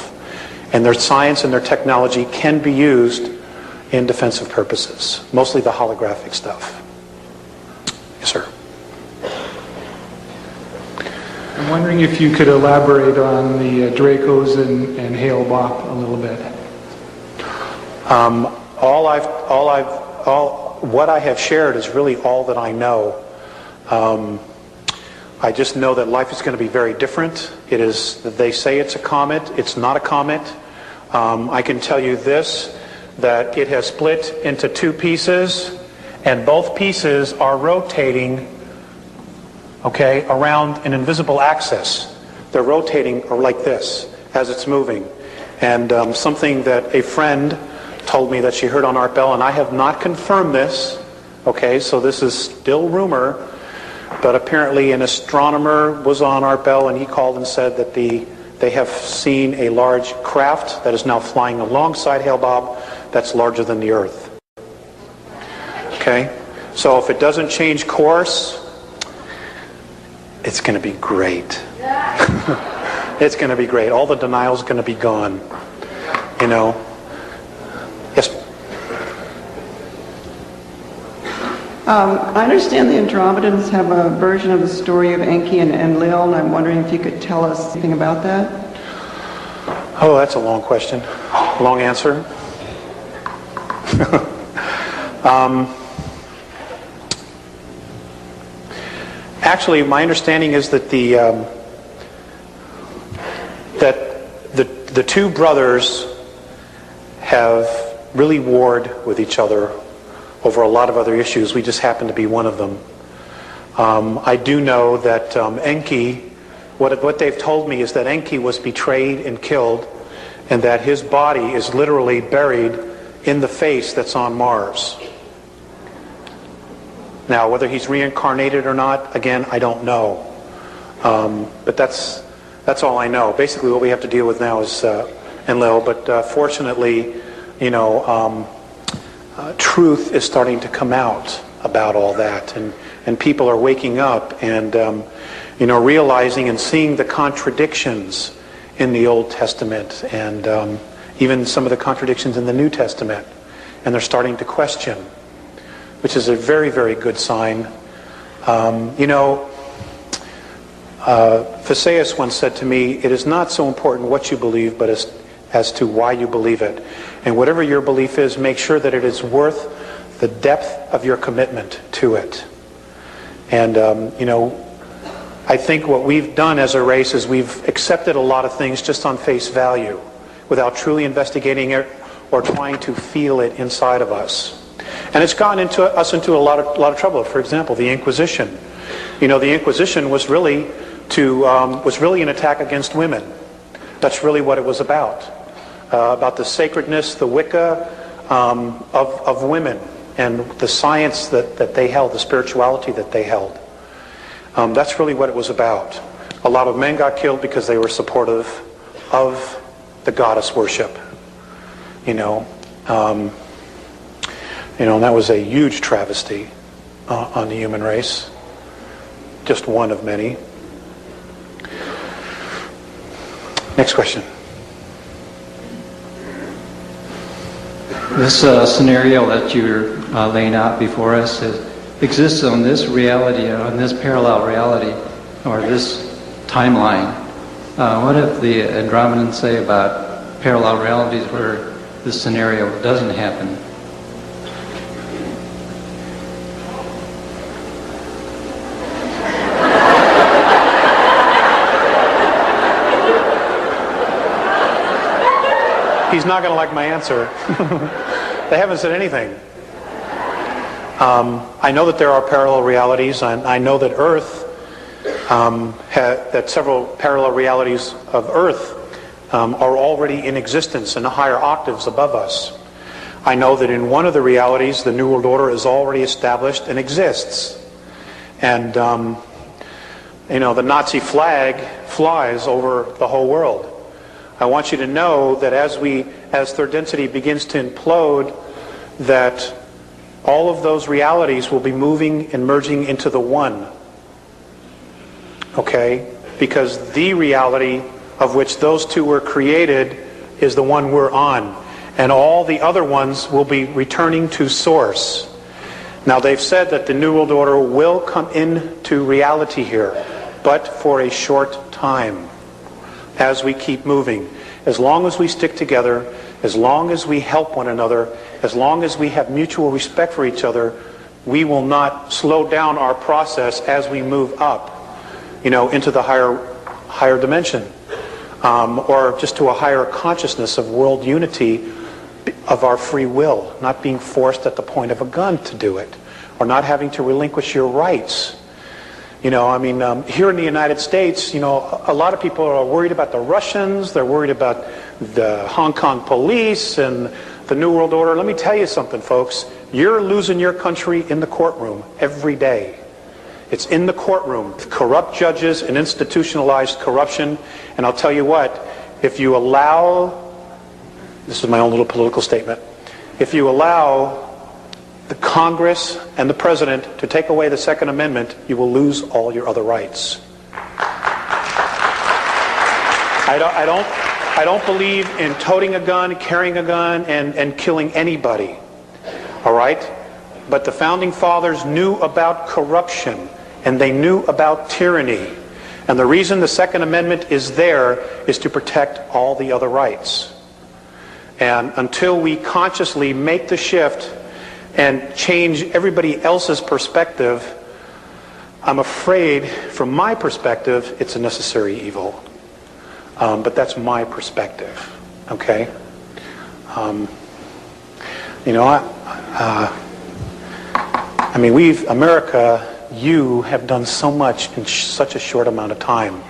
And their science and their technology can be used in defensive purposes, mostly the holographic stuff. Yes, sir. I'm wondering if you could elaborate on the Dracos and Hale-Bopp a little bit. What I have shared is really all that I know. I just know that life is going to be very different. They say it's a comet. It's not a comet. I can tell you this, that it has split into two pieces, and both pieces are rotating, okay, around an invisible axis. They're rotating like this as it's moving. And something that a friend told me that she heard on Art Bell, and I have not confirmed this, okay, so this is still rumor, but apparently an astronomer was on Art Bell, and he called and said that they have seen a large craft that is now flying alongside Hale-Bopp that's larger than the Earth. Okay, so if it doesn't change course, it's going to be great. It's going to be great. All the denial's going to be gone. You know. Yes. I understand the Andromedans have a version of the story of Enki and Enlil, and I'm wondering if you could tell us anything about that. Oh, that's a long question. Long answer. Actually, my understanding is that the two brothers have really warred with each other over a lot of other issues. We just happen to be one of them. I do know that Enki, what they've told me is that Enki was betrayed and killed, and that his body is literally buried in the face that's on Mars. Now, whether he's reincarnated or not, again, I don't know. But that's all I know. Basically, what we have to deal with now is Enlil. But fortunately, you know, truth is starting to come out about all that, and people are waking up and you know, realizing and seeing the contradictions in the Old Testament, and even some of the contradictions in the New Testament, and they're starting to question, which is a very, very good sign. You know, Phaseus once said to me, "It is not so important what you believe, but as to why you believe it. And whatever your belief is, make sure that it is worth the depth of your commitment to it." And, you know, I think what we've done as a race is we've accepted a lot of things just on face value without truly investigating it or trying to feel it inside of us. And it's gotten us into a lot of trouble. For example, the Inquisition. You know, the Inquisition was really an attack against women. That's really what it was about the sacredness, the Wicca of women, and the science that they held, the spirituality that they held. That's really what it was about. A lot of men got killed because they were supportive of the goddess worship. You know, and that was a huge travesty on the human race. Just one of many. Next question. This scenario that you're laying out before us exists on this reality, on this parallel reality, or this timeline. What if the Andromedans say about parallel realities where this scenario doesn't happen? He's not going to like my answer. They haven't said anything. I know that there are parallel realities, and I know that Earth, that several parallel realities of Earth are already in existence in the higher octaves above us. I know that in one of the realities, the New World Order is already established and exists. And, you know, the Nazi flag flies over the whole world. I want you to know that as third density begins to implode, that all of those realities will be moving and merging into the one. Okay? because the reality of which those two were created is the one we're on. And all the other ones will be returning to source. Now, they've said that the New World Order will come into reality here, but for a short time as we keep moving. As long as we stick together, as long as we help one another, as long as we have mutual respect for each other, we will not slow down our process as we move up, into the higher dimension, or just to a higher consciousness of world unity, of our free will, not being forced at the point of a gun to do it, or not having to relinquish your rights. Here in the United States, a lot of people are worried about the Russians, they're worried about the Hong Kong police and the New World Order. Let me tell you something, folks. You're losing your country in the courtroom every day. It's in the courtroom. Corrupt judges and institutionalized corruption. And I'll tell you what, if you allow, this is my own little political statement, if you allow the Congress and the President to take away the Second Amendment, you will lose all your other rights. I don't believe in toting a gun, carrying a gun, and killing anybody. All right? But the Founding Fathers knew about corruption, and they knew about tyranny. And the reason the Second Amendment is there is to protect all the other rights. And until we consciously make the shift and change everybody else's perspective, I'm afraid, from my perspective, it's a necessary evil. But that's my perspective, okay? America, you have done so much in such a short amount of time.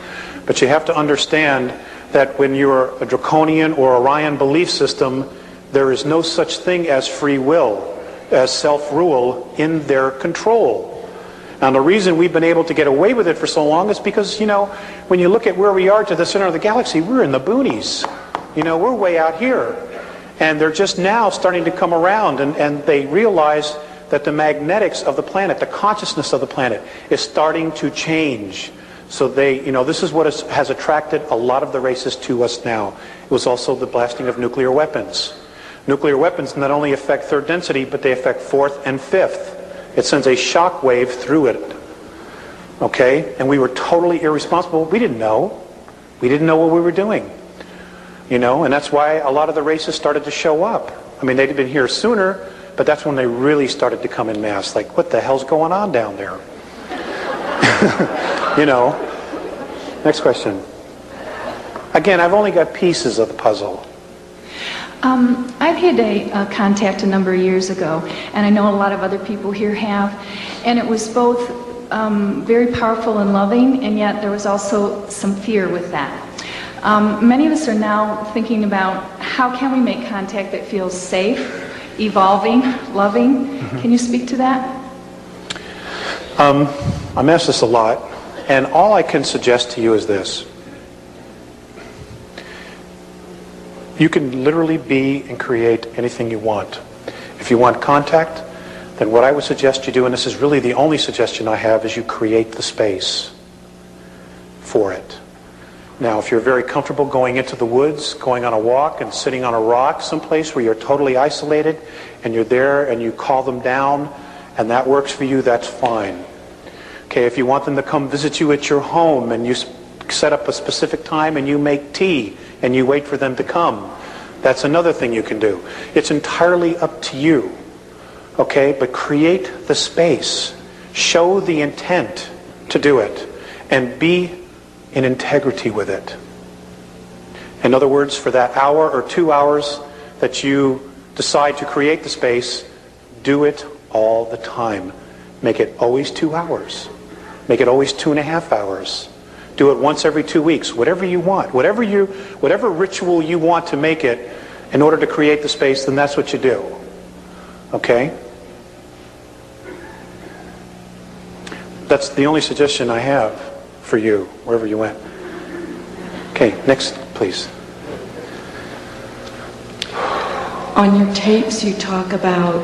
But you have to understand that when you're a draconian or Orion belief system, there is no such thing as free will, as self-rule in their control. Now, the reason we've been able to get away with it for so long is because, when you look at where we are to the center of the galaxy, we're in the boonies. We're way out here. And they're just now starting to come around, and they realize that the magnetics of the planet, the consciousness of the planet, is starting to change. So this is what has attracted a lot of the races to us now. It was also the blasting of nuclear weapons. Nuclear weapons not only affect third density, but they affect fourth and fifth. It sends a shock wave through it. Okay? And we were totally irresponsible. We didn't know. We didn't know what we were doing. And that's why a lot of the races started to show up. They'd been here sooner, but that's when they really started to come in mass. Like, what the hell's going on down there? Next question. Again, I've only got pieces of the puzzle. I've had a contact a number of years ago, and I know a lot of other people here have, and it was both very powerful and loving, and yet there was also some fear with that. Many of us are now thinking about how can we make contact that feels safe, evolving, loving. Mm-hmm. Can you speak to that? I'm asked this a lot, and all I can suggest to you is this. You can literally be and create anything you want. If you want contact, then what I would suggest you do, and this is really the only suggestion I have, is you create the space for it. Now, if you're very comfortable going into the woods, going on a walk and sitting on a rock someplace where you're totally isolated, and you're there and you call them down, and that works for you, that's fine. Okay, if you want them to come visit you at your home and you set up a specific time and you make tea and you wait for them to come, that's another thing you can do. It's entirely up to you. Okay, but create the space. Show the intent to do it and be in integrity with it. In other words, for that hour or 2 hours that you decide to create the space, do it all the time. Make it always 2 hours. Make it always 2.5 hours. Do it once every 2 weeks. Whatever you want. Whatever ritual you want to make it in order to create the space, then that's what you do. Okay? That's the only suggestion I have for you, wherever you went. Okay, next, please. On your tapes, you talk about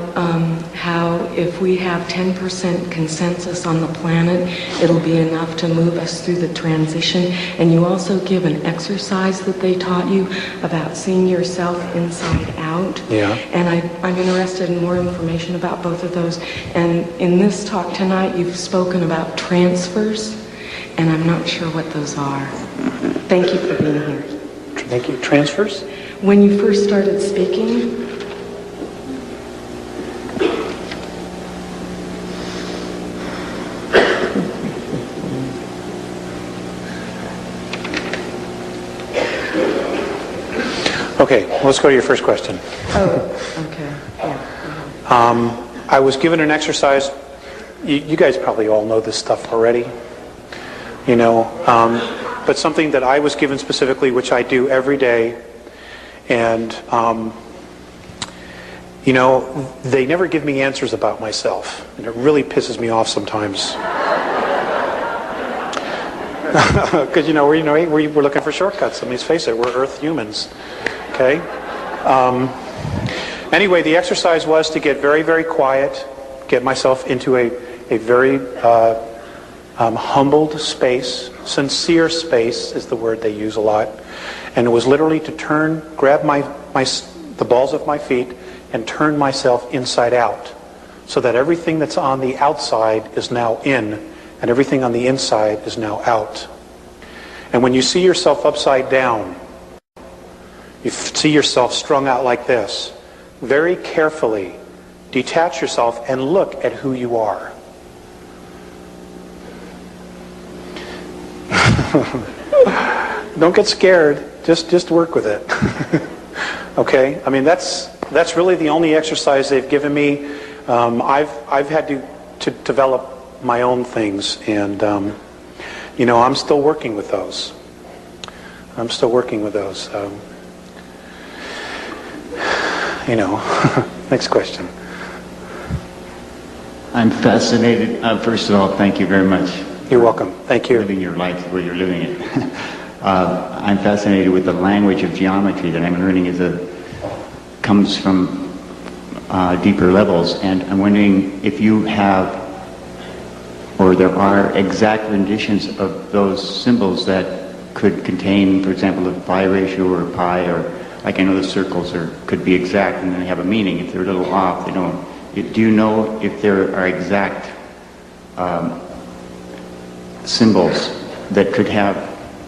how if we have 10% consensus on the planet, it'll be enough to move us through the transition. And you also give an exercise that they taught you about seeing yourself inside out. Yeah. And I'm interested in more information about both of those. And in this talk tonight, you've spoken about transfers, and I'm not sure what those are. Thank you for being here. Thank you. Transfers? When you first started speaking, Okay, let's go to your first question. oh, okay, yeah. I was given an exercise. You guys probably all know this stuff already, you know, but something that I was given specifically, which I do every day. And, you know, they never give me answers about myself, and it really pisses me off sometimes. Because, you know, we're looking for shortcuts. I mean, let's face it, we're Earth humans, okay? Anyway, the exercise was to get very, very quiet, get myself into a very humbled space. Sincere space is the word they use a lot. And it was literally to grab the balls of my feet and turn myself inside out, so that everything that's on the outside is now in, and everything on the inside is now out. And when you see yourself upside down, you see yourself strung out like this, very carefully detach yourself and look at who you are. Don't get scared. Just work with it. Okay? I mean, that's really the only exercise they've given me. I've had to develop my own things, and you know, I'm still working with those. You know. Next question. I'm fascinated. First of all, thank you very much. You're welcome. Thank you. Living your life where you're living it. I'm fascinated with the language of geometry that I'm learning comes from deeper levels, and I'm wondering if you have, or there are exact renditions of those symbols that could contain, for example, a pi ratio or a pi, or like I know the circles could be exact and then they have a meaning. If they're a little off, they don't. Do you know if there are exact symbols that could have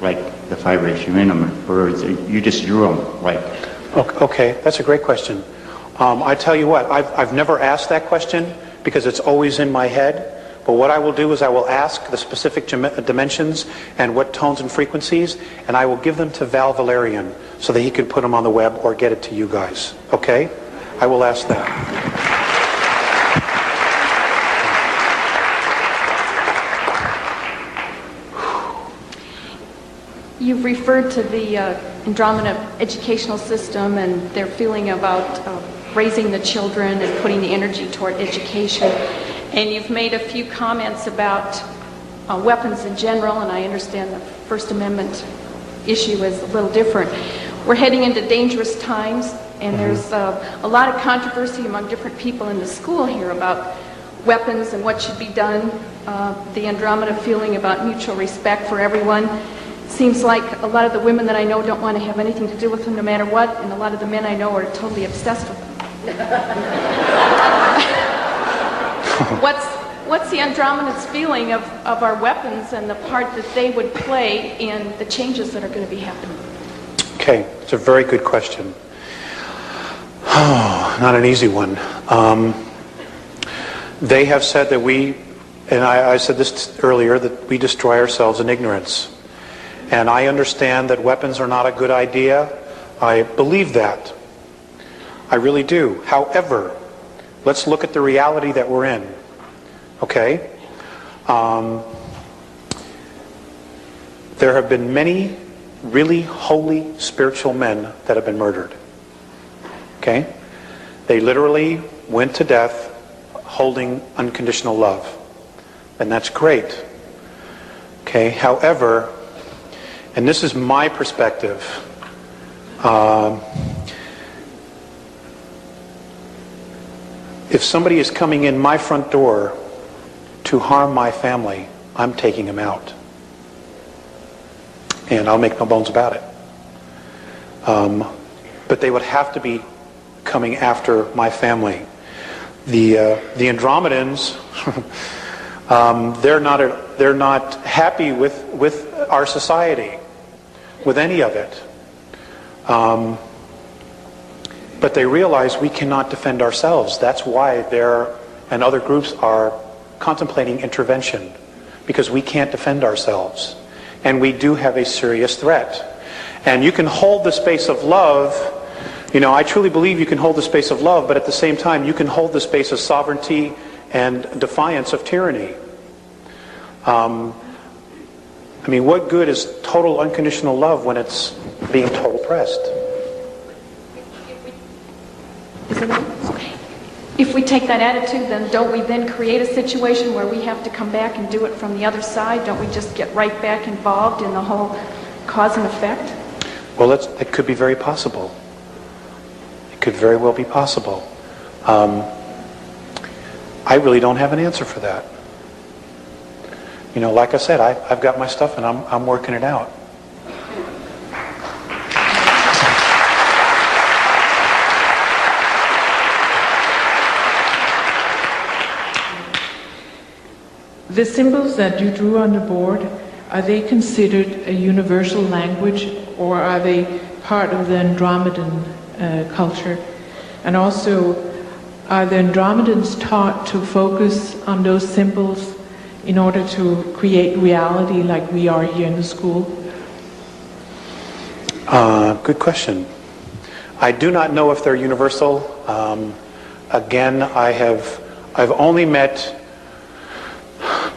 like the pi ratio in them, or you just drew them like? Okay, that's a great question. I tell you what, I've never asked that question because it's always in my head. But what I will do is I will ask the specific dimensions and what tones and frequencies, and I will give them to Val Valerian so that he can put them on the web or get it to you guys. Okay? I will ask that. You've referred to the Andromeda educational system and their feeling about raising the children and putting the energy toward education. And you've made a few comments about weapons in general, and I understand the First Amendment issue is a little different. We're heading into dangerous times, and there's a lot of controversy among different people in the school here about weapons and what should be done. The Andromeda feeling about mutual respect for everyone. Seems like a lot of the women that I know don't want to have anything to do with them no matter what, and a lot of the men I know are totally obsessed with them. What's the Andromeda's feeling of our weapons and the part that they would play in the changes that are going to be happening? Okay, it's a very good question. Oh, not an easy one. They have said that and I said this earlier, that we destroy ourselves in ignorance. And I understand that weapons are not a good idea. I believe that. I really do. However, let's look at the reality that we're in. Okay? There have been many really holy spiritual men that have been murdered. Okay? They literally went to death holding unconditional love. And that's great. Okay? However, and this is my perspective, If somebody is coming in my front door to harm my family, I'm taking him out. And I'll make no bones about it. But they would have to be coming after my family. The Andromedans, they're not happy with our society, with any of it. But they realize we cannot defend ourselves. That's why there and other groups are contemplating intervention, because we can't defend ourselves. And we do have a serious threat. And you can hold the space of love. You know, I truly believe you can hold the space of love, but at the same time, you can hold the space of sovereignty and defiance of tyranny. I mean, what good is total unconditional love when it's being total oppressed? If we take that attitude, then don't we then create a situation where we have to come back and do it from the other side? Don't we just get right back involved in the whole cause and effect? Well, it could be very possible. It could very well be possible. I really don't have an answer for that. You know, like I said, I've got my stuff and I'm working it out. The symbols that you drew on the board, are they considered a universal language, or are they part of the Andromedan culture? And also, are the Andromedans taught to focus on those symbols in order to create reality like we are here in the school? Good question. I do not know if they're universal. Again, I've only met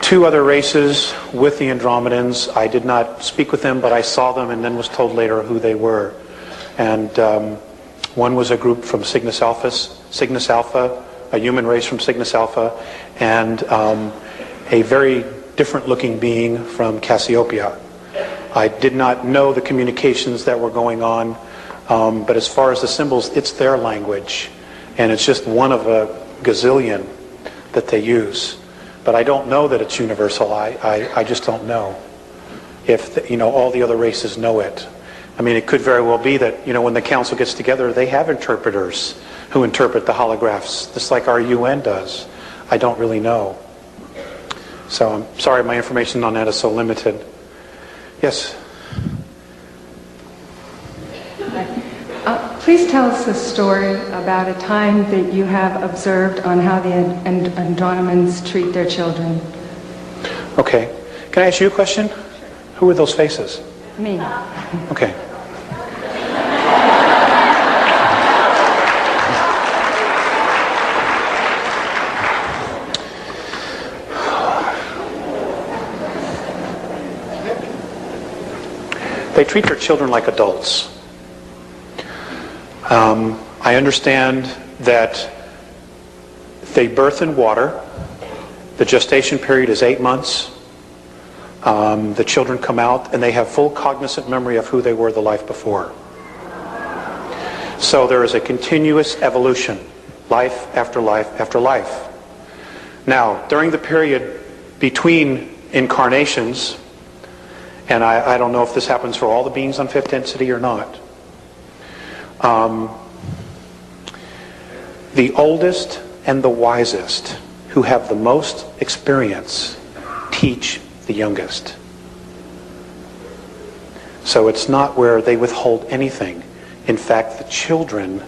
2 other races with the Andromedans. I did not speak with them, but I saw them and then was told later who they were. And one was a group from Cygnus Alpha, a human race from Cygnus Alpha, and a very different looking being from Cassiopeia. I did not know the communications that were going on, but as far as the symbols, it's their language, and it's just one of a gazillion that they use. But I don't know that it's universal. I just don't know if all the other races know it. I mean, it could very well be that when the council gets together, they have interpreters who interpret the holographs, just like our UN does. I don't really know. So I'm sorry my information on that is so limited. Yes? Please tell us a story about a time that you have observed on how the Andromedans treat their children. Okay. Can I ask you a question? Who are those faces? Me. Okay. They treat their children like adults. I understand that they birth in water. The gestation period is 8 months. The children come out and they have full cognizant memory of who they were the life before. So there is a continuous evolution, life after life after life. Now, during the period between incarnations, and I don't know if this happens for all the beings on 5th density or not, the oldest and the wisest, who have the most experience, teach the youngest. So it's not where they withhold anything. In fact, the children,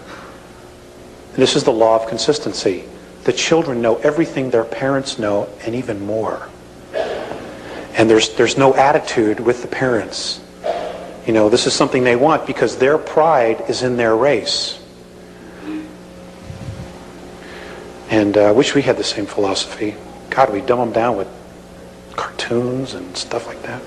this is the law of consistency, the children know everything their parents know and even more. And there's no attitude with the parents. This is something they want because their pride is in their race. And I wish we had the same philosophy. God, we dumb them down with cartoons and stuff like that.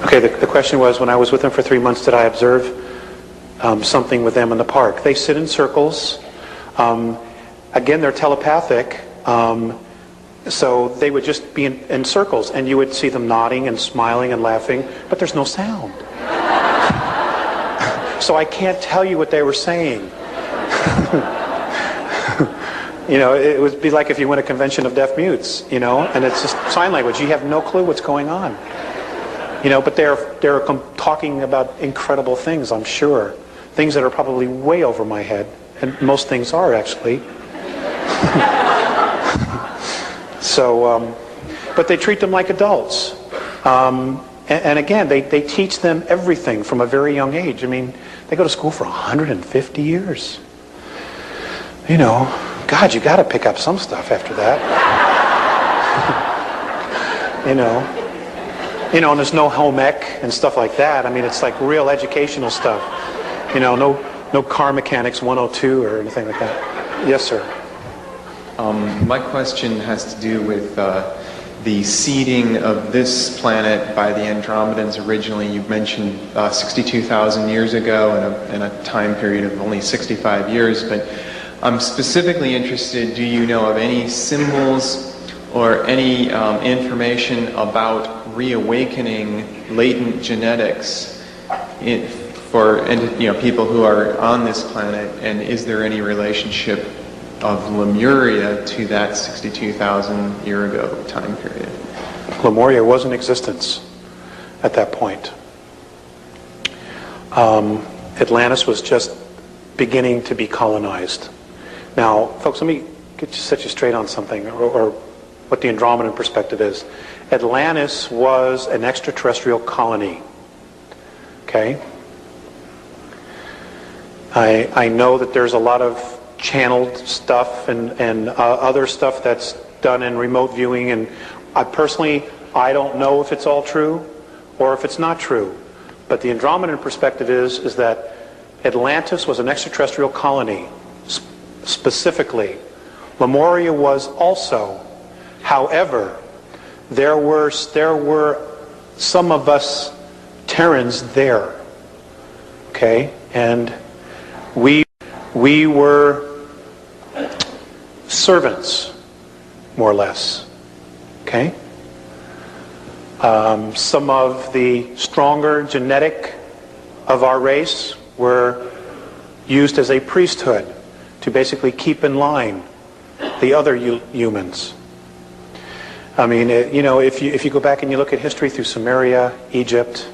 Okay, the question was, when I was with them for 3 months, did I observe something with them in the park? They sit in circles. Again, they're telepathic. So they would just be in circles, and you would see them nodding and smiling and laughing, but there's no sound. So I can't tell you what they were saying. It would be like if you went to a convention of deaf mutes, and it's just sign language. You have no clue what's going on. But they're talking about incredible things, I'm sure. Things that are probably way over my head. And most things are, actually. But they treat them like adults. And again, they teach them everything from a very young age. I mean, they go to school for 150 years. God, you got to pick up some stuff after that. And there's no home ec and stuff like that. I mean, it's like real educational stuff. No car mechanics 102 or anything like that. Yes, sir. My question has to do with the seeding of this planet by the Andromedans originally. You mentioned 62,000 years ago in a time period of only 65 years, but I'm specifically interested, do you know of any symbols or any information about reawakening latent genetics for people who are on this planet, and is there any relationship of Lemuria to that 62,000 year ago time period? Lemuria was in existence at that point. Atlantis was just beginning to be colonized. Now, folks, let me set you straight on something, or what the Andromedan perspective is. Atlantis was an extraterrestrial colony. Okay? I know that there's a lot of channeled stuff and other stuff that's done in remote viewing, and I don't know if it's all true or if it's not true. But the Andromedan perspective is that Atlantis was an extraterrestrial colony, specifically. Lemuria was also. However, there were some of us Terrans there. Okay? And we were servants, more or less. Okay? Some of the stronger genetic of our race were used as a priesthood to basically keep in line the other humans. I mean, if you go back and you look at history through Sumeria, Egypt,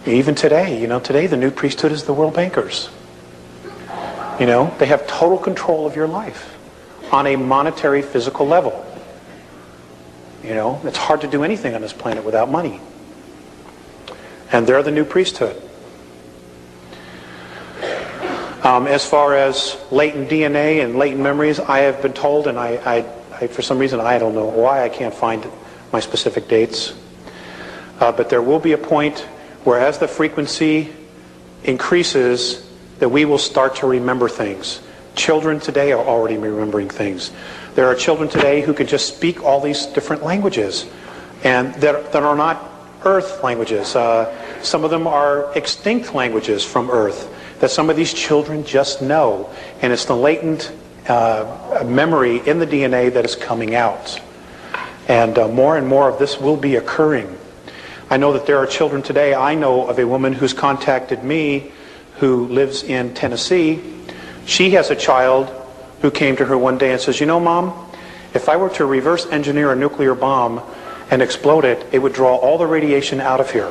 even today, today the new priesthood is the world bankers. They have total control of your life on a monetary, physical level. It's hard to do anything on this planet without money. And they're the new priesthood. As far as latent DNA and latent memories, I have been told, and I for some reason, I don't know why, I can't find my specific dates. But there will be a point where as the frequency increases, that we will start to remember things. Children today are already remembering things. There are children today who can just speak all these different languages, and that are not Earth languages. Some of them are extinct languages from Earth that some of these children just know, and it's the latent memory in the DNA that is coming out. And more and more of this will be occurring. I know that there are children today. I know of a woman who's contacted me who lives in Tennessee. She has a child who came to her one day and says, Mom, if I were to reverse engineer a nuclear bomb and explode it, it would draw all the radiation out of here.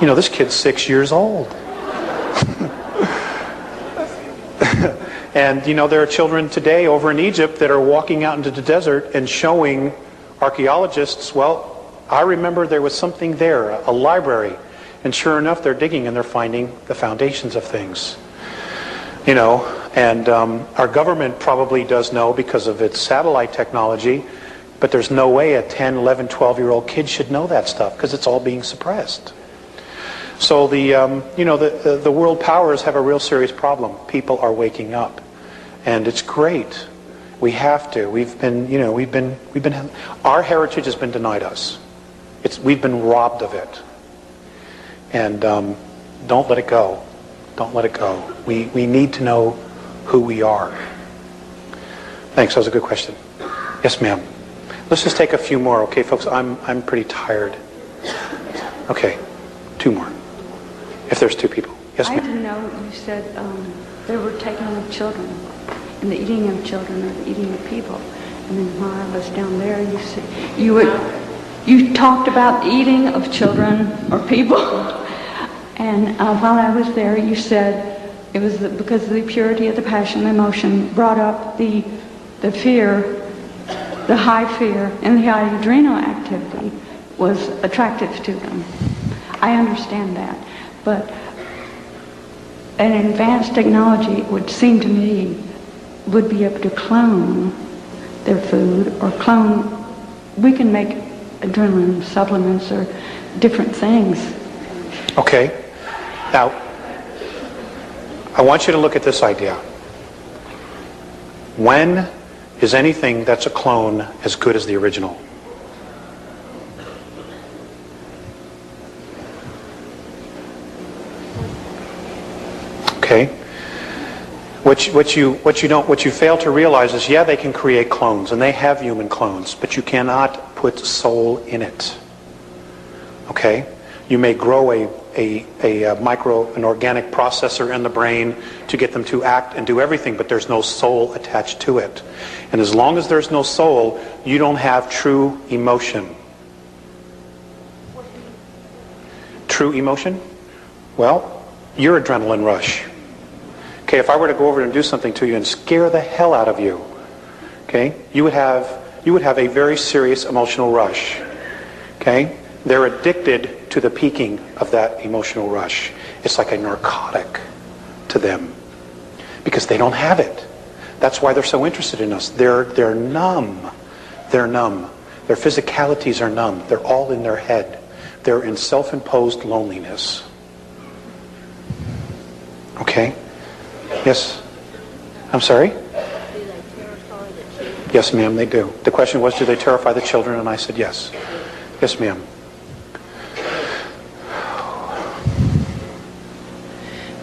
This kid's 6 years old. And, there are children today over in Egypt that are walking out into the desert and showing archaeologists, well, I remember there was something there, a library. And sure enough, they're digging and they're finding the foundations of things. And our government probably does know because of its satellite technology, but there's no way a 10, 11, 12-year-old kid should know that stuff because it's all being suppressed. So the world powers have a real serious problem. People are waking up, and it's great. We have to. Our heritage has been denied us. We've been robbed of it. And don't let it go. Don't let it go. We need to know who we are. Thanks. That was a good question. Yes, ma'am. Let's just take a few more, okay, folks? I'm pretty tired. Okay, 2 more. If there's 2 people. Yes, I ma'am. didn't know you said they were taking of children and the eating of children or the eating of people. And then while I was down there, you said you talked about eating of children or people. And while I was there, you said it was because of the purity of the passion and emotion brought up the fear, the high fear, and the high adrenal activity was attractive to them. I understand that, but an advanced technology, it would seem to me, would be able to clone their food or clone. We can make adrenaline supplements or different things. Okay. Now, I want you to look at this idea. When is anything that's a clone as good as the original? Okay. What you fail to realize is, yeah, they can create clones, and they have human clones, but you cannot put soul in it. Okay? You may grow an organic processor in the brain to get them to act and do everything, but there's no soul attached to it. And as long as there's no soul, you don't have true emotion. True emotion? Well, your adrenaline rush. Okay, if I were to go over and do something to you and scare the hell out of you, okay, you would have a very serious emotional rush. Okay? They're addicted to the peaking of that emotional rush. It's like a narcotic to them because they don't have it. That's why they're so interested in us. They're numb. They're numb. Their physicalities are numb. They're all in their head. They're in self-imposed loneliness. Okay? Yes? I'm sorry? Yes, ma'am, they do. The question was, do they terrify the children? And I said yes. Yes, ma'am.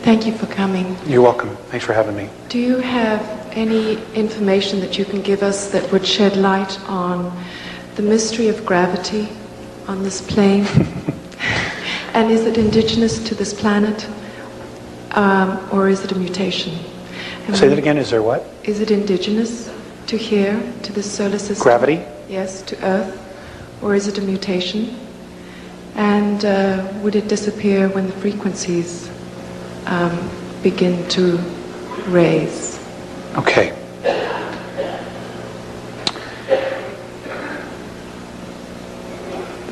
Thank you for coming. You're welcome. Thanks for having me. Do you have any information that you can give us that would shed light on the mystery of gravity on this plane? And is it indigenous to this planet? Or is it a mutation? Say that again. Is there what? Is it indigenous to here, to this solar system? Gravity? Yes, to Earth. Or is it a mutation? And would it disappear when the frequencies begin to raise? Okay.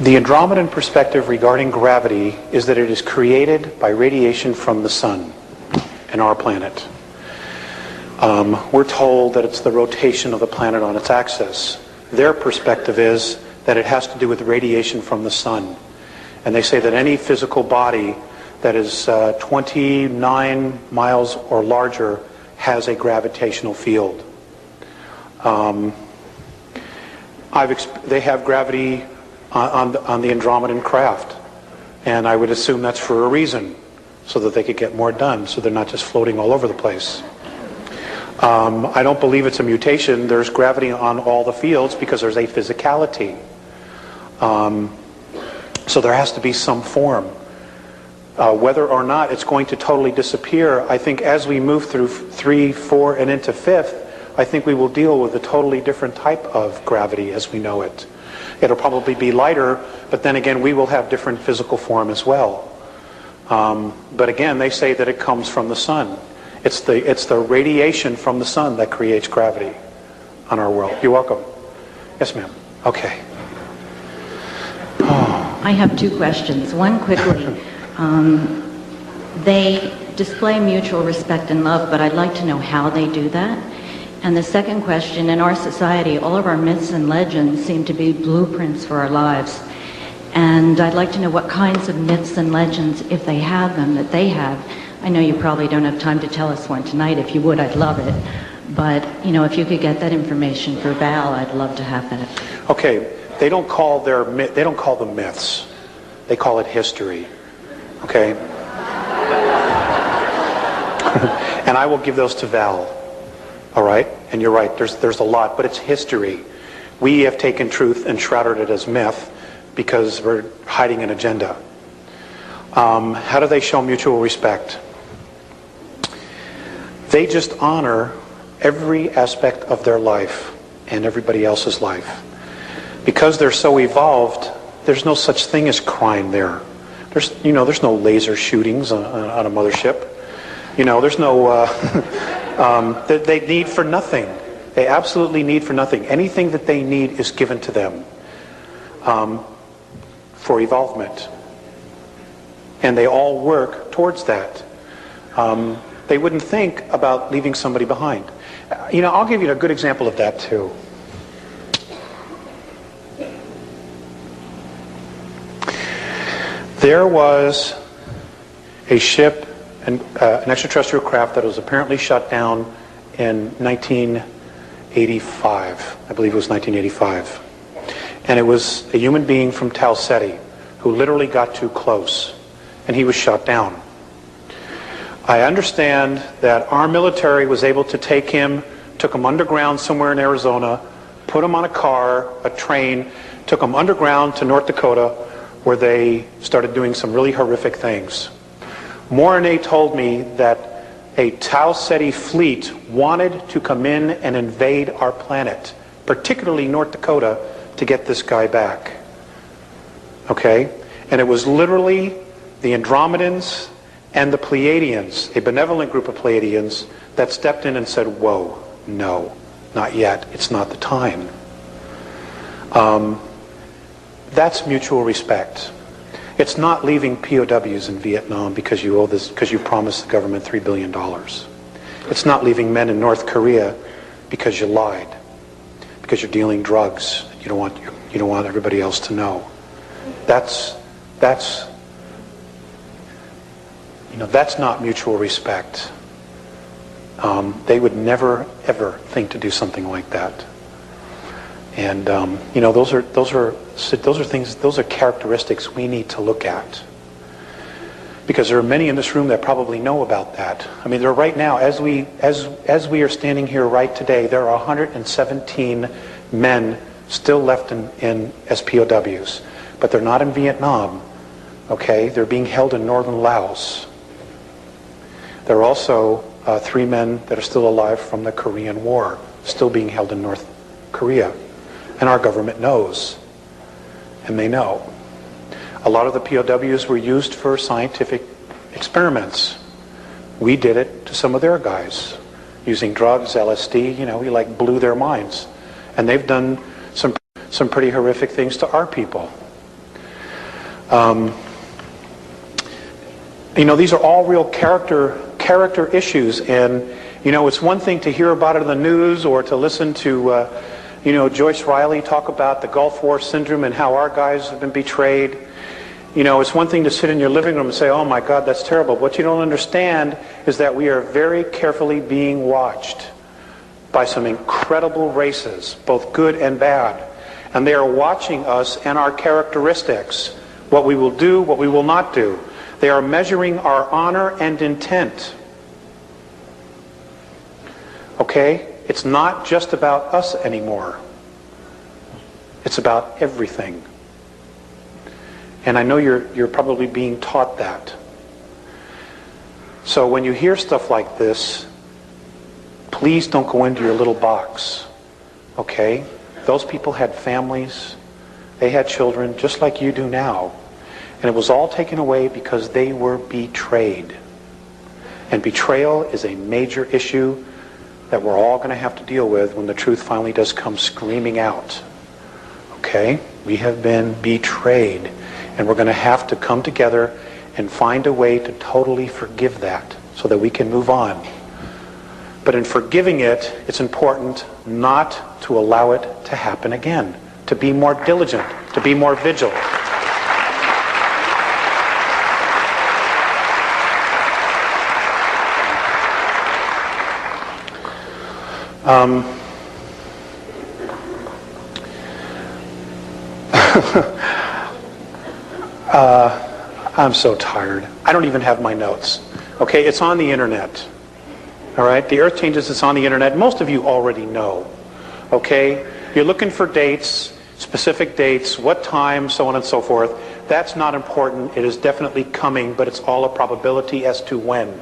The Andromedan perspective regarding gravity is that it is created by radiation from the sun and our planet. We're told that it's the rotation of the planet on its axis. Their perspective is that it has to do with radiation from the sun. And they say that any physical body that is 29 miles or larger has a gravitational field. They have gravity on the Andromedan craft, and I would assume that's for a reason, so that they could get more done, so they're not just floating all over the place. I don't believe it's a mutation. There's gravity on all the fields because there's a physicality. So there has to be some form. Whether or not it's going to totally disappear, I think as we move through 3, 4, and into 5th, I think we will deal with a totally different type of gravity as we know it. It'll probably be lighter, but then again, we will have different physical form as well. But again, they say that it comes from the sun. It's the radiation from the sun that creates gravity on our world. You're welcome. Yes, ma'am. Okay. I have 2 questions. One quickly. They display mutual respect and love, but I'd like to know how they do that. And the second question, in our society, all of our myths and legends seem to be blueprints for our lives. And I'd like to know what kinds of myths and legends, if they have them, that they have. I know you probably don't have time to tell us one tonight. If you would, I'd love it. But, if you could get that information for Val, I'd love to have that. Okay. They don't call them myths. They call it history. Okay? And I will give those to Val. All right? And you're right, there's a lot, but it's history. We have taken truth and shrouded it as myth because we're hiding an agenda. How do they show mutual respect? They just honor every aspect of their life and everybody else's life. Because they're so evolved, there's no such thing as crime there. There's no laser shootings on a mothership. There's no, they need for nothing. They absolutely need for nothing. Anything that they need is given to them for evolvement. And they all work towards that. They wouldn't think about leaving somebody behind. I'll give you a good example of that too. There was a ship, an extraterrestrial craft that was apparently shut down in 1985. I believe it was 1985. And it was a human being from Tau Ceti who literally got too close, and he was shot down. I understand that our military was able to take him, took him underground somewhere in Arizona, put him on a car, a train, took him underground to North Dakota, where they started doing some really horrific things. Morane told me that a Tau Ceti fleet wanted to come in and invade our planet, particularly North Dakota, to get this guy back. Okay? And it was literally the Andromedans and the Pleiadians, a benevolent group of Pleiadians, that stepped in and said, whoa, no, not yet. It's not the time. That's mutual respect. It's not leaving POWs in Vietnam because you owe this, because you promised the government $3 billion. It's not leaving men in North Korea because you lied, because you're dealing drugs. You don't want everybody else to know. That's not mutual respect. They would never ever think to do something like that. And those are things, those are characteristics we need to look at. Because there are many in this room that probably know about that. I mean, there are right now, as we are standing here right today, there are 117 men still left in SPOWs, but they're not in Vietnam. Okay, they're being held in northern Laos. There are also 3 men that are still alive from the Korean War, still being held in North Korea. And our government knows. And they know. A lot of the POWs were used for scientific experiments. We did it to some of their guys. Using drugs, LSD, we blew their minds. And they've done some pretty horrific things to our people. These are all real character issues, and it's one thing to hear about it in the news or to listen to Joyce Riley talk about the Gulf War syndrome and how our guys have been betrayed. It's one thing to sit in your living room and say, oh my God, that's terrible. What you don't understand is that we are very carefully being watched by some incredible races, both good and bad. And they are watching us and our characteristics, what we will do, what we will not do. They are measuring our honor and intent. Okay? It's not just about us anymore. It's about everything. And I know you're probably being taught that. So when you hear stuff like this, please don't go into your little box. Okay? Those people had families. They had children just like you do now. And it was all taken away because they were betrayed. And betrayal is a major issue that we're all going to have to deal with when the truth finally does come screaming out. Okay? We have been betrayed. And we're going to have to come together and find a way to totally forgive that so that we can move on. But in forgiving it, it's important not to allow it to happen again, to be more diligent, to be more vigilant. I'm so tired. I don't even have my notes. Okay, it's on the internet. All right, the Earth Changes, it's on the internet. Most of you already know. Okay, you're looking for dates, specific dates, what time, so on and so forth. That's not important. It is definitely coming, but it's all a probability as to when.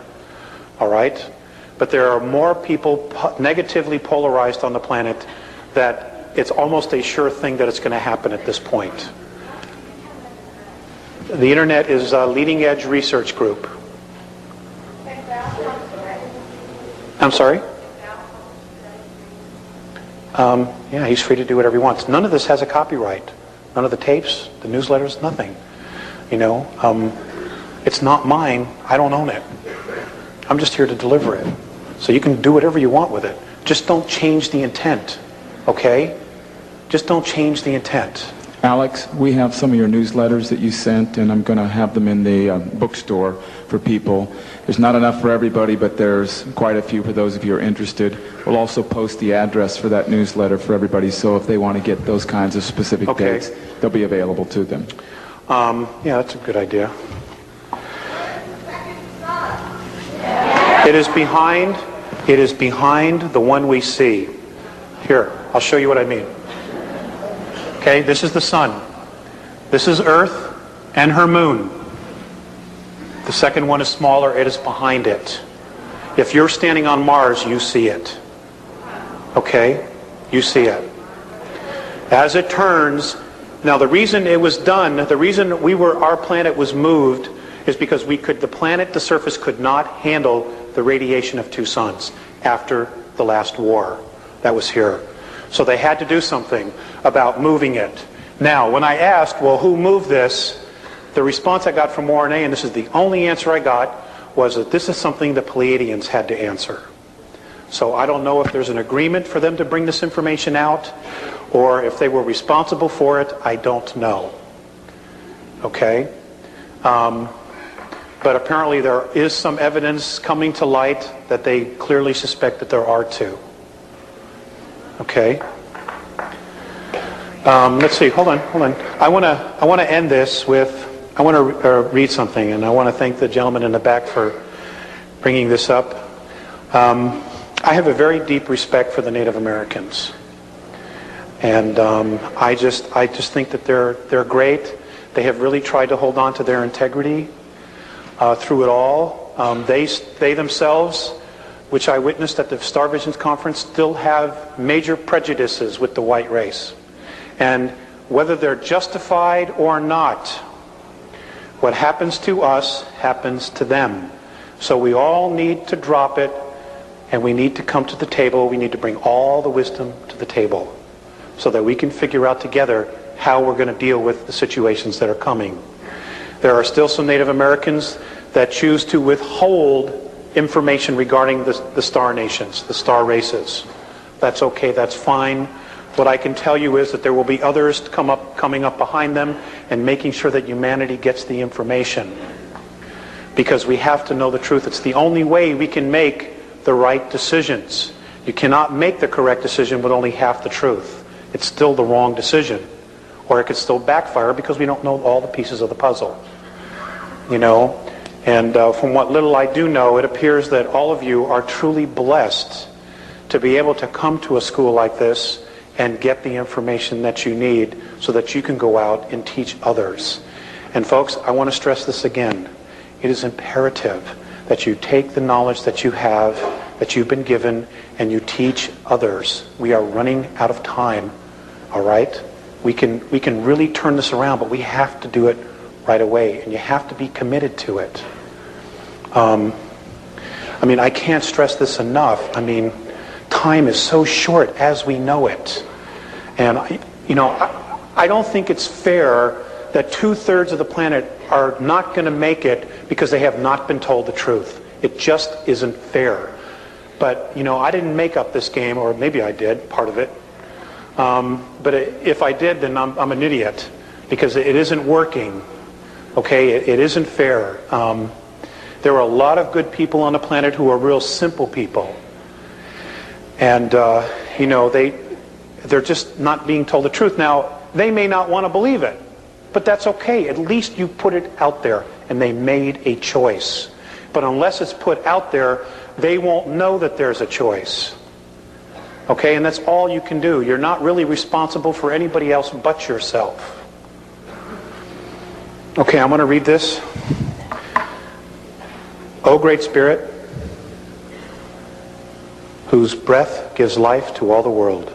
All right? But there are more people negatively polarized on the planet that it's almost a sure thing that it's going to happen at this point. The internet is a leading edge research group. I'm sorry? Yeah, he's free to do whatever he wants. None of this has a copyright. None of the tapes, the newsletters, nothing. You know, it's not mine. I don't own it. I'm just here to deliver it. So you can do whatever you want with it. Just don't change the intent. Okay? Just don't change the intent. Alex, we have some of your newsletters that you sent, and I'm going to have them in the bookstore for people. There's not enough for everybody, but there's quite a few for those of you who are interested. We'll also post the address for that newsletter for everybody, so if they want to get those kinds of specific dates, they'll be available to them. Yeah, that's a good idea. It is behind the one we see. Here, I'll show you what I mean. Okay, this is the sun. This is Earth and her moon. The second one is smaller. It is behind it. If you're standing on Mars, you see it. Okay? You see it. As it turns, now the reason it was done, the reason our planet was moved is because the surface could not handle the radiation of two suns after the last war that was here. So they had to do something about moving it. Now, when I asked, well, who moved this? The response I got from RNA, and this is the only answer I got, was that this is something the Pleiadians had to answer. So I don't know if there's an agreement for them to bring this information out, or if they were responsible for it. I don't know. Okay? But apparently there is some evidence coming to light that they clearly suspect that there are two. Okay. Let's see. Hold on. I want to end this with. I want to read something, and I want to thank the gentleman in the back for bringing this up. I have a very deep respect for the Native Americans, and I just think that they're great. They have really tried to hold on to their integrity through it all. They themselves, which I witnessed at the Star Visions conference, still have major prejudices with the white race. And whether they're justified or not, what happens to us happens to them. So we all need to drop it, and we need to come to the table. We need to bring all the wisdom to the table so that we can figure out together how we're going to deal with the situations that are coming. There are still some Native Americans that choose to withhold information regarding the star nations, the star races. That's okay, that's fine. What I can tell you is that there will be others coming up behind them and making sure that humanity gets the information. Because we have to know the truth. It's the only way we can make the right decisions. You cannot make the correct decision with only half the truth. It's still the wrong decision. Or it could still backfire because we don't know all the pieces of the puzzle. You know? And from what little I do know, it appears that all of you are truly blessed to be able to come to a school like this and get the information that you need so that you can go out and teach others. And folks, I want to stress this again. It is imperative that you take the knowledge that you have, that you've been given, and you teach others. We are running out of time, all right? We can really turn this around, but we have to do it right away, and you have to be committed to it. I mean, I can't stress this enough. I mean, time is so short as we know it. And, I don't think it's fair that 2/3 of the planet are not going to make it because they have not been told the truth. It just isn't fair. But, I didn't make up this game, or maybe I did, part of it. But if I did, then I'm an idiot, because it isn't working. Okay, it isn't fair. There are a lot of good people on the planet who are real simple people. And, they're just not being told the truth. Now, they may not want to believe it, but that's okay. At least you put it out there, and they made a choice. But unless it's put out there, they won't know that there's a choice. Okay, and that's all you can do. You're not really responsible for anybody else but yourself. Okay, I'm going to read this. O Great Spirit, whose breath gives life to all the world,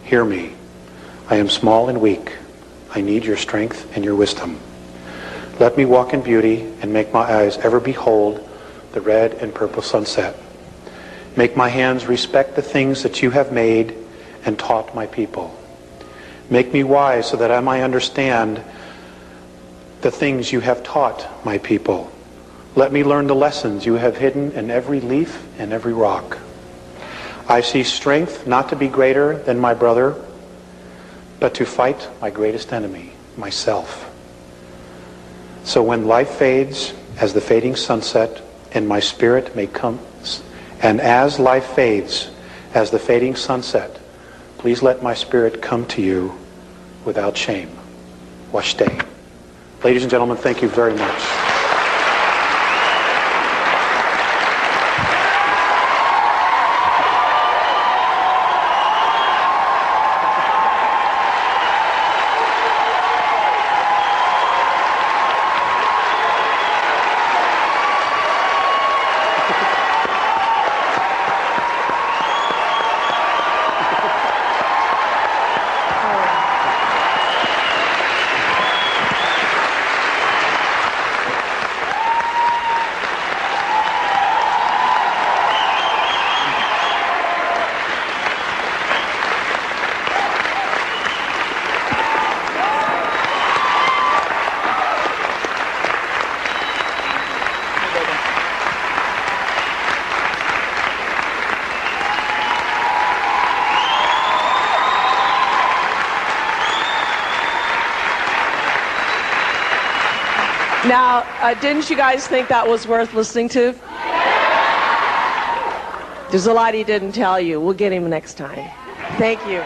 hear me. I am small and weak. I need your strength and your wisdom. Let me walk in beauty and make my eyes ever behold the red and purple sunset. Make my hands respect the things that you have made and taught my people. Make me wise so that I might understand the things you have taught my people. Let me learn the lessons you have hidden in every leaf and every rock. I see strength not to be greater than my brother, but to fight my greatest enemy, myself. So when life fades as the fading sunset, and my spirit may come, and as life fades as the fading sunset, please let my spirit come to you without shame. Washtay. Ladies and gentlemen, thank you very much. Now, didn't you guys think that was worth listening to? There's a lot he didn't tell you. We'll get him next time. Thank you.